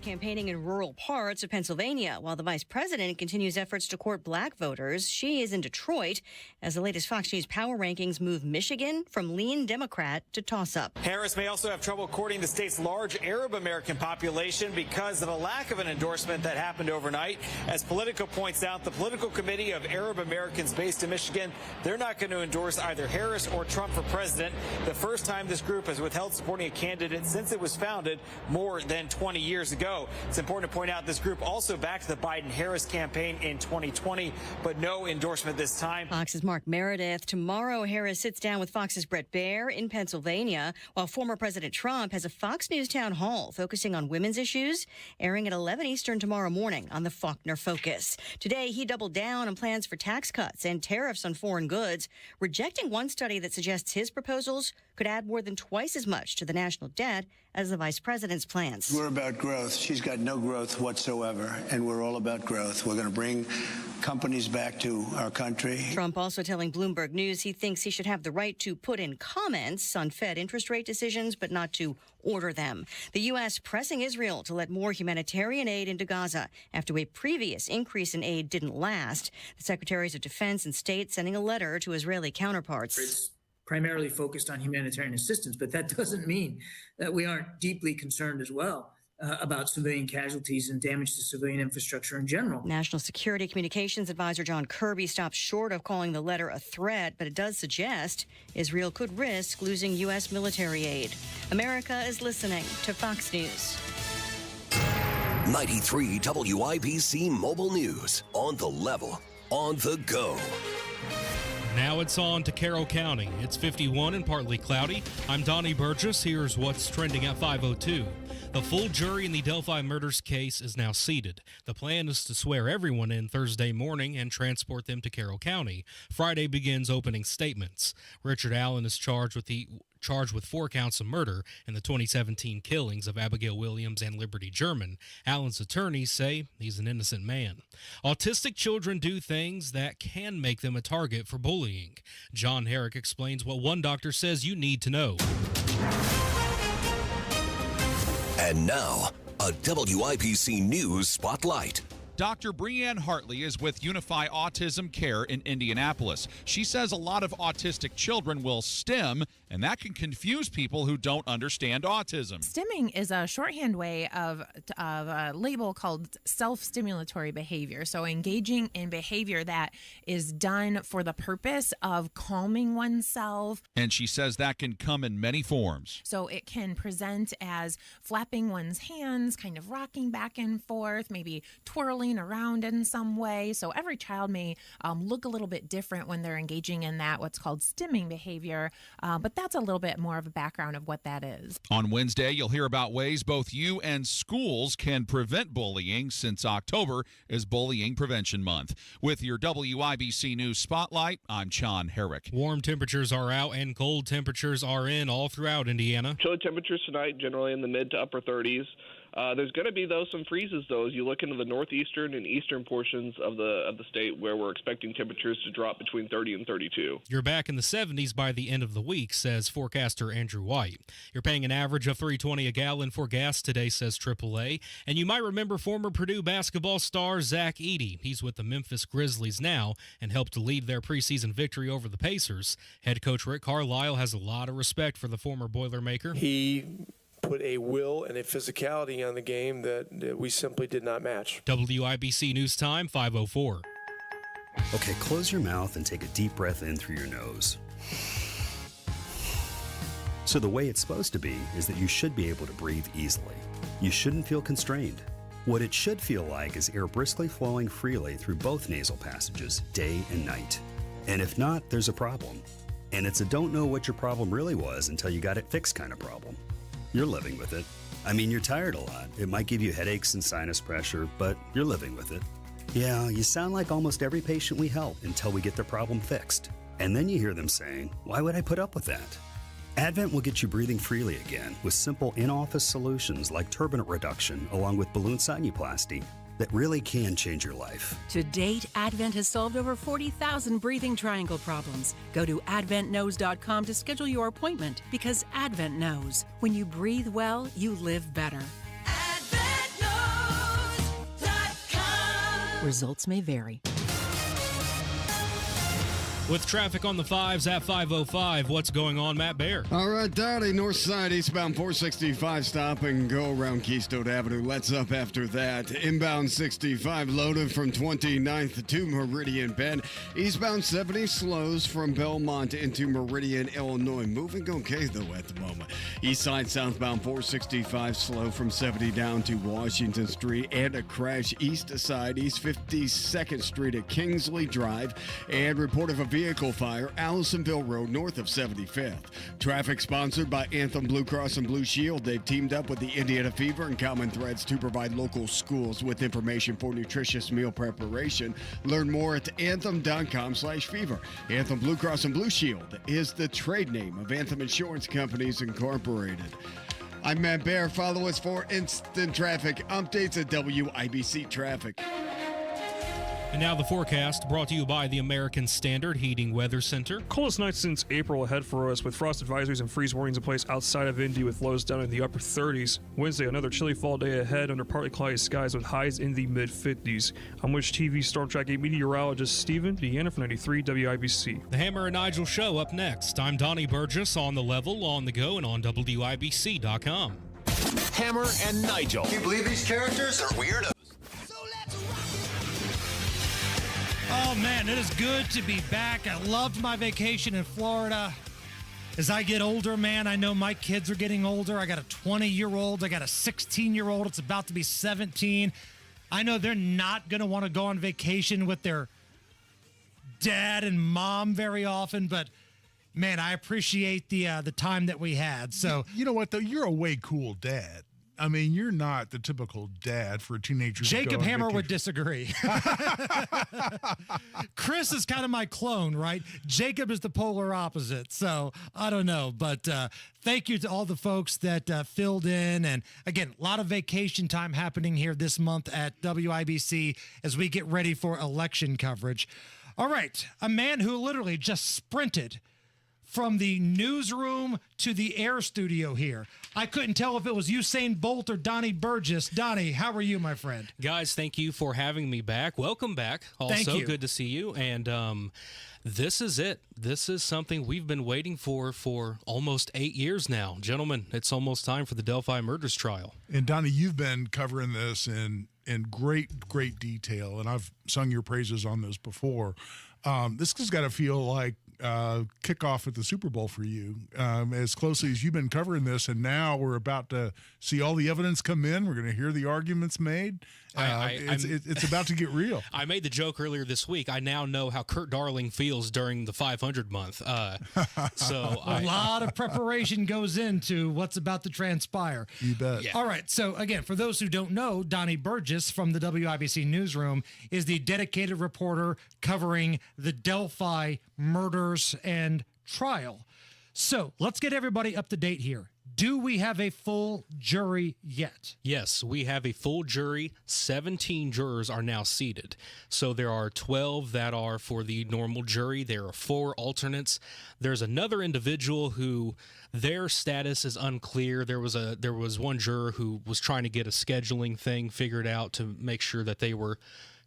Campaigning in rural parts of Pennsylvania while the vice president continues efforts to court black voters. She is in Detroit as the latest Fox News power rankings move Michigan from lean Democrat to toss-up. Harris may also have trouble courting the state's large Arab American population because of a lack of an endorsement that happened overnight. As Politico points out, the political committee of Arab Americans based in Michigan, they're not going to endorse either Harris or Trump for president. The first time this group has withheld supporting a candidate since it was founded more than 20 years ago. It's important to point out this group also backed the Biden-Harris campaign in 2020, but no endorsement this time. Fox's Mark Meredith. Tomorrow, Harris sits down with Fox's Brett Baer in Pennsylvania, while former President Trump has a Fox News town hall focusing on women's issues, airing at 11 Eastern tomorrow morning on the Faulkner Focus. Today, he doubled down on plans for tax cuts and tariffs on foreign goods, rejecting one study that suggests his proposals could add more than twice as much to the national debt as the vice president's plans. We're about growth. She's got no growth whatsoever, and we're all about growth. We're going to bring companies back to our country. Trump also telling Bloomberg News he thinks he should have the right to put in comments on Fed interest rate decisions, but not to order them. The U.S. pressing Israel to let more humanitarian aid into Gaza after a previous increase in aid didn't last. The Secretaries of Defense and State sending a letter to Israeli counterparts. It's primarily focused on humanitarian assistance, but that doesn't mean that we aren't deeply concerned as well about civilian casualties and damage to civilian infrastructure in general. National Security Communications Advisor John Kirby stopped short of calling the letter a threat, but it does suggest Israel could risk losing U.S. military aid. America is listening to Fox News. 93 WIBC Mobile News. On the level, on the go. Now it's on to Carroll County. It's 51 and partly cloudy. I'm Donnie Burgess. Here's what's trending at 5:02. The full jury in the Delphi murders case is now seated. The plan is to swear everyone in Thursday morning and transport them to Carroll County. Friday begins opening statements. Richard Allen is charged with 4 counts of murder in the 2017 killings of Abigail Williams and Liberty German. Allen's attorneys say he's an innocent man. Autistic children do things that can make them a target for bullying. John Herrick explains what one doctor says you need to know. And now, a WIBC News Spotlight. Dr. Breanne Hartley is with Unify Autism Care in Indianapolis. She says a lot of autistic children will stim, and that can confuse people who don't understand autism. Stimming is a shorthand way of a label called self-stimulatory behavior. So engaging in behavior that is done for the purpose of calming oneself. And she says that can come in many forms. So it can present as flapping one's hands, kind of rocking back and forth, maybe twirling around in some way. So every child may look a little bit different when they're engaging in that, what's called stimming behavior. But that's a little bit more of a background of what that is. On Wednesday, you'll hear about ways both you and schools can prevent bullying, since October is Bullying Prevention Month. With your WIBC News Spotlight, I'm John Herrick. Warm temperatures are out and cold temperatures are in all throughout Indiana. Chilly temperatures tonight, generally in the mid to upper 30s. There's going to be, though, some freezes, though, as you look into the northeastern and eastern portions of the state, where we're expecting temperatures to drop between 30 and 32. You're back in the 70s by the end of the week, says forecaster Andrew White. You're paying an average of $3.20 a gallon for gas today, says AAA. And you might remember former Purdue basketball star Zach Edey. He's with the Memphis Grizzlies now and helped to lead their preseason victory over the Pacers. Head coach Rick Carlisle has a lot of respect for the former Boilermaker. He put a will and a physicality on the game that we simply did not match. WIBC News Time, 5:04. Okay, close your mouth and take a deep breath in through your nose. So the way it's supposed to be is that you should be able to breathe easily. You shouldn't feel constrained. What it should feel like is air briskly flowing freely through both nasal passages, day and night. And if not, there's a problem. And it's a don't know what your problem really was until you got it fixed kind of problem. You're living with it. I mean, you're tired a lot. It might give you headaches and sinus pressure, but you're living with it. Yeah, you sound like almost every patient we help until we get their problem fixed. And then you hear them saying, why would I put up with that? Advent will get you breathing freely again with simple in-office solutions like turbinate reduction along with balloon sinuplasty that really can change your life. To date, Advent has solved over 40,000 breathing triangle problems. Go to adventknows.com to schedule your appointment, because Advent knows when you breathe well, you live better. AdventKnows.com. Results may vary. With traffic on the 5s at 5:05, what's going on, Matt Baer? All right, Donnie, north side, eastbound 465, stop and go around Keystone Avenue. Let's up after that. Inbound 65, loaded from 29th to Meridian Bend. Eastbound 70 slows from Belmont into Meridian, Illinois. Moving okay, though, at the moment. East side, southbound 465, slow from 70 down to Washington Street. And a crash east side, East 52nd Street at Kingsley Drive. And report of a vehicle fire, Allisonville Road, north of 75th. Traffic sponsored by Anthem Blue Cross and Blue Shield. They've teamed up with the Indiana Fever and Common Threads to provide local schools with information for nutritious meal preparation. Learn more at anthem.com/fever. Anthem Blue Cross and Blue Shield is the trade name of Anthem Insurance Companies Incorporated. I'm Matt Baer. Follow us for instant traffic updates at WIBC Traffic. And now the forecast, brought to you by the American Standard Heating Weather Center. Coldest night since April ahead for us, with frost advisories and freeze warnings in place outside of Indy, with lows down in the upper 30s. Wednesday, another chilly fall day ahead under partly cloudy skies with highs in the mid-50s. I'm Wish TV Storm Track 8 meteorologist Stephen Deanna from 93 WIBC. The Hammer and Nigel Show up next. I'm Donnie Burgess on the level, on the go, and on WIBC.com. Hammer and Nigel. Can you believe these characters are weirdos? Oh, man, it is good to be back. I loved my vacation in Florida. As I get older, man, I know my kids are getting older. I got a 20-year-old. I got a 16-year-old. It's about to be 17. I know they're not going to want to go on vacation with their dad and mom very often, but, man, I appreciate the time that we had. So you know what, though? You're a way cool dad. I mean, you're not the typical dad for a teenager. Jacob Hammer would disagree. Chris is kind of my clone, right? Jacob is the polar opposite. So I don't know. But thank you to all the folks that filled in. And again, a lot of vacation time happening here this month at WIBC as we get ready for election coverage. All right. A man who literally just sprinted from the newsroom to the air studio here. I couldn't tell if it was Usain Bolt or Donnie Burgess. Donnie, how are you, my friend? Guys, thank you for having me back. Welcome back. Also, thank you. Good to see you. And this is it. This is something we've been waiting for almost 8 years now. Gentlemen, it's almost time for the Delphi murders trial. And Donnie, you've been covering this in great detail, and I've sung your praises on this before. This has got to feel like kickoff at the Super Bowl for you, as closely as you've been covering this, and now we're about to see all the evidence come in. We're going to hear the arguments made. It's about to get real. I made the joke earlier this week. I now know how Kurt Darling feels during the 500 month. So a lot of preparation goes into what's about to transpire. You bet. Yeah. All right. So again, for those who don't know, Donnie Burgess from the WIBC newsroom is the dedicated reporter covering the Delphi murders and trial. So let's get everybody up to date here. Do we have a full jury yet? Yes, we have a full jury. 17 jurors are now seated. So there are 12 that are for the normal jury. There are 4 alternates. There's another individual who their status is unclear. There was one juror who was trying to get a scheduling thing figured out to make sure that they were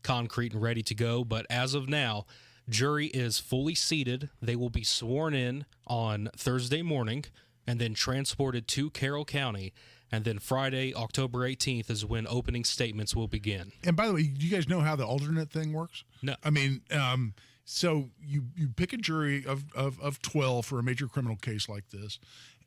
concrete and ready to go. But as of now, jury is fully seated. They will be sworn in on Thursday morning and then transported to Carroll County. And then Friday, October 18th, is when opening statements will begin. And by the way, do you guys know how the alternate thing works? No. I mean, so you pick a jury of 12 for a major criminal case like this,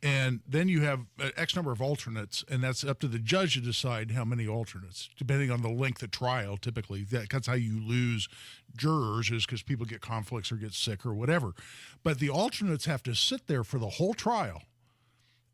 and then you have X number of alternates, and that's up to the judge to decide how many alternates, depending on the length of trial. Typically, that's how you lose jurors, is because people get conflicts or get sick or whatever. But the alternates have to sit there for the whole trial.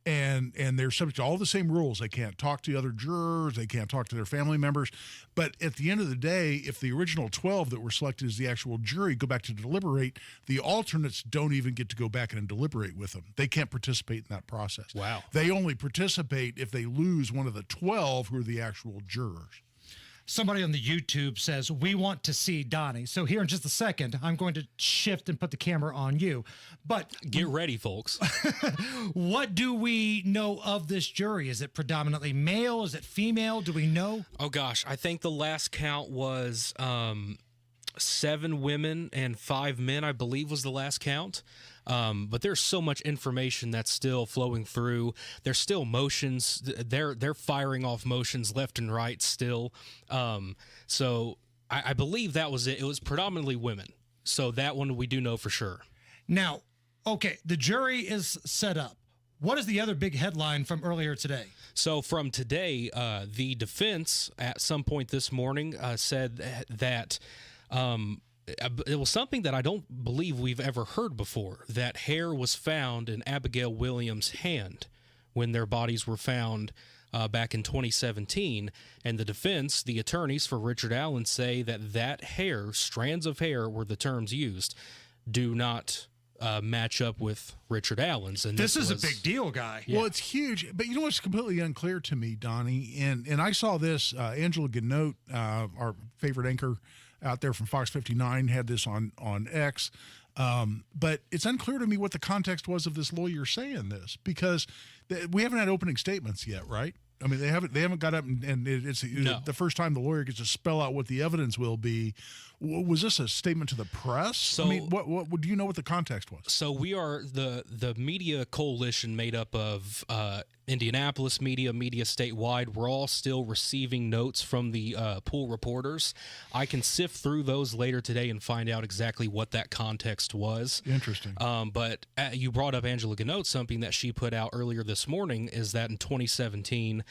And they're subject to all the same rules. They can't talk to other jurors. They can't talk to their family members. But at the end of the day, if the original 12 that were selected as the actual jury go back to deliberate, the alternates don't even get to go back and deliberate with them. They can't participate in that process. Wow. They only participate if they lose one of the 12 who are the actual jurors. Somebody on the YouTube says, we want to see Donnie. So here in just a second, I'm going to shift and put the camera on you. But get ready, folks. What do we know of this jury? Is it predominantly male? Is it female? Do we know? Oh, gosh. I think the last count was 7 women and 5 men, I believe was the last count. But there's so much information that's still flowing through. There's still motions. They're firing off motions left and right still. So I believe that was it. It was predominantly women. So that one we do know for sure. Now, okay, the jury is set up. What is the other big headline from earlier today? So from today, the defense at some point this morning said that it was something that I don't believe we've ever heard before, that hair was found in Abigail Williams' hand when their bodies were found back in 2017. And the defense, the attorneys for Richard Allen, say that hair, strands of hair were the terms used, do not match up with Richard Allen's. And this is a big deal, guy. Yeah. Well, it's huge. But you know what's completely unclear to me, Donnie? And I saw this, Angela Ganote, our favorite anchor, out there from Fox 59 had this on X. But it's unclear to me what the context was of this lawyer saying this, because we haven't had opening statements yet, right? I mean, they haven't got up and it's the first time the lawyer gets to spell out what the evidence will be. Was this a statement to the press? So, I mean, what do you know what the context was? So we are the media coalition made up of Indianapolis media statewide. We're all still receiving notes from the pool reporters. I can sift through those later today and find out exactly what that context was. Interesting. But you brought up Angela Ganote. Something that she put out earlier this morning is that in 2017,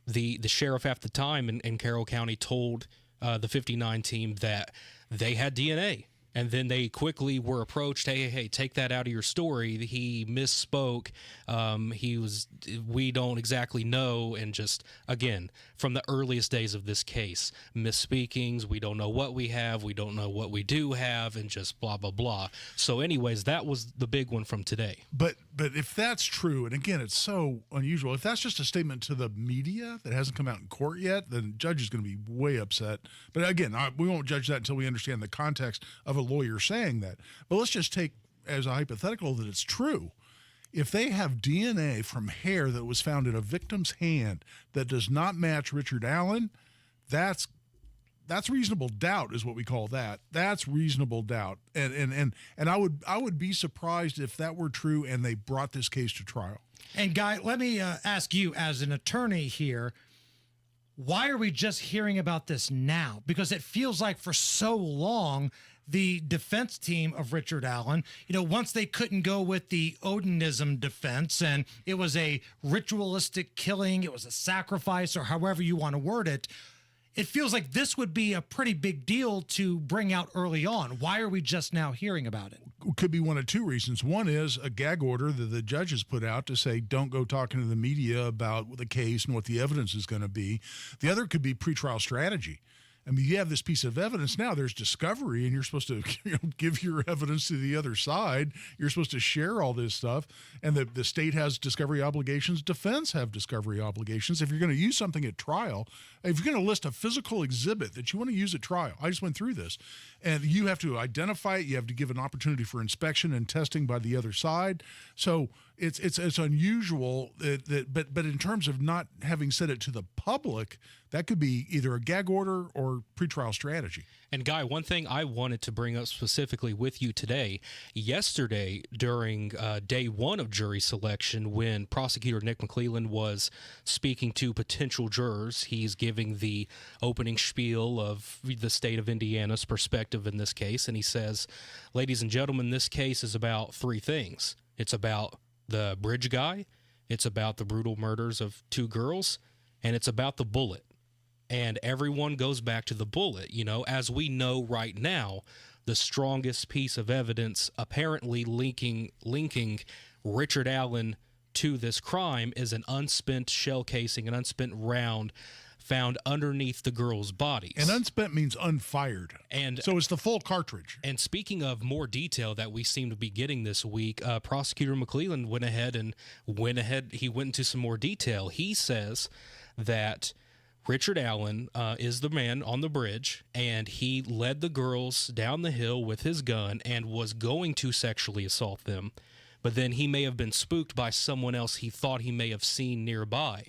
the sheriff at the time in Carroll County told the 59 team that they had DNA. And then they quickly were approached. Hey, take that out of your story. He misspoke. We don't exactly know. And just, again, from the earliest days of this case, misspeakings. We don't know what we have. We don't know what we do have, and just blah, blah, blah. So anyways, that was the big one from today. But if that's true, and again, it's so unusual, if that's just a statement to the media that hasn't come out in court yet, then the judge is going to be way upset. But again, we won't judge that until we understand the context of a lawyer saying that. But let's just take as a hypothetical that it's true. If they have DNA from hair that was found in a victim's hand that does not match Richard Allen, that's reasonable doubt is what we call that. That's reasonable doubt. And I would be surprised if that were true and they brought this case to trial. And Guy, let me ask you as an attorney here, why are we just hearing about this now? Because it feels like for so long, the defense team of Richard Allen, once they couldn't go with the Odinism defense and it was a ritualistic killing, it was a sacrifice, or however you want to word it, it feels like this would be a pretty big deal to bring out early on. Why are we just now hearing about it? Could be one of two reasons. One is a gag order that the judge has put out to say, don't go talking to the media about the case and what the evidence is going to be. The other could be pretrial strategy. I mean, you have this piece of evidence now. There's discovery, and you're supposed to give your evidence to the other side. You're supposed to share all this stuff, and the state has discovery obligations. Defense have discovery obligations. If you're going to use something at trial, if you're going to list a physical exhibit that you want to use at trial, I just went through this, and you have to identify it. You have to give an opportunity for inspection and testing by the other side. So it's unusual but in terms of not having said it to the public, that could be either a gag order or pretrial strategy. And Guy, one thing I wanted to bring up specifically with you today, yesterday during day one of jury selection, when prosecutor Nick McClelland was speaking to potential jurors, he's giving the opening spiel of the state of Indiana's perspective in this case, and he says, ladies and gentlemen, this case is about three things. It's about the bridge guy, it's about the brutal murders of two girls, and it's about the bullet. And everyone goes back to the bullet. As we know right now, the strongest piece of evidence apparently linking Richard Allen to this crime is an unspent shell casing, an unspent round found underneath the girls' bodies. And unspent means unfired. And so it's the full cartridge. And speaking of more detail that we seem to be getting this week, prosecutor McClelland went ahead. He went into some more detail. He says that Richard Allen is the man on the bridge, and he led the girls down the hill with his gun and was going to sexually assault them. But then he may have been spooked by someone else he thought he may have seen nearby.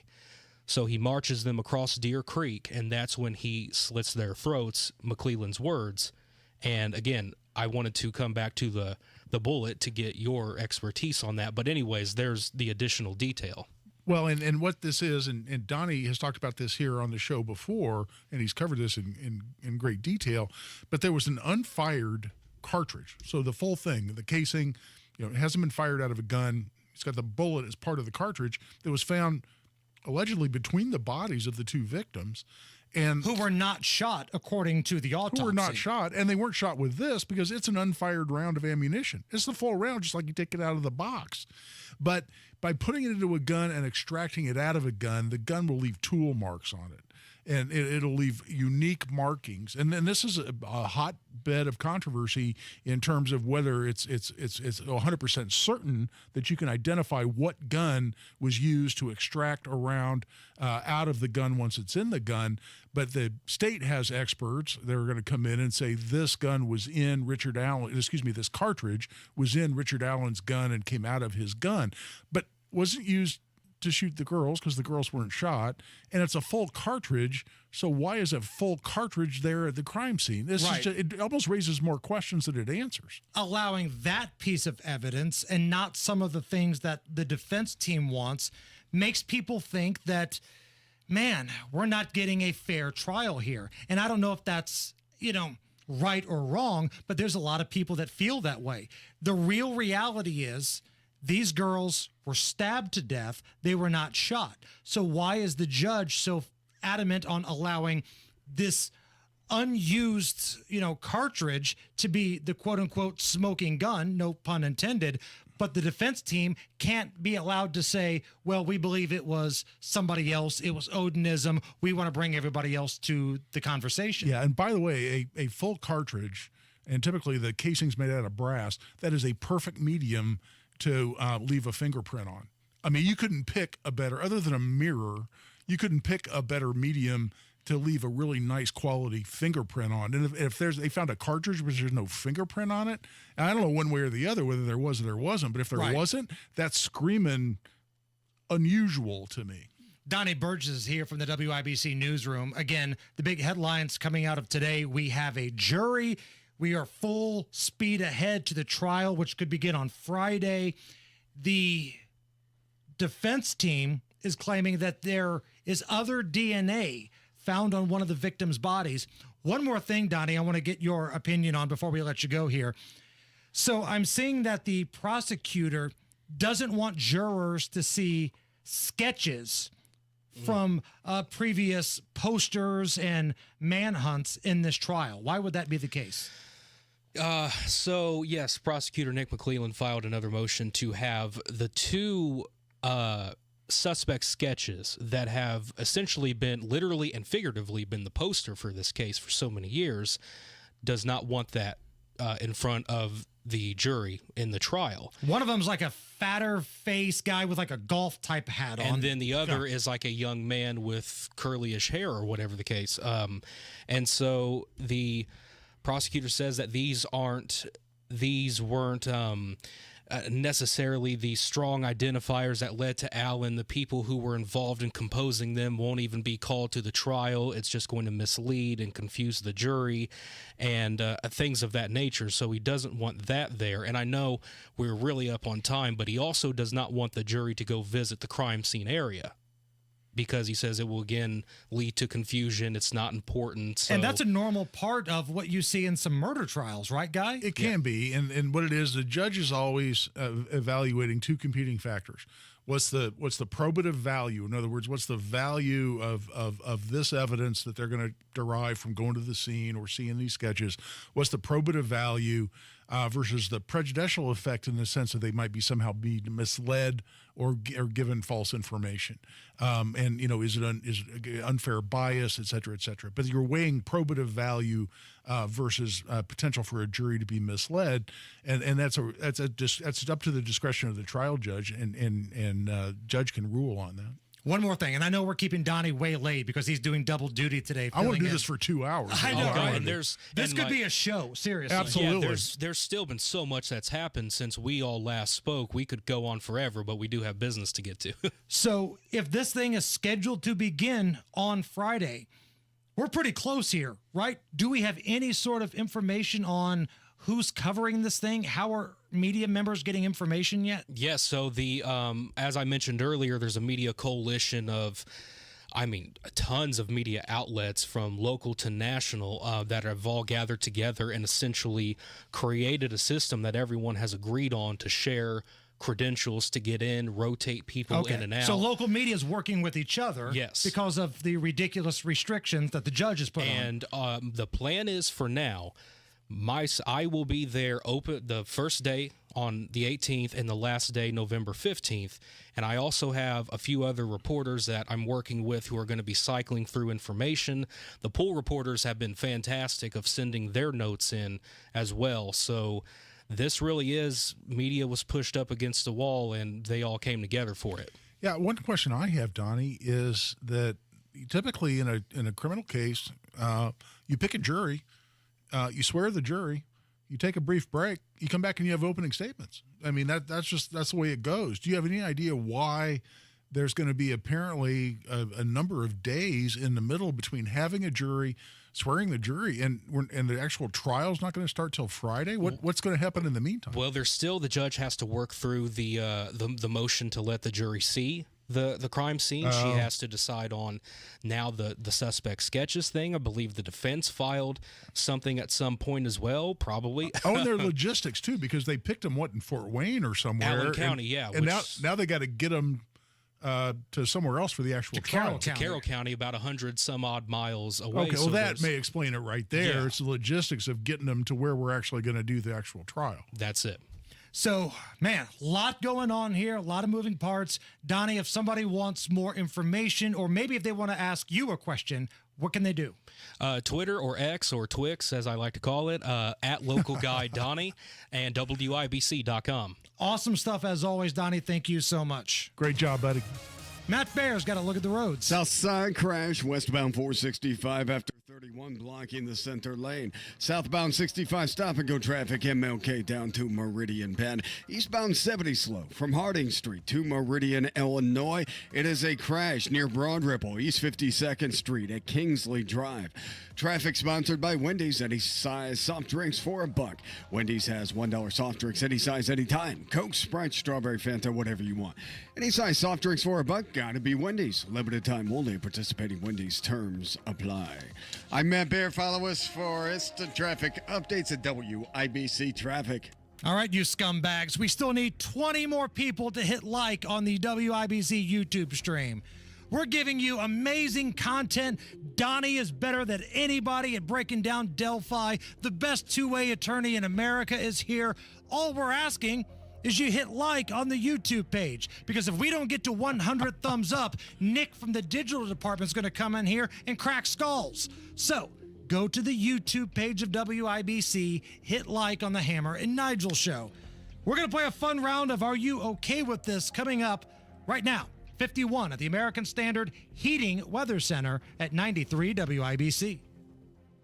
So he marches them across Deer Creek, and that's when he slits their throats, McClelland's words. And again, I wanted to come back to the bullet to get your expertise on that. But anyways, there's the additional detail. Well, and what this is, and Donnie has talked about this here on the show before, and he's covered this in great detail, but there was an unfired cartridge. So the full thing, the casing, it hasn't been fired out of a gun. It's got the bullet as part of the cartridge that was found allegedly between the bodies of the two victims. And who were not shot, according to the autopsy. Who were not shot, and they weren't shot with this because it's an unfired round of ammunition. It's the full round, just like you take it out of the box. But by putting it into a gun and extracting it out of a gun, the gun will leave tool marks on it. and it'll leave unique markings. And then this is a hotbed of controversy in terms of whether it's 100% certain that you can identify what gun was used to extract a round out of the gun once it's in the gun. But the state has experts that are going to come in and say this gun was in Richard Allen, this cartridge was in Richard Allen's gun and came out of his gun, but wasn't used to shoot the girls because the girls weren't shot, and it's a full cartridge. So why is a full cartridge there at the crime scene? It almost raises more questions than it answers. Allowing that piece of evidence and not some of the things that the defense team wants makes people think that, man, we're not getting a fair trial here. And I don't know if that's, right or wrong, but there's a lot of people that feel that way. The real reality is these girls were stabbed to death. They were not shot. So why is the judge so adamant on allowing this unused, cartridge to be the quote unquote smoking gun, no pun intended, but the defense team can't be allowed to say, well, we believe it was somebody else. It was Odinism. We want to bring everybody else to the conversation. Yeah. And by the way, a full cartridge, and typically the casing's made out of brass, that is a perfect medium to leave a fingerprint on. I mean, you couldn't pick a better, other than a mirror, you couldn't pick a better medium to leave a really nice quality fingerprint on. And if they found a cartridge which there's no fingerprint on it, and I don't know one way or the other whether there was or there wasn't, but if there wasn't, that's screaming unusual to me. Donnie Burgess is here from the WIBC newsroom. Again, the big headlines coming out of today, we have a jury. We are full speed ahead to the trial, which could begin on Friday. The defense team is claiming that there is other DNA found on one of the victims' bodies. One more thing, Donnie, I want to get your opinion on before we let you go here. So I'm seeing that the prosecutor doesn't want jurors to see sketches from previous posters and manhunts in this trial. Why would that be the case? So, yes, Prosecutor Nick McClellan filed another motion to have the two suspect sketches that have essentially been, literally and figuratively, been the poster for this case for so many years, does not want that in front of the jury in the trial. One of them's like a fatter face guy with like a golf type hat on. And then the other is like a young man with curlyish hair or whatever the case. And so the prosecutor says that these weren't necessarily the strong identifiers that led to Allen. The people who were involved in composing them won't even be called to the trial. It's just going to mislead and confuse the jury and things of that nature. So he doesn't want that there. And I know we're really up on time, but he also does not want the jury to go visit the crime scene area, because he says it will, again, lead to confusion. It's not important. So. And that's a normal part of what you see in some murder trials, right, Guy? It can be. And what it is, the judge is always evaluating two competing factors. What's the probative value? In other words, what's the value of this evidence that they're going to derive from going to the scene or seeing these sketches? What's the probative value versus the prejudicial effect, in the sense that they might be somehow be misled or given false information? And, is it unfair bias, et cetera, et cetera. But you're weighing probative value versus potential for a jury to be misled. And that's up to the discretion of the trial judge, and judge can rule on that. One more thing, and I know we're keeping Donnie way late because he's doing double duty today. I want to do this for 2 hours. I know, right? And this could be a show, seriously. Absolutely. Yeah, there's still been so much that's happened since we all last spoke. We could go on forever, but we do have business to get to. So if this thing is scheduled to begin on Friday, we're pretty close here, right? Do we have any sort of information on who's covering this thing? How are media members getting information yet? Yes, so the as I mentioned earlier, there's a media coalition of, tons of media outlets from local to national that have all gathered together and essentially created a system that everyone has agreed on to share credentials to get in, rotate people in and out. So local media is working with each other, yes, because of the ridiculous restrictions that the judge has put on. And the plan is, for now, I will be there open the first day on the 18th and the last day, November 15th. And I also have a few other reporters that I'm working with who are going to be cycling through information. The pool reporters have been fantastic of sending their notes in as well. So this really is, media was pushed up against the wall and they all came together for it. Yeah, one question I have, Donnie, is that typically in a criminal case, you pick a jury, you swear the jury, you take a brief break, you come back and you have opening statements. I mean, that's the way it goes. Do you have any idea why there's going to be apparently a number of days in the middle between having a jury, swearing the jury, and the actual trial's not going to start till Friday? What's going to happen in the meantime? Well, the judge has to work through the motion to let the jury see the crime scene. She has to decide on now the suspect sketches thing. I believe the defense filed something at some point as well, probably. And their logistics too, because they picked them in Fort Wayne or somewhere, Allen County, yeah. And now they got to get them to somewhere else for the actual trial. To Carroll County, about 100 some odd miles away. Okay, well, that may explain it right there. Yeah. It's the logistics of getting them to where we're actually going to do the actual trial. That's it. So, man, a lot going on here, a lot of moving parts. Donnie, if somebody wants more information, or maybe if they want to ask you a question, what can they do? Twitter or X or Twix, as I like to call it, at Local Guy Donnie and WIBC.com. Awesome stuff as always, Donnie. Thank you so much. Great job, buddy. Matt Bear's got to look at the roads. South side crash, westbound 465 after 31 blocking the center lane. Southbound 65 stop and go traffic, MLK down to Meridian Penn. Eastbound 70 slow from Harding Street to Meridian, Illinois. It is a crash near Broad Ripple, East 52nd Street at Kingsley Drive. Traffic sponsored by Wendy's. Any size soft drinks for $1. Wendy's has $1 soft drinks any size, anytime. Coke, Sprite, strawberry, Fanta, whatever you want. Any size soft drinks for $1. Gotta be Wendy's. Limited time only. Participating Wendy's. Terms apply. I'm Matt Bear. Follow us for instant traffic updates at WIBC Traffic. All right, you scumbags. We still need 20 more people to hit like on the WIBC YouTube stream. We're giving you amazing content. Donnie is better than anybody at breaking down Delphi. The best two-way attorney in America is here. All we're asking is you hit like on the YouTube page, because if we don't get to 100 thumbs up, Nick from the digital department is going to come in here and crack skulls. So go to the YouTube page of WIBC, hit like on the Hammer and Nigel show. We're going to play a fun round of Are You Okay With This coming up right now. 51 at the American Standard Heating Weather Center at 93 WIBC.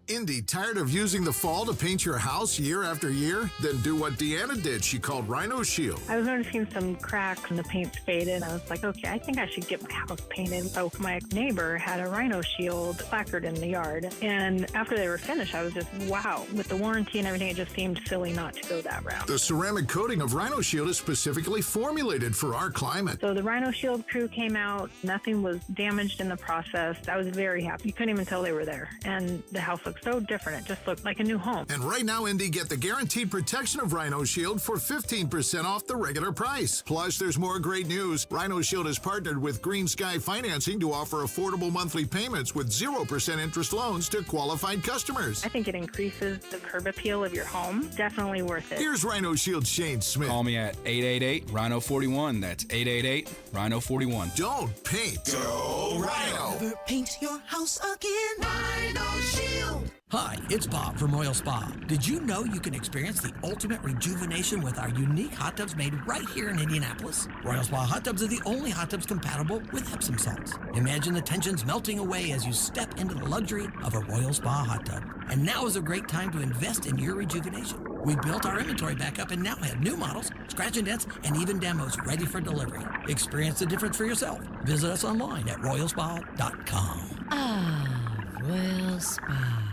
Indy, tired of using the fall to paint your house year after year? Then do what Deanna did. She called Rhino Shield. I was noticing some cracks and the paint's faded. I was like, okay, I think I should get my house painted. So my neighbor had a Rhino Shield placard in the yard. And after they were finished, I was just, wow. With the warranty and everything, it just seemed silly not to go that route. The ceramic coating of Rhino Shield is specifically formulated for our climate. So the Rhino Shield crew came out. Nothing was damaged in the process. I was very happy. You couldn't even tell they were there. And the house looked so different. It just looked like a new home. And right now, Indy, get the guaranteed protection of Rhino Shield for 15% off the regular price. Plus, there's more great news. Rhino Shield has partnered with Green Sky Financing to offer affordable monthly payments with 0% interest loans to qualified customers. I think it increases the curb appeal of your home. Definitely worth it. Here's Rhino Shield Shane Smith. Call me at 888-RHINO-41. That's 888-RHINO-41. Don't paint. Go Rhino. Never paint your house again. Rhino Shield. Hi, it's Bob from Royal Spa. Did you know you can experience the ultimate rejuvenation with our unique hot tubs made right here in Indianapolis? Royal Spa hot tubs are the only hot tubs compatible with Epsom salts. Imagine the tensions melting away as you step into the luxury of a Royal Spa hot tub. And now is a great time to invest in your rejuvenation. We built our inventory back up and now have new models, scratch and dents, and even demos ready for delivery. Experience the difference for yourself. Visit us online at royalspa.com. Ah, Royal Spa.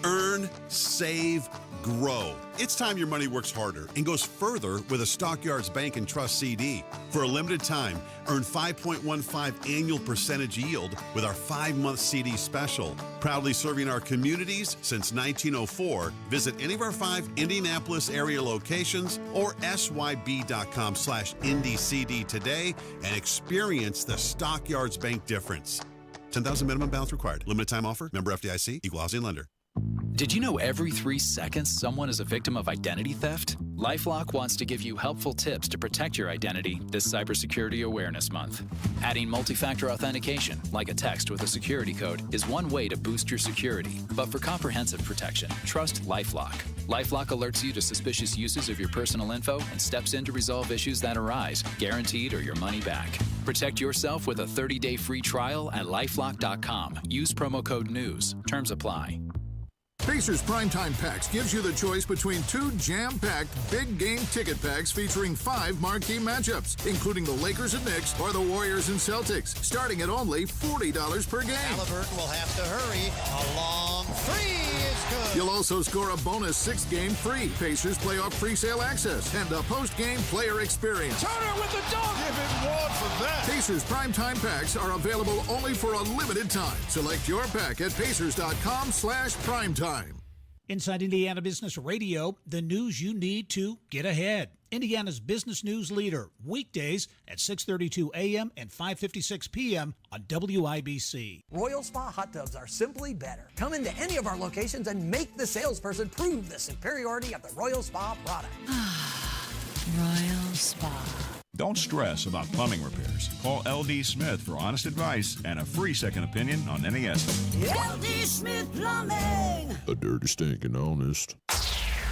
Earn, save, grow. It's time your money works harder and goes further with a Stockyards Bank and Trust CD. For a limited time, earn 5.15 annual percentage yield with our 5-month CD special. Proudly serving our communities since 1904. Visit any of our 5 Indianapolis area locations or syb.com/IndyCD today and experience the Stockyards Bank difference. $10,000 minimum balance required. Limited time offer. Member FDIC. Equal housing lender. Did you know every 3 seconds someone is a victim of identity theft? LifeLock wants to give you helpful tips to protect your identity this Cybersecurity Awareness Month. Adding multi-factor authentication, like a text with a security code, is one way to boost your security. But for comprehensive protection, trust LifeLock. LifeLock alerts you to suspicious uses of your personal info and steps in to resolve issues that arise, guaranteed or your money back. Protect yourself with a 30-day free trial at LifeLock.com. Use promo code NEWS. Terms apply. Pacers Primetime Packs gives you the choice between 2 jam-packed big game ticket packs featuring 5 marquee matchups, including the Lakers and Knicks or the Warriors and Celtics, starting at only $40 per game. Halliburton will have to hurry. A long three is good. You'll also score a bonus 6-game free Pacers playoff presale access and a post-game player experience. Turner with the dunk. Give him one for that. Pacers Primetime Packs are available only for a limited time. Select your pack at pacers.com/primetime. Inside Indiana Business Radio, the news you need to get ahead. Indiana's business news leader, weekdays at 6:32 a.m. and 5:56 p.m. on WIBC. Royal Spa hot tubs are simply better. Come into any of our locations and make the salesperson prove the superiority of the Royal Spa product. Royal Spa. Don't stress about plumbing repairs. Call LD Smith for honest advice and a free second opinion on any estimate. LD Smith Plumbing. A dirty, stinking honest.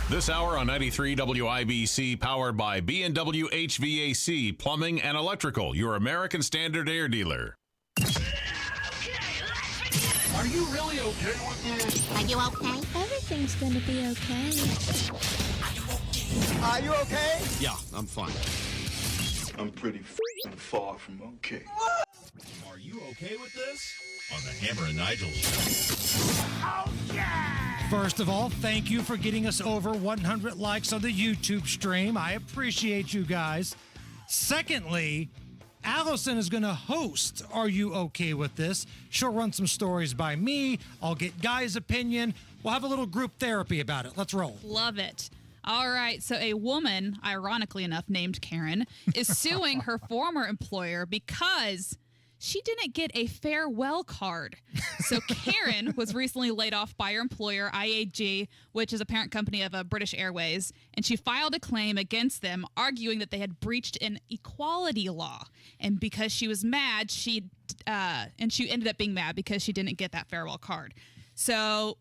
This hour on 93 WIBC, powered by B&W HVAC, Plumbing and Electrical, your American Standard air dealer. Are you really okay with this? Are you okay? Everything's gonna be okay. Are you okay? Yeah, I'm fine. I'm pretty far from okay. Are you okay with this? On the Hammer and Nigel show. Oh, yeah! First of all, thank you for getting us over 100 likes on the YouTube stream. I appreciate you guys. Secondly, Allison is going to host Are You Okay With This? She'll run some stories by me. I'll get Guy's opinion. We'll have a little group therapy about it. Let's roll. Love it. All right, so a woman, ironically enough, named Karen, is suing her former employer because she didn't get a farewell card. So Karen was recently laid off by her employer, IAG, which is a parent company of British Airways, and she filed a claim against them, arguing that they had breached an equality law. And because she was mad, she ended up being mad because she didn't get that farewell card. So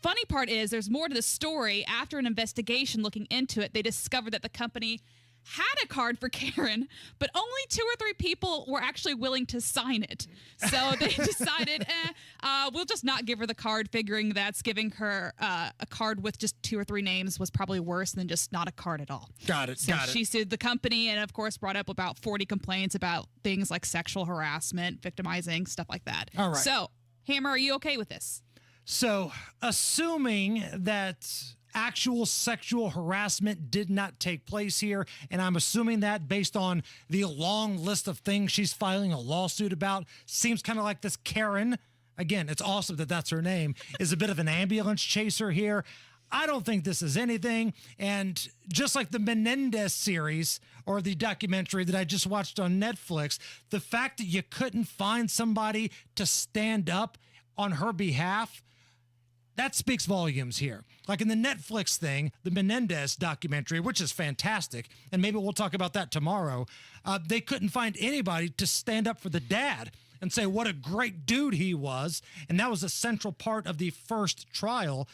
funny part is there's more to the story. After an investigation looking into it, they discovered that the company had a card for Karen, but only 2 or 3 people were actually willing to sign it. So they decided, we'll just not give her the card, figuring that's giving her a card with just 2 or 3 names was probably worse than just not a card at all. Got it. So she sued the company and, of course, brought up about 40 complaints about things like sexual harassment, victimizing, stuff like that. All right. So, Hammer, are you okay with this? So, assuming that actual sexual harassment did not take place here, and I'm assuming that based on the long list of things she's filing a lawsuit about, seems kind of like this Karen, again, it's awesome that that's her name, is a bit of an ambulance chaser here. I don't think this is anything, and just like the Menendez series or the documentary that I just watched on Netflix, the fact that you couldn't find somebody to stand up on her behalf, that speaks volumes here. Like in the Netflix thing, the Menendez documentary, which is fantastic, and maybe we'll talk about that tomorrow, they couldn't find anybody to stand up for the dad and say what a great dude he was, and that was a central part of the first trial.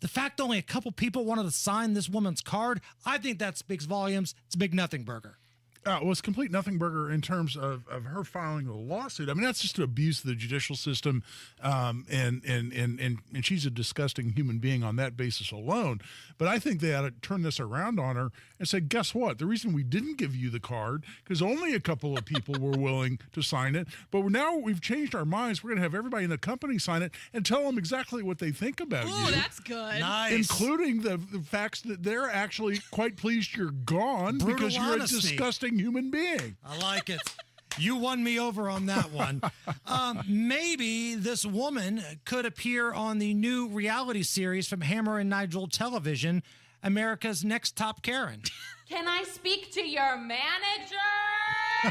The fact only a couple people wanted to sign this woman's card, I think that speaks volumes. It's a big nothing burger. Well, it's complete nothing burger in terms of her filing a lawsuit. I mean, that's just an abuse of the judicial system, and she's a disgusting human being on that basis alone. But I think they ought to turn this around on her and say, guess what? The reason we didn't give you the card because only a couple of people were willing to sign it, but now we've changed our minds. We're going to have everybody in the company sign it and tell them exactly what they think about you. Oh, that's good. Nice. Including the facts that they're actually quite pleased you're gone because you're a disgusting human being. I like it. You won me over on that one. Maybe this woman could appear on the new reality series from Hammer and Nigel Television, America's Next Top Karen. Can I speak to your manager?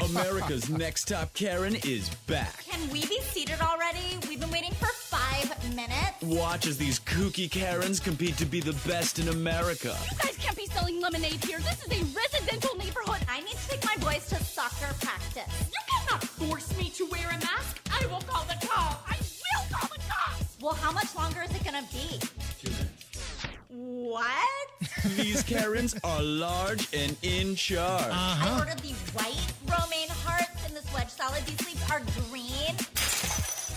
America's Next Top Karen is back. Can we be seated already? We've been waiting for 5 minutes. Watch as these kooky Karens compete to be the best in America. You guys can't be selling lemonade here. This is a residential neighborhood. I need to take my boys to soccer practice. You cannot force me to wear a mask. I will call the cops. I will call the cops. Well, how much longer is it gonna be? 2 minutes. What? These Karens are large and in charge. I ordered the white romaine hearts in this wedge salad. These leaves are green.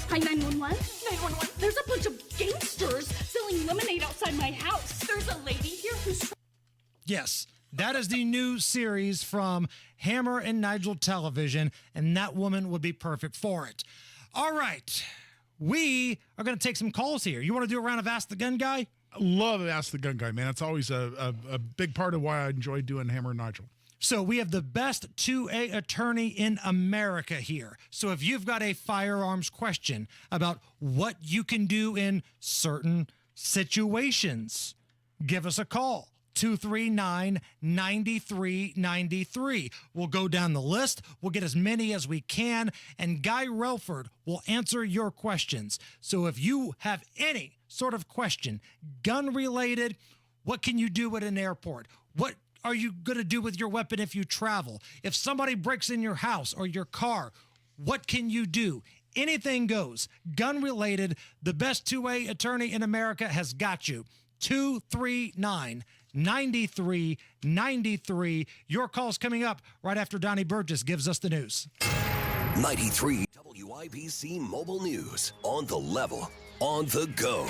Hi, 911? 911, there's a bunch of gangsters selling lemonade outside my house. There's a lady here who's... Yes, that is the new series from Hammer and Nigel Television, and that woman would be perfect for it. All right, we are going to take some calls here. You want to do a round of Ask the Gun Guy? I love Ask the Gun Guy, man. It's always a big part of why I enjoy doing Hammer and Nigel. So we have the best 2A attorney in America here. So if you've got a firearms question about what you can do in certain situations, give us a call. 239-9393. We'll go down the list. We'll get as many as we can, and Guy Relford will answer your questions. So if you have any sort of question, gun-related, what can you do at an airport? What are you going to do with your weapon if you travel? If somebody breaks in your house or your car, what can you do? Anything goes. Gun-related, the best 2A attorney in America has got you. 239-9393. Your call's coming up right after Donnie Burgess gives us the news. 93 WIBC Mobile News. On the level, on the go.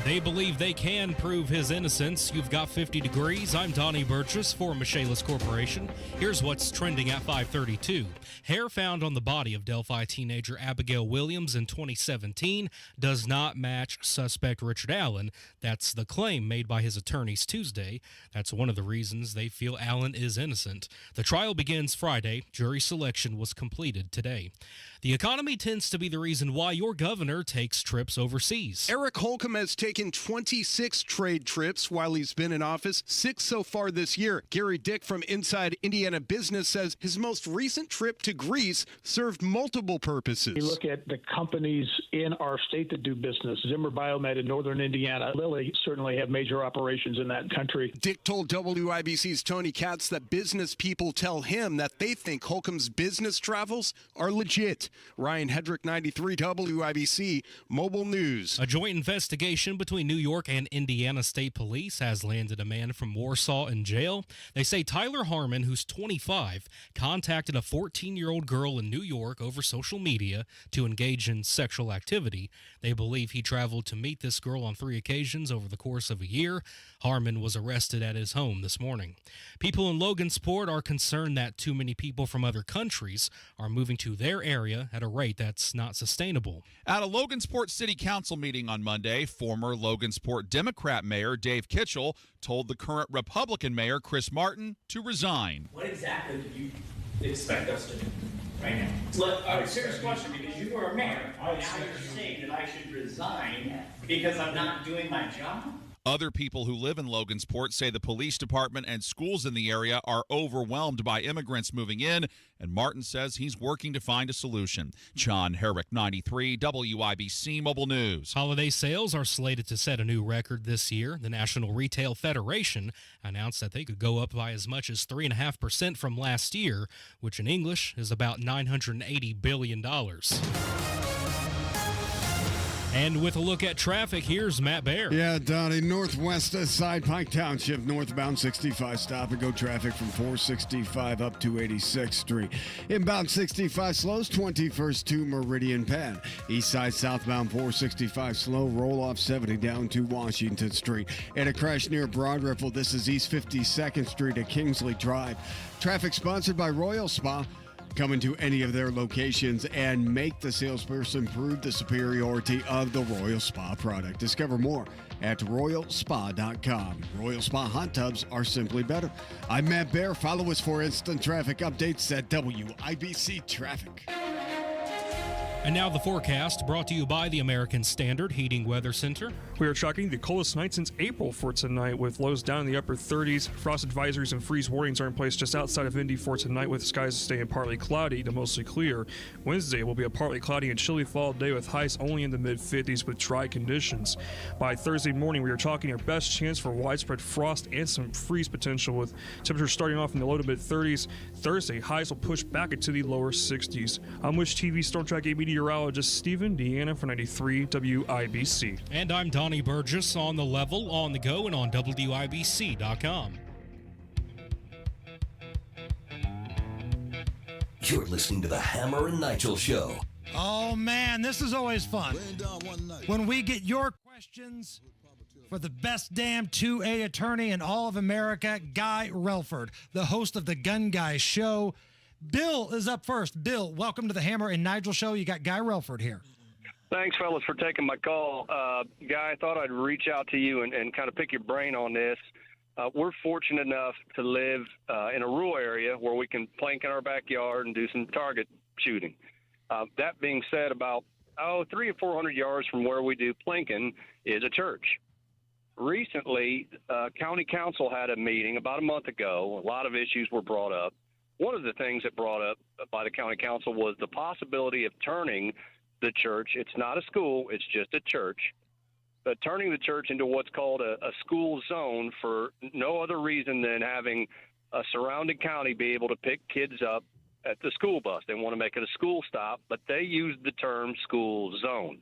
They believe they can prove his innocence. You've got 50 degrees. I'm Donnie Burgess for Michaelis Corporation. Here's what's trending at 5:32. Hair found on the body of Delphi teenager Abigail Williams in 2017 does not match suspect Richard Allen. That's the claim made by his attorneys Tuesday. That's one of the reasons they feel Allen is innocent. The trial begins Friday. Jury selection was completed today. The economy tends to be the reason why your governor takes trips overseas. Eric Holcomb has taken 26 trade trips while he's been in office, 6 so far this year. Gary Dick from Inside Indiana Business says his most recent trip to Greece served multiple purposes. You look at the companies in our state that do business. Zimmer Biomed in northern Indiana. Lilly certainly have major operations in that country. Dick told WIBC's Tony Katz that business people tell him that they think Holcomb's business travels are legit. Ryan Hedrick, 93 WIBC Mobile News. A joint investigation between New York and Indiana State Police has landed a man from Warsaw in jail. They say Tyler Harmon, who's 25, contacted a 14-year-old girl in New York over social media to engage in sexual activity. They believe he traveled to meet this girl on 3 occasions over the course of a year. Harmon was arrested at his home this morning. People in Logansport are concerned that too many people from other countries are moving to their area at a rate that's not sustainable. At a Logansport City Council meeting on Monday, former Logansport Democrat Mayor Dave Kitchell told the current Republican Mayor Chris Martin to resign. What exactly do you expect us to do right now? Serious question, because you were a mayor. Now you're saying that I should resign because I'm not doing my job? Other people who live in Logansport say the police department and schools in the area are overwhelmed by immigrants moving in, and Martin says he's working to find a solution. John Herrick, 93 WIBC Mobile News. Holiday sales are slated to set a new record this year. The National Retail Federation announced that they could go up by as much as 3.5% from last year, which in English is about $980 billion. And with a look at traffic, here's Matt Baer. Yeah, Donnie, northwest side Pike Township, northbound 65, stop and go traffic from 465 up to 86th Street. Inbound 65 slows, 21st to Meridian Penn. East side southbound 465 slow, roll off 70 down to Washington Street. And a crash near Broad Ripple. This is East 52nd Street at Kingsley Drive. Traffic sponsored by Royal Spa. Come into any of their locations and make the salesperson prove the superiority of the Royal Spa product. Discover more at royalspa.com. Royal Spa hot tubs are simply better. I'm Matt Baer. Follow us for instant traffic updates at WIBC Traffic. And now the forecast, brought to you by the American Standard Heating Weather Center. We are tracking the coldest night since April for tonight, with lows down in the upper 30s. Frost advisories and freeze warnings are in place just outside of Indy for tonight, with skies staying partly cloudy to mostly clear. Wednesday will be a partly cloudy and chilly fall day with highs only in the mid-50s with dry conditions. By Thursday morning, we are chalking our best chance for widespread frost and some freeze potential, with temperatures starting off in the low to mid-30s. Thursday, highs will push back into the lower 60s. I'm Wish TV Storm Track 8 meteorologist Stephen Deanna for 93 WIBC. And I'm Donnie Burgess on the level, on the go, and on WIBC.com. You're listening to the Hammer and Nigel Show. Oh, man, this is always fun. When we get your questions for the best damn 2A attorney in all of America, Guy Relford, the host of the Gun Guy Show. Bill is up first. Bill, welcome to the Hammer and Nigel Show. You got Guy Relford here. Thanks, fellas, for taking my call. Guy, I thought I'd reach out to you and kind of pick your brain on this. We're fortunate enough to live in a rural area where we can plank in our backyard and do some target shooting. That being said, about 300 or 400 yards from where we do planking is a church. Recently, county council had a meeting about a month ago. A lot of issues were brought up. One of the things that brought up by the county council was the possibility of turning the church. It's not a school, it's just a church, but turning the church into what's called a school zone for no other reason than having a surrounding county be able to pick kids up at the school bus. They want to make it a school stop, but they use the term school zone.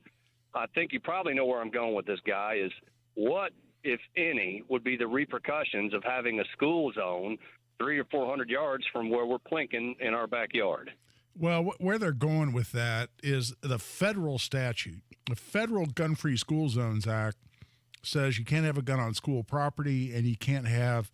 I think you probably know where I'm going with this, Guy, is what, if any, would be the repercussions of having a school zone 300 or 400 yards from where we're plinking in our backyard? Well, where they're going with that is the federal statute. The Federal Gun-Free School Zones Act says you can't have a gun on school property and you can't have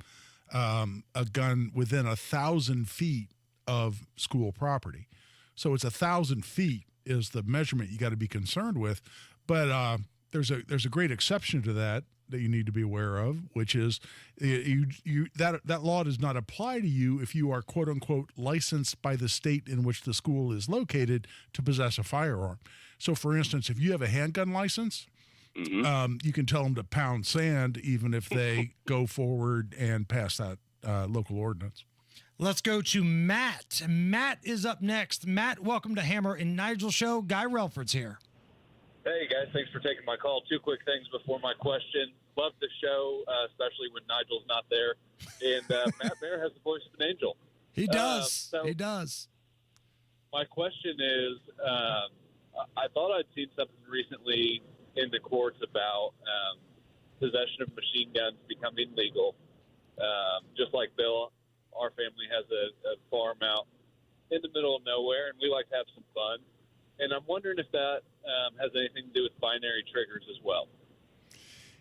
a gun within 1,000 feet of school property. So it's 1,000 feet is the measurement you got to be concerned with. But there's a great exception to that you need to be aware of, which is that law does not apply to you if you are, quote unquote, licensed by the state in which the school is located to possess a firearm. So, for instance, if you have a handgun license, you can tell them to pound sand even if they go forward and pass that local ordinance. Let's go to Matt. Matt is up next. Matt, welcome to Hammer and Nigel Show. Guy Relford's here. Hey, guys. Thanks for taking my call. Two quick things before my question. Love the show, especially when Nigel's not there. And Matt Bear has the voice of an angel. He does. He does. My question is, I thought I'd seen something recently in the courts about possession of machine guns becoming legal. Just like Bill, our family has a farm out in the middle of nowhere, and we like to have some fun. And I'm wondering if that has anything to do with binary triggers as well.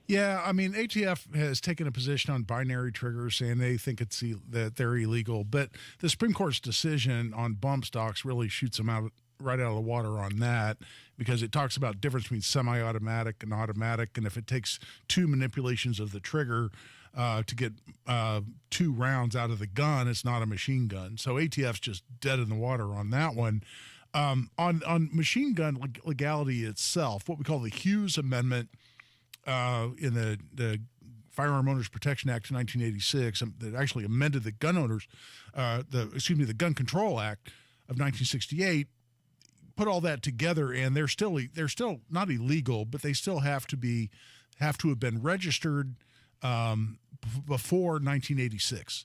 Yeah, I mean, ATF has taken a position on binary triggers, saying they think that they're illegal. But the Supreme Court's decision on bump stocks really shoots them right out of the water on that, because it talks about difference between semi-automatic and automatic, and if it takes two manipulations of the trigger to get 2 rounds out of the gun, it's not a machine gun. So ATF's just dead in the water on that one. On machine gun legality itself, what we call the Hughes Amendment in the Firearm Owners Protection Act of 1986, that actually amended the the Gun Control Act of 1968, put all that together, and they're still not illegal, but they still have to have been registered before 1986.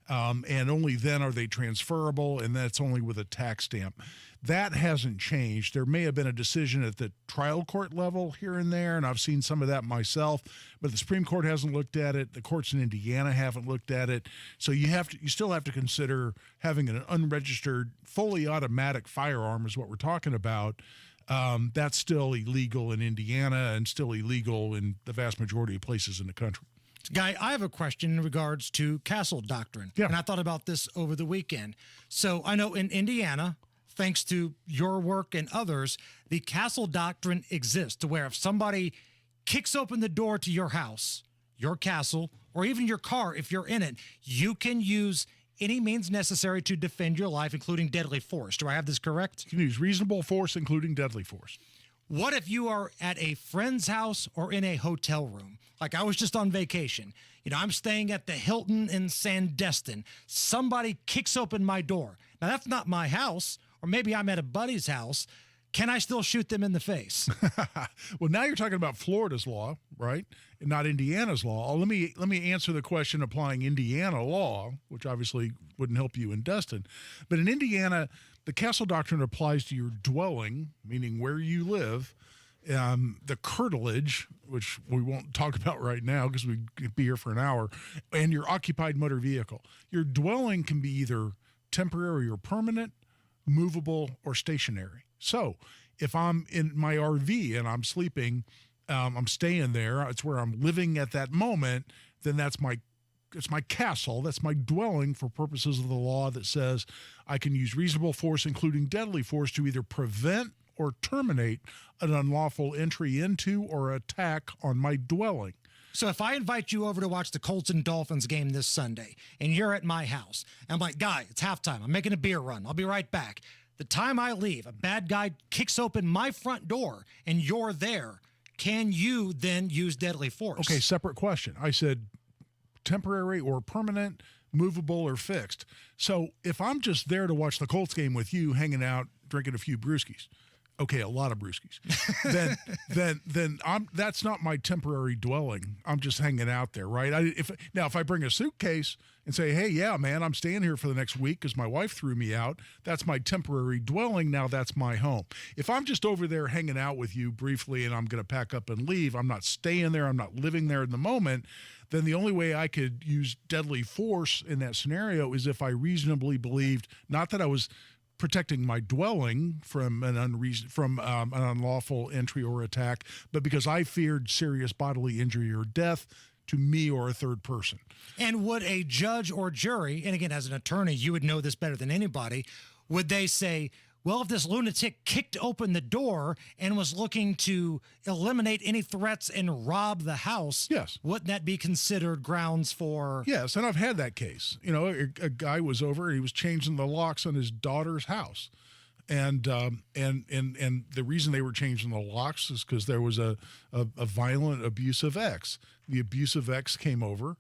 And only then are they transferable, and that's only with a tax stamp. That hasn't changed. There may have been a decision at the trial court level here and there, and I've seen some of that myself, but the Supreme Court hasn't looked at it. The courts in Indiana haven't looked at it. So you still have to consider having an unregistered, fully automatic firearm is what we're talking about. That's still illegal in Indiana and still illegal in the vast majority of places in the country. Guy, I have a question in regards to castle doctrine. Yeah. And I thought about this over the weekend. So I know in Indiana, thanks to your work and others, the castle doctrine exists to where if somebody kicks open the door to your house, your castle, or even your car, if you're in it, you can use any means necessary to defend your life, including deadly force. Do I have this correct? You can use reasonable force, including deadly force. What if you are at a friend's house or in a hotel room? Like I was just on vacation. I'm staying at the Hilton in Sandestin. Somebody kicks open my door. Now, that's not my house, or maybe I'm at a buddy's house. Can I still shoot them in the face? Well, now you're talking about Florida's law, right? And not Indiana's law. Let me answer the question applying Indiana law, which obviously wouldn't help you in Destin. But in Indiana, the castle doctrine applies to your dwelling, meaning where you live, the curtilage, which we won't talk about right now because we'd be here for an hour, and your occupied motor vehicle. Your dwelling can be either temporary or permanent, movable or stationary. So if I'm in my RV and I'm sleeping, I'm staying there, it's where I'm living at that moment, then it's my castle, that's my dwelling for purposes of the law that says I can use reasonable force, including deadly force, to either prevent or terminate an unlawful entry into or attack on my dwelling. So if I invite you over to watch the Colts and Dolphins game this Sunday, and you're at my house, and I'm like, guy, it's halftime. I'm making a beer run. I'll be right back. The time I leave, a bad guy kicks open my front door, and you're there. Can you then use deadly force? Okay, separate question. I said temporary or permanent, movable or fixed. So if I'm just there to watch the Colts game with you, hanging out, drinking a few brewskis, okay, a lot of brewskis, then that's not my temporary dwelling. I'm just hanging out there, right? If I bring a suitcase and say, hey, yeah, man, I'm staying here for the next week because my wife threw me out, that's my temporary dwelling. Now that's my home. If I'm just over there hanging out with you briefly and I'm going to pack up and leave, I'm not staying there, I'm not living there in the moment, then the only way I could use deadly force in that scenario is if I reasonably believed, not that I was protecting my dwelling from an unlawful entry or attack, but because I feared serious bodily injury or death to me or a third person. And would a judge or jury, and again, as an attorney, you would know this better than anybody, would they say, well, if this lunatic kicked open the door and was looking to eliminate any threats and rob the house, yes, wouldn't that be considered grounds for? Yes, and I've had that case. A guy was over and he was changing the locks on his daughter's house. And the reason they were changing the locks is because there was a violent, abusive ex. The abusive ex came over,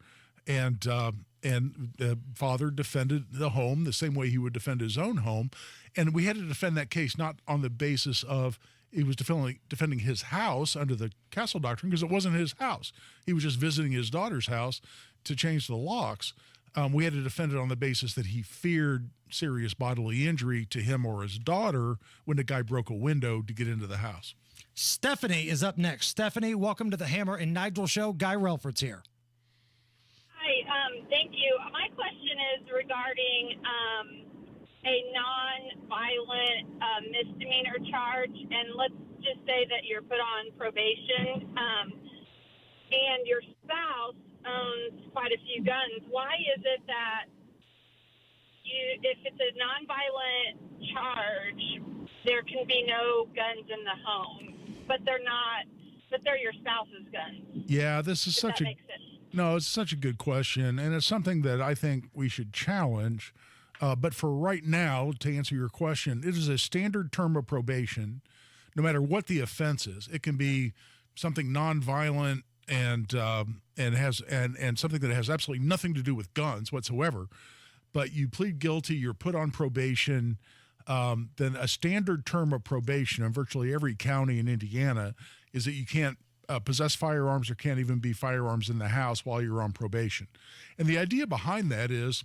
and the father defended the home the same way he would defend his own home. And we had to defend that case not on the basis of he was defending his house under the castle doctrine, because it wasn't his house. He was just visiting his daughter's house to change the locks. We had to defend it on the basis that he feared serious bodily injury to him or his daughter when the guy broke a window to get into the house. Stephanie is up next. Stephanie, welcome to the Hammer and Nigel Show. Guy Relford's here. Hi, thank you. My question is regarding a non-violent misdemeanor charge, and let's just say that you're put on probation, and your spouse owns quite a few guns. Why is it that if it's a non-violent charge, there can be no guns in the home, but they're your spouse's guns? Yeah, this is it's such a good question, and it's something that I think we should challenge. But for right now, to answer your question, it is a standard term of probation, no matter what the offense is. It can be something nonviolent and something that has absolutely nothing to do with guns whatsoever. But you plead guilty, you're put on probation. Then a standard term of probation in virtually every county in Indiana is that you can't possess firearms or can't even be firearms in the house while you're on probation. And the idea behind that is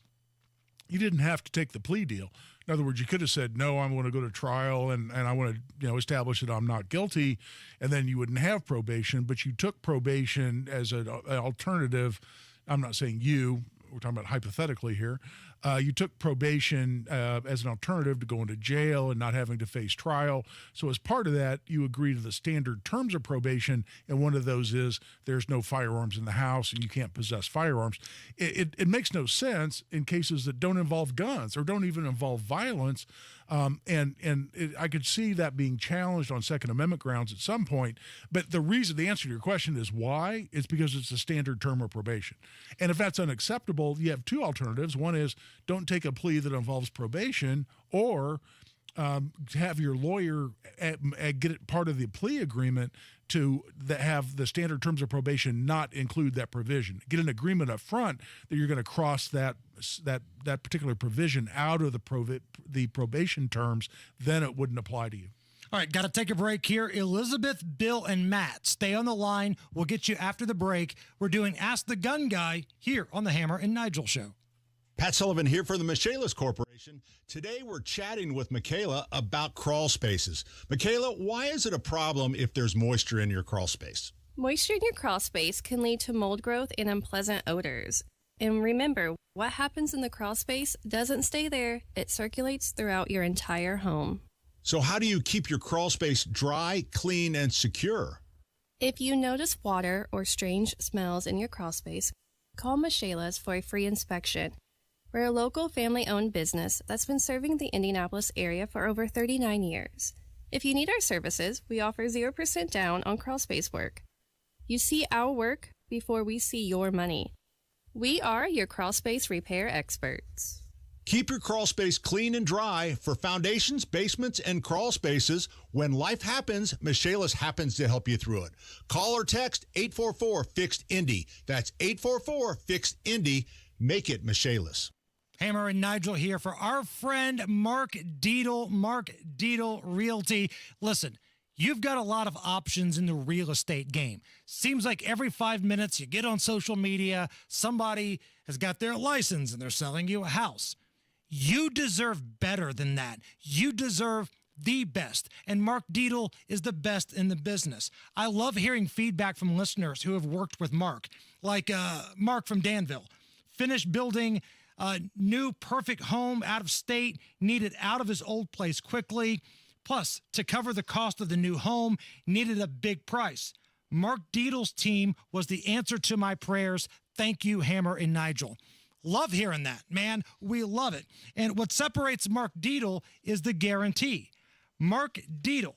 you didn't have to take the plea deal. In other words, you could have said, no, I'm going to go to trial and I want to establish that I'm not guilty, and then you wouldn't have probation, but you took probation as an alternative. I'm not saying you, we're talking about hypothetically here. You took probation as an alternative to going to jail and not having to face trial. So as part of that, you agree to the standard terms of probation, and one of those is there's no firearms in the house and you can't possess firearms. It makes no sense in cases that don't involve guns or don't even involve violence. I could see that being challenged on Second Amendment grounds at some point. But the answer to your question is why? It's because it's a standard term of probation. And if that's unacceptable, you have two alternatives. One is don't take a plea that involves probation, or have your lawyer get it part of the plea agreement to have the standard terms of probation not include that provision. Get an agreement up front that you're going to cross that particular provision out of the probation terms, then it wouldn't apply to you. All right, got to take a break here. Elizabeth, Bill, and Matt, stay on the line. We'll get you after the break. We're doing Ask the Gun Guy here on the Hammer and Nigel Show. Pat Sullivan here for the Michaelis Corporation. Today we're chatting with Michaela about crawl spaces. Michaela, why is it a problem if there's moisture in your crawl space? Moisture in your crawl space can lead to mold growth and unpleasant odors. And remember, what happens in the crawl space doesn't stay there. It circulates throughout your entire home. So how do you keep your crawl space dry, clean, and secure? If you notice water or strange smells in your crawl space, call Michaelis for a free inspection. We're a local family-owned business that's been serving the Indianapolis area for over 39 years. If you need our services, we offer 0% down on crawl space work. You see our work before we see your money. We are your crawl space repair experts. Keep your crawl space clean and dry for foundations, basements, and crawl spaces. When life happens, Michaelis happens to help you through it. Call or text 844-FIXED-INDY. That's 844-FIXED-INDY. Make it Michaelis. Hammer and Nigel here for our friend Mark Deedle, Mark Deedle Realty. Listen, you've got a lot of options in the real estate game. Seems like every 5 minutes you get on social media, somebody has got their license and they're selling you a house. You deserve better than that. You deserve the best. And Mark Deedle is the best in the business. I love hearing feedback from listeners who have worked with Mark, like Mark from Danville. Finished building a new perfect home out of state, needed out of his old place quickly. Plus, to cover the cost of the new home, needed a big price. Mark Deedle's team was the answer to my prayers. Thank you, Hammer and Nigel. Love hearing that, man. We love it. And what separates Mark Deedle is the guarantee. Mark Deedle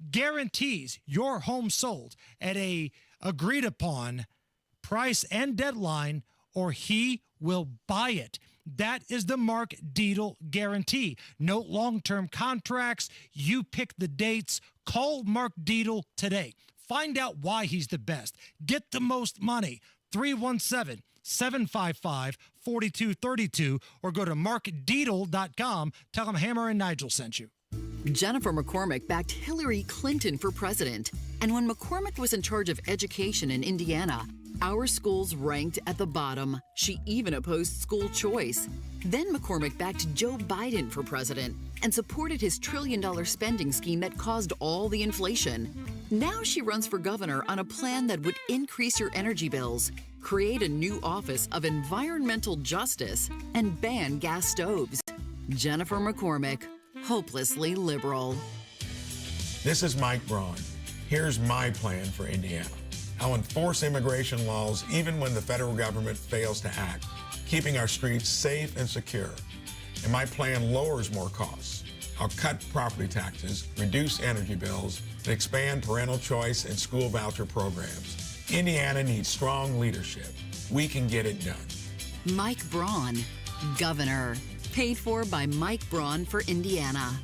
guarantees your home sold at a agreed upon price and deadline, or he will buy it. That is the Mark Deedle guarantee. No long-term contracts. You pick the dates. Call Mark Deedle today. Find out why he's the best. Get the most money. 317-755-4232 or go to markdeedle.com. Tell him Hammer and Nigel sent you. Jennifer McCormick backed Hillary Clinton for president. And when McCormick was in charge of education in Indiana, our schools ranked at the bottom. She even opposed school choice. Then McCormick backed Joe Biden for president and supported his $1 trillion spending scheme that caused all the inflation. Now she runs for governor on a plan that would increase your energy bills, create a new office of environmental justice, and ban gas stoves. Jennifer McCormick, hopelessly liberal. This is Mike Braun. Here's my plan for Indiana. I'll enforce immigration laws even when the federal government fails to act, keeping our streets safe and secure. And my plan lowers more costs. I'll cut property taxes, reduce energy bills, and expand parental choice and school voucher programs. Indiana needs strong leadership. We can get it done. Mike Braun, governor. Paid for by Mike Braun for Indiana.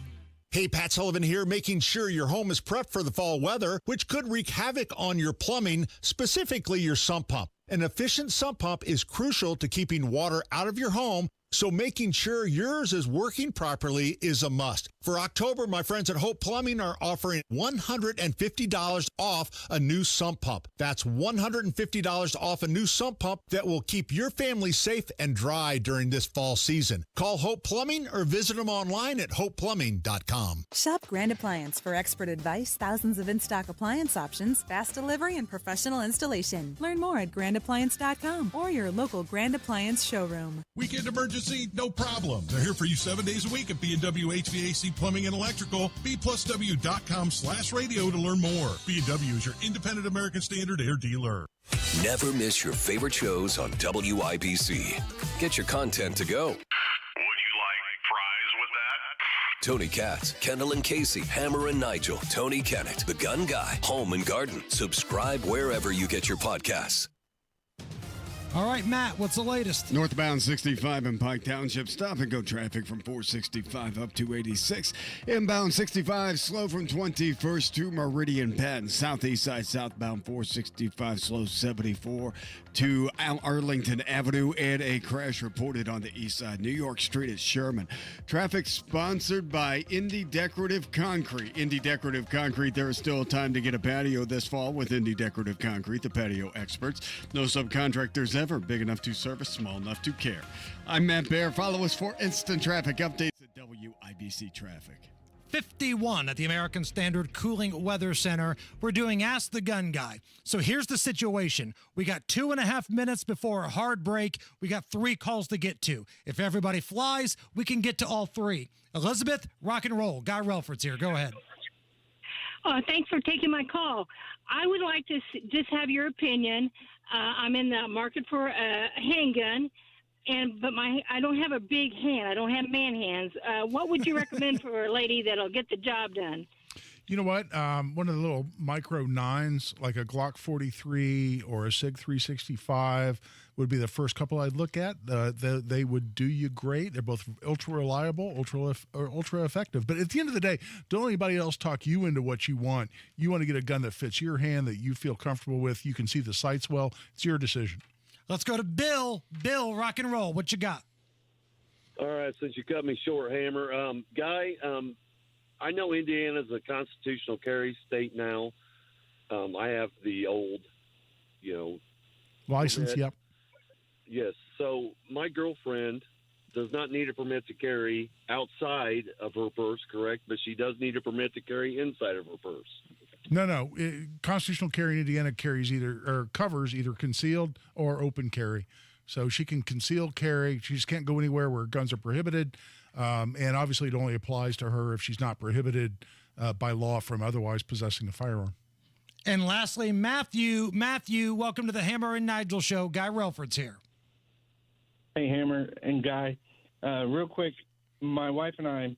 Hey, Pat Sullivan here, making sure your home is prepped for the fall weather, which could wreak havoc on your plumbing, specifically your sump pump. An efficient sump pump is crucial to keeping water out of your home, so making sure yours is working properly is a must. For October, my friends at Hope Plumbing are offering $150 off a new sump pump. That's $150 off a new sump pump that will keep your family safe and dry during this fall season. Call Hope Plumbing or visit them online at hopeplumbing.com. Shop Grand Appliance for expert advice, thousands of in-stock appliance options, fast delivery, and professional installation. Learn more at grandappliance.com or your local Grand Appliance showroom. Weekend emergency, no problem. They're here for you 7 days a week at B&W HVAC Plumbing and Electrical. B+W.com/radio to learn more. B&W is your independent American Standard air dealer. Never miss your favorite shows on WIBC. Get your content to go. Tony Katz, Kendall and Casey, Hammer and Nigel, Tony Kennett, The Gun Guy, Home and Garden. Subscribe wherever you get your podcasts. All right, Matt, what's the latest? Northbound 65 in Pike Township. Stop and go traffic from 465 up to 86. Inbound 65 slow from 21st to Meridian Patton. Southeast side southbound 465 slow 74 to Arlington Avenue. And a crash reported on the east side. New York Street at Sherman. Traffic sponsored by Indy Decorative Concrete. Indy Decorative Concrete, there is still time to get a patio this fall with Indy Decorative Concrete, the patio experts. No subcontractors ever big enough to service, small enough to care. I'm Matt Bear. Follow us for instant traffic updates at WIBC Traffic. 51 at the American Standard Cooling Weather Center. We're doing Ask the Gun Guy. So here's the situation. We got 2.5 minutes before a hard break. We got 3 calls to get to. If everybody flies, we can get to all 3. Elizabeth, rock and roll. Guy Relford's here. Go ahead. Thanks for taking my call. I would like to just have your opinion. I'm in the market for a handgun, but I don't have a big hand. I don't have man hands. What would you recommend for a lady that'll get the job done? You know what? One of the little micro 9s, like a Glock 43 or a SIG 365, would be the first couple I'd look at. They would do you great. They're both ultra reliable, ultra effective. But at the end of the day, don't let anybody else talk you into what you want. You want to get a gun that fits your hand, that you feel comfortable with. You can see the sights well. It's your decision. Let's go to Bill. Bill, rock and roll. What you got? All right, since you cut me short, Hammer. Guy, I know Indiana's a constitutional carry state now. I have the old, license, permit. Yep. Yes. So my girlfriend does not need a permit to carry outside of her purse, correct? But she does need a permit to carry inside of her purse. No. Constitutional carry in Indiana covers either concealed or open carry. So she can conceal carry. She just can't go anywhere where guns are prohibited. And obviously it only applies to her if she's not prohibited by law from otherwise possessing a firearm. And lastly, Matthew. Matthew, welcome to the Hammer and Nigel show. Guy Relford's here. Hey, Hammer and Guy. Real quick, my wife and I,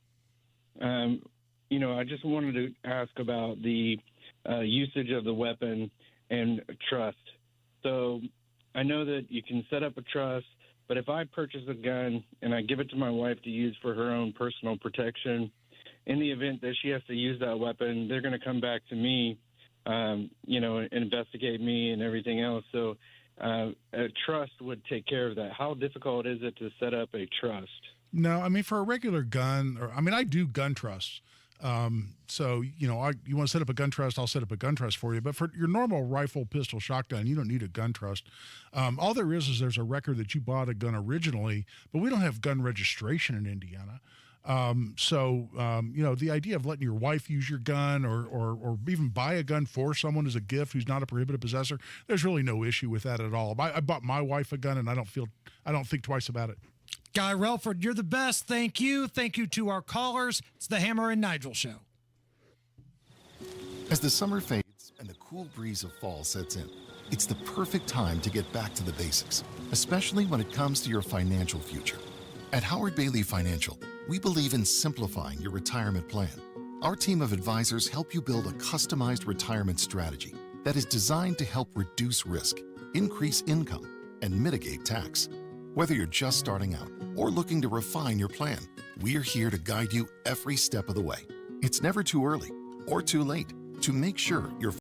I just wanted to ask about the usage of the weapon and trust. So I know that you can set up a trust, but if I purchase a gun and I give it to my wife to use for her own personal protection, in the event that she has to use that weapon, they're going to come back to me, investigate me and everything else. So a trust would take care of that. How difficult is it to set up a trust? No, I mean, for a regular gun, I do gun trusts. So, you want to set up a gun trust, I'll set up a gun trust for you. But for your normal rifle, pistol, shotgun, you don't need a gun trust. All there is there's a record that you bought a gun originally, but we don't have gun registration in Indiana. The idea of letting your wife use your gun or even buy a gun for someone as a gift who's not a prohibited possessor, there's really no issue with that at all. I bought my wife a gun and I don't think twice about it. Guy Relford, you're the best. Thank you. Thank you to our callers. It's the Hammer and Nigel show. As the summer fades and the cool breeze of fall sets in, it's the perfect time to get back to the basics, especially when it comes to your financial future. At Howard Bailey Financial, we believe in simplifying your retirement plan. Our team of advisors help you build a customized retirement strategy that is designed to help reduce risk, increase income, and mitigate tax. Whether you're just starting out or looking to refine your plan, we're here to guide you every step of the way. It's never too early or too late to make sure your